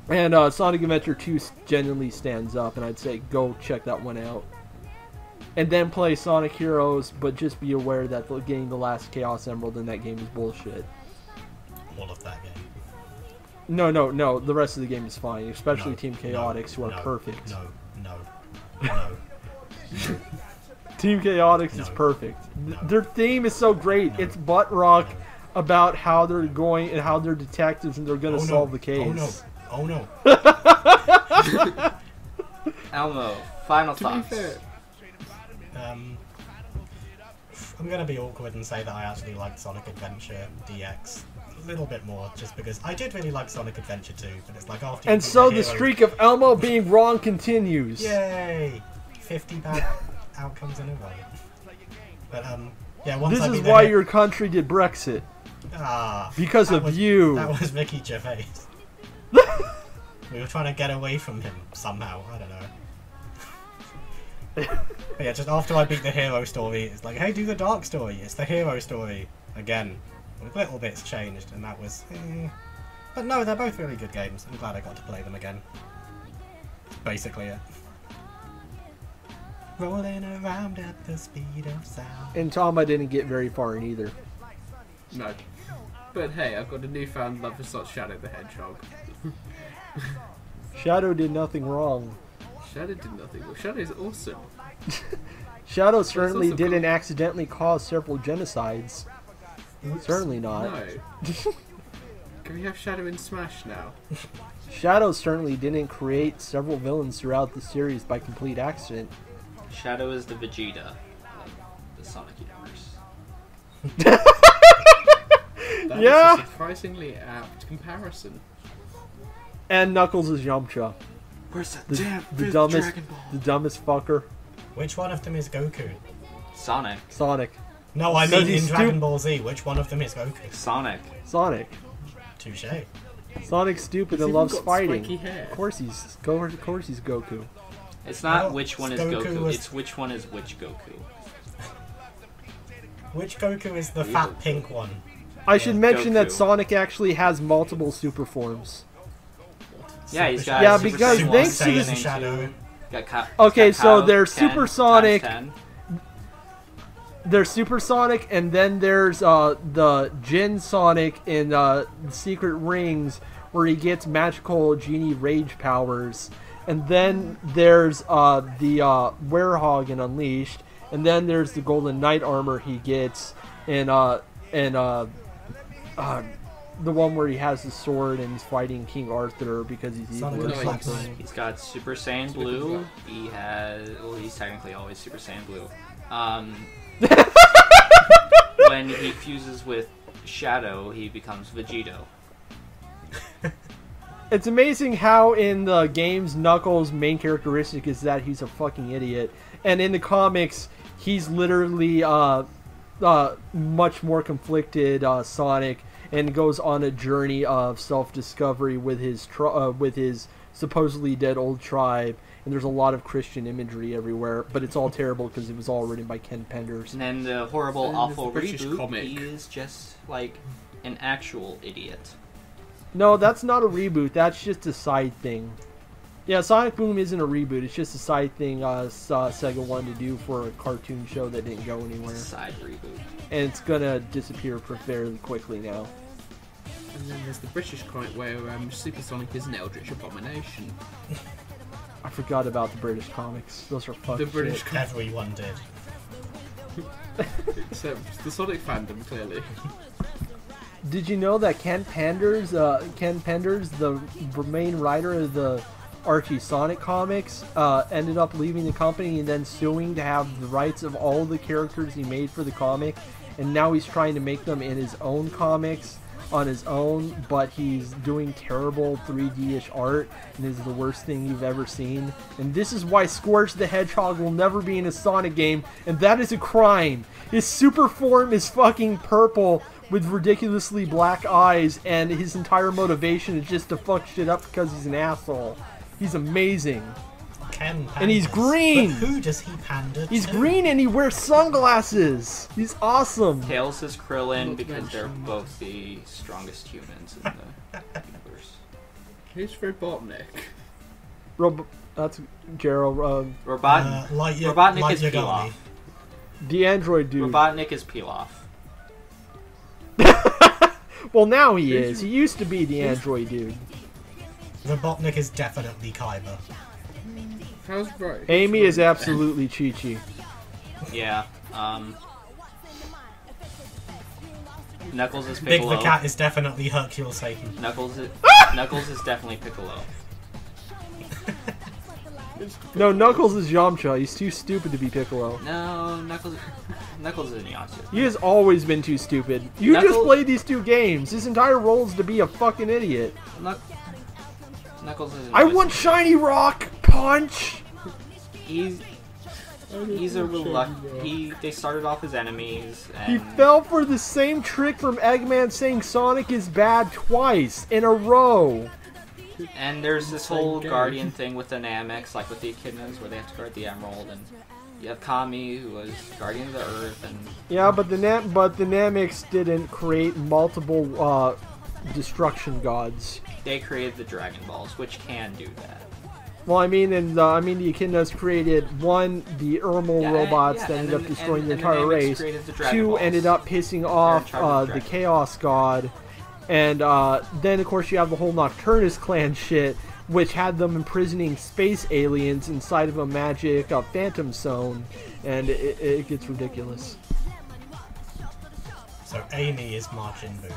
And Sonic Adventure 2 genuinely stands up, and I'd say go check that one out. And then play Sonic Heroes, but just be aware that getting the last Chaos Emerald in that game is bullshit. All of that game. No, the rest of the game is fine, especially No, Team Chaotix, who are perfect. No. Team Chaotix is No. perfect. No. Their theme is so great. No. It's butt rock No. about how they're going and how they're detectives and they're going to solve the case. Oh no. Elmo, final To be thoughts. fair, I'm gonna be awkward and say that I actually liked Sonic Adventure DX a little bit more, just because I did really like Sonic Adventure 2, but it's like after you And beat so the hero- streak of Elmo being wrong continues. Yay! 50 bad outcomes in a row. But yeah, once This I is beat the why hit- your country did Brexit. Ah, Because that of was- you. That was Ricky Gervais. We were trying to get away from him somehow. I don't know. But yeah, just after I beat the hero story, it's like, hey, do the dark story. It's the hero story again, with little bits changed, and that was. But no, they're both really good games. I'm glad I got to play them again. Basically it. Rolling around at the speed of sound. And Tama didn't get very far in either. No. But hey, I've got a newfound love for Shadow the Hedgehog. Shadow did nothing wrong. Shadow did nothing wrong. Shadow's awesome. Shadow certainly also didn't accidentally cause several genocides. Certainly not. No. Can we have Shadow in Smash now? Shadow certainly didn't create several villains throughout the series by complete accident. Shadow is the Vegeta of the Sonic universe. That Yeah. is a surprisingly apt comparison. And Knuckles is Yamcha. Where's that The dumbest fucker. Which one of them is Goku? Sonic. Sonic. No, I So mean in he's Dragon Ball Z, which one of them is Goku? Sonic. Sonic. Touche. Sonic's stupid He's and even loves got fighting. spiky hair. Of course he's Goku. It's not Well, which one is Goku Goku, was- it's which one is which Goku. Which Goku is the fat pink one? I should mention that Goku. Sonic actually has multiple super forms. Yeah, he's got Yeah, Super because Saiyan thanks to 1, this- Saiyan 2, Shadow. got Ka- Okay, got so Kao, there's 10 Super Sonic. times 10. There's Super Sonic, and then there's the Jin Sonic in the Secret Rings, where he gets magical genie rage powers. And then there's the Werehog in Unleashed, and then there's the Golden Knight armor he gets, and the one where he has the sword and he's fighting King Arthur because he's evil Sonic or and Black something. Knight. He's got Super Saiyan Blue. He has, well, he's technically always Super Saiyan Blue. When he fuses with Shadow, he becomes Vegito. It's amazing how in the games Knuckles' main characteristic is that he's a fucking idiot, and in the comics he's literally much more conflicted Sonic, and goes on a journey of self-discovery with his supposedly dead old tribe. And there's a lot of Christian imagery everywhere, but it's all terrible because it was all written by Ken Penders. And then the horrible, And awful the British reboot, comic. he is just like an actual idiot. No, that's not a reboot. That's just a side thing. Yeah, Sonic Boom isn't a reboot. It's just a side thing Sega wanted to do for a cartoon show that didn't go anywhere. Side reboot. And it's gonna disappear fairly quickly now. And then there's the British comic where Super Sonic is an eldritch abomination. I forgot about the British comics. Those are fucking The British shit. comic, Everyone did. except the Sonic fandom, clearly. Did you know that Ken Penders, the main writer of the Archie Sonic comics, ended up leaving the company and then suing to have the rights of all the characters he made for the comic, and now he's trying to make them in his own comics on his own, but he's doing terrible 3D-ish art, and this is the worst thing you've ever seen. And this is why Scorch the Hedgehog will never be in a Sonic game, and that is a crime. His super form is fucking purple with ridiculously black eyes, and his entire motivation is just to fuck shit up because he's an asshole. He's amazing. Ken And he's panders. green. But who does he pander He's to? green and he wears sunglasses. He's awesome. Tails is Krillin Not because they're mentioned. both the strongest humans in the universe. Who's Robotnik? That's Gerald. Robotnik Light is Yagami. Pilaf. The android dude. Robotnik is Pilaf. Well, now he is. He used to be the android dude. Robotnik is definitely Kaiba. How's right? Amy is absolutely Chi-Chi. Yeah. Knuckles is Big Piccolo. the Cat is definitely Hercule Satan. Knuckles is definitely Piccolo. No, Knuckles is Yamcha. He's too stupid to be Piccolo. No, Knuckles is Yamcha. He has always been too stupid. You just Knuckles- played these two games. His entire role is to be a fucking idiot. Knuckles is. I want shiny rock punch. He's a reluctant. They started off as enemies. He And fell for the same trick from Eggman saying Sonic is bad twice in a row. And there's this Same whole game. guardian thing with the Namex, like with the echidnas, where they have to guard the emerald, and you have Kami, who was guardian of the earth, and Yeah, but the Namex didn't create multiple destruction gods. they created the Dragon Balls, which can do that. Well, I mean, the Echidnas created the Ermal Yeah, robots yeah, that and ended up then- destroying the and entire Namex race. created the Dragon 2 Balls. ended up pissing in off charge of the the Dragon Chaos God, and then of course you have the whole Nocturnus clan shit, which had them imprisoning space aliens inside of a magic phantom zone, and it gets ridiculous. So Amy is Majin Buu.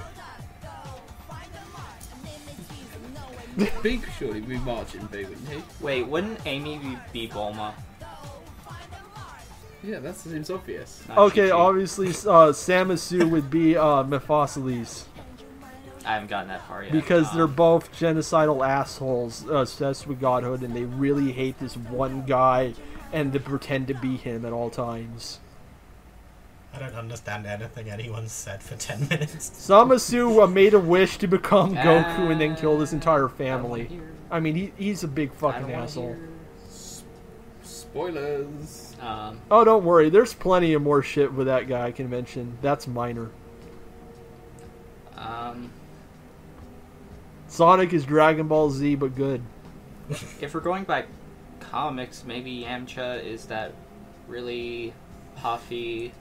Big surely be Margin Boo, wouldn't he? Wait, wouldn't Amy be Bulma? Yeah, that seems obvious. Not Okay, Chi-Chi? obviously Samasu would be Mephosiles. I haven't gotten that far yet. Because they're both genocidal assholes obsessed with godhood, and they really hate this one guy and they pretend to be him at all times. I don't understand anything anyone's said for 10 minutes. Samasu made a wish to become Goku and then killed his entire family. I mean, he's a big fucking asshole. Spoilers. Oh, don't worry. There's plenty of more shit with that guy I can mention. That's minor. Sonic is Dragon Ball Z, but good. If we're going by comics, maybe Yamcha is that really puffy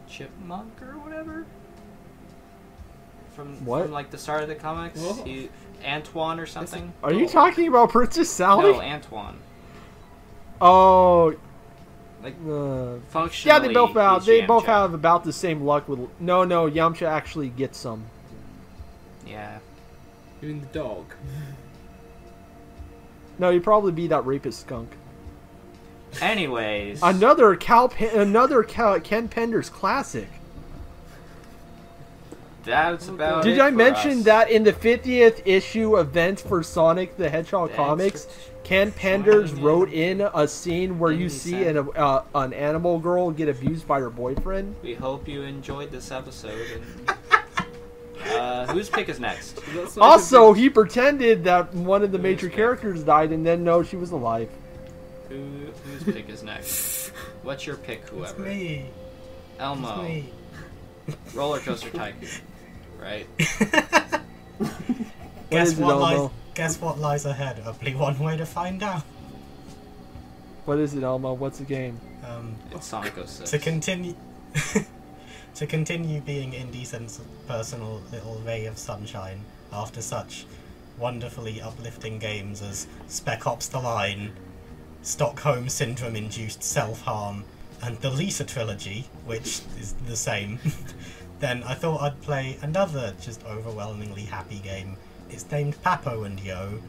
chipmunk or whatever. From What? From like the start of the comics, Whoa. Antoine or something. Are you talking about Princess Sally? No, Antoine. Oh, Like yeah, functionally. they both have. he's They both Yamcha. have about the same luck with. No, Yamcha actually gets some. Yeah. You mean the dog? No, he'd probably be that rapist skunk. Anyways. Another Ken Penders classic. That's about Did it I for mention us. that in the 50th issue event for Sonic the Hedgehog Thanks comics, for Ken Penders joining wrote in a scene where you see IndieCent. an animal girl get abused by her boyfriend? We hope you enjoyed this episode. And, whose pick is next? That's like Also, he pretended that one of the major characters died and then no, she was alive. Whose pick is next? What's your pick, It's whoever? me. It's Elmo. me. Roller Coaster Tycoon. Right? is it, Elmo? Guess what lies ahead? Only one way to find out. What is it, Elmo? What's the game? It's Sonic 06. To continue to continue being IndieCent's personal little ray of sunshine after such wonderfully uplifting games as Spec Ops: The Line, Stockholm Syndrome-induced self-harm, and the Lisa trilogy, which is the same, then I thought I'd play another just overwhelmingly happy game. It's named Papo and Yo.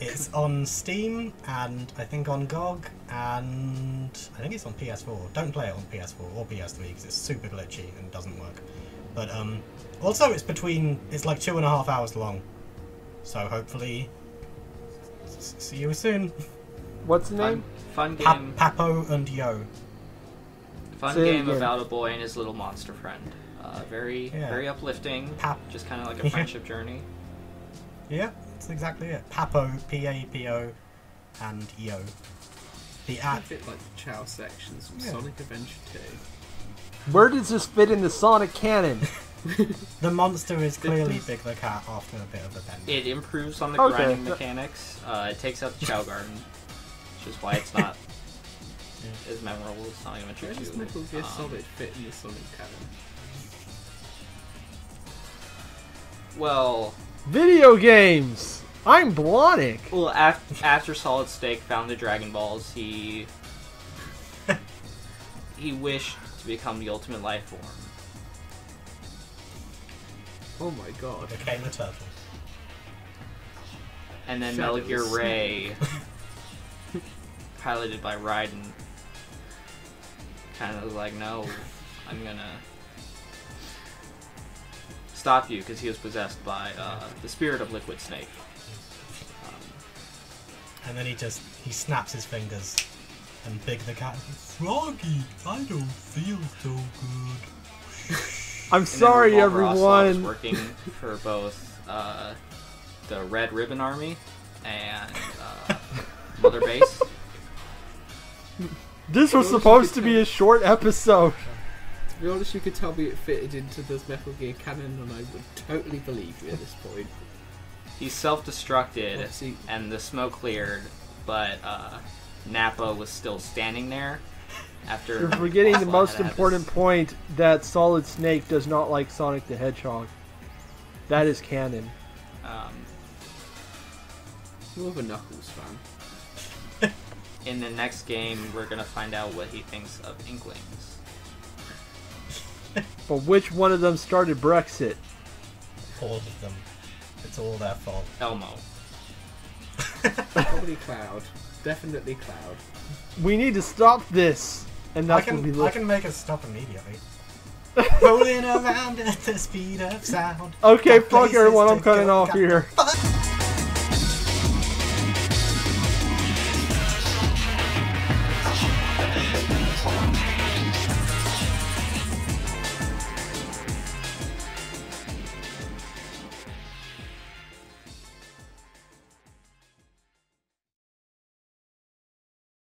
It's on Steam, and I think on GOG, and I think it's on PS4. Don't play it on PS4 or PS3 because it's super glitchy and doesn't work. But also it's like 2.5 hours long. So hopefully, see you soon. What's the name? Fun game. Papo and Yo. Fun Say it game again. about a boy and his little monster friend. Very uplifting. Just kind of like a Yeah. friendship journey. Yeah, that's exactly it. Papo, P-A-P-O, and Yo. The a at bit like the Chow sections from Yeah. Sonic Adventure 2. Where does this fit in the Sonic canon? the monster is clearly Big the Cat after a bit of a bend. It improves on the Okay. grinding mechanics. It takes out the Chow Garden, which is why it's not as memorable as Sonic Adventure Where 2. does Metal Gear Solid fit in the Sonic canon? Well, Video games! I'm Blonic! after Solid Snake found the Dragon Balls, he wished to become the ultimate life form. Oh my god. Became a turtle. And then Shadow Metal Gear is Ray, piloted by Raiden, kind of was like, no, I'm gonna stop you, because he was possessed by the spirit of Liquid Snake. And then he snaps his fingers, and Big the Cat says, Froggy, I don't feel so good. I'm And sorry, then Revolver Ocelot was everyone! working for both the Red Ribbon Army and Mother Base. This was supposed to be a short episode. To be honest, you could tell me it fitted into the Metal Gear canon, and I would totally believe you at this point. He self-destructed, See- and the smoke cleared, but Nappa was still standing there. After You're forgetting the Oswald most had to have important his- point, that Solid Snake does not like Sonic the Hedgehog. That is canon. More of a Knuckles fan. In the next game, we're gonna find out what he thinks of Inklings. But which one of them started Brexit? All of them. It's all their fault. Elmo. Probably Cloud. Definitely Cloud. We need to stop this. And I that's what we can, I look. can make us stop immediately. Rolling around at the speed of sound. Okay, Got fuck places everyone, to I'm cutting go, off got here. fun.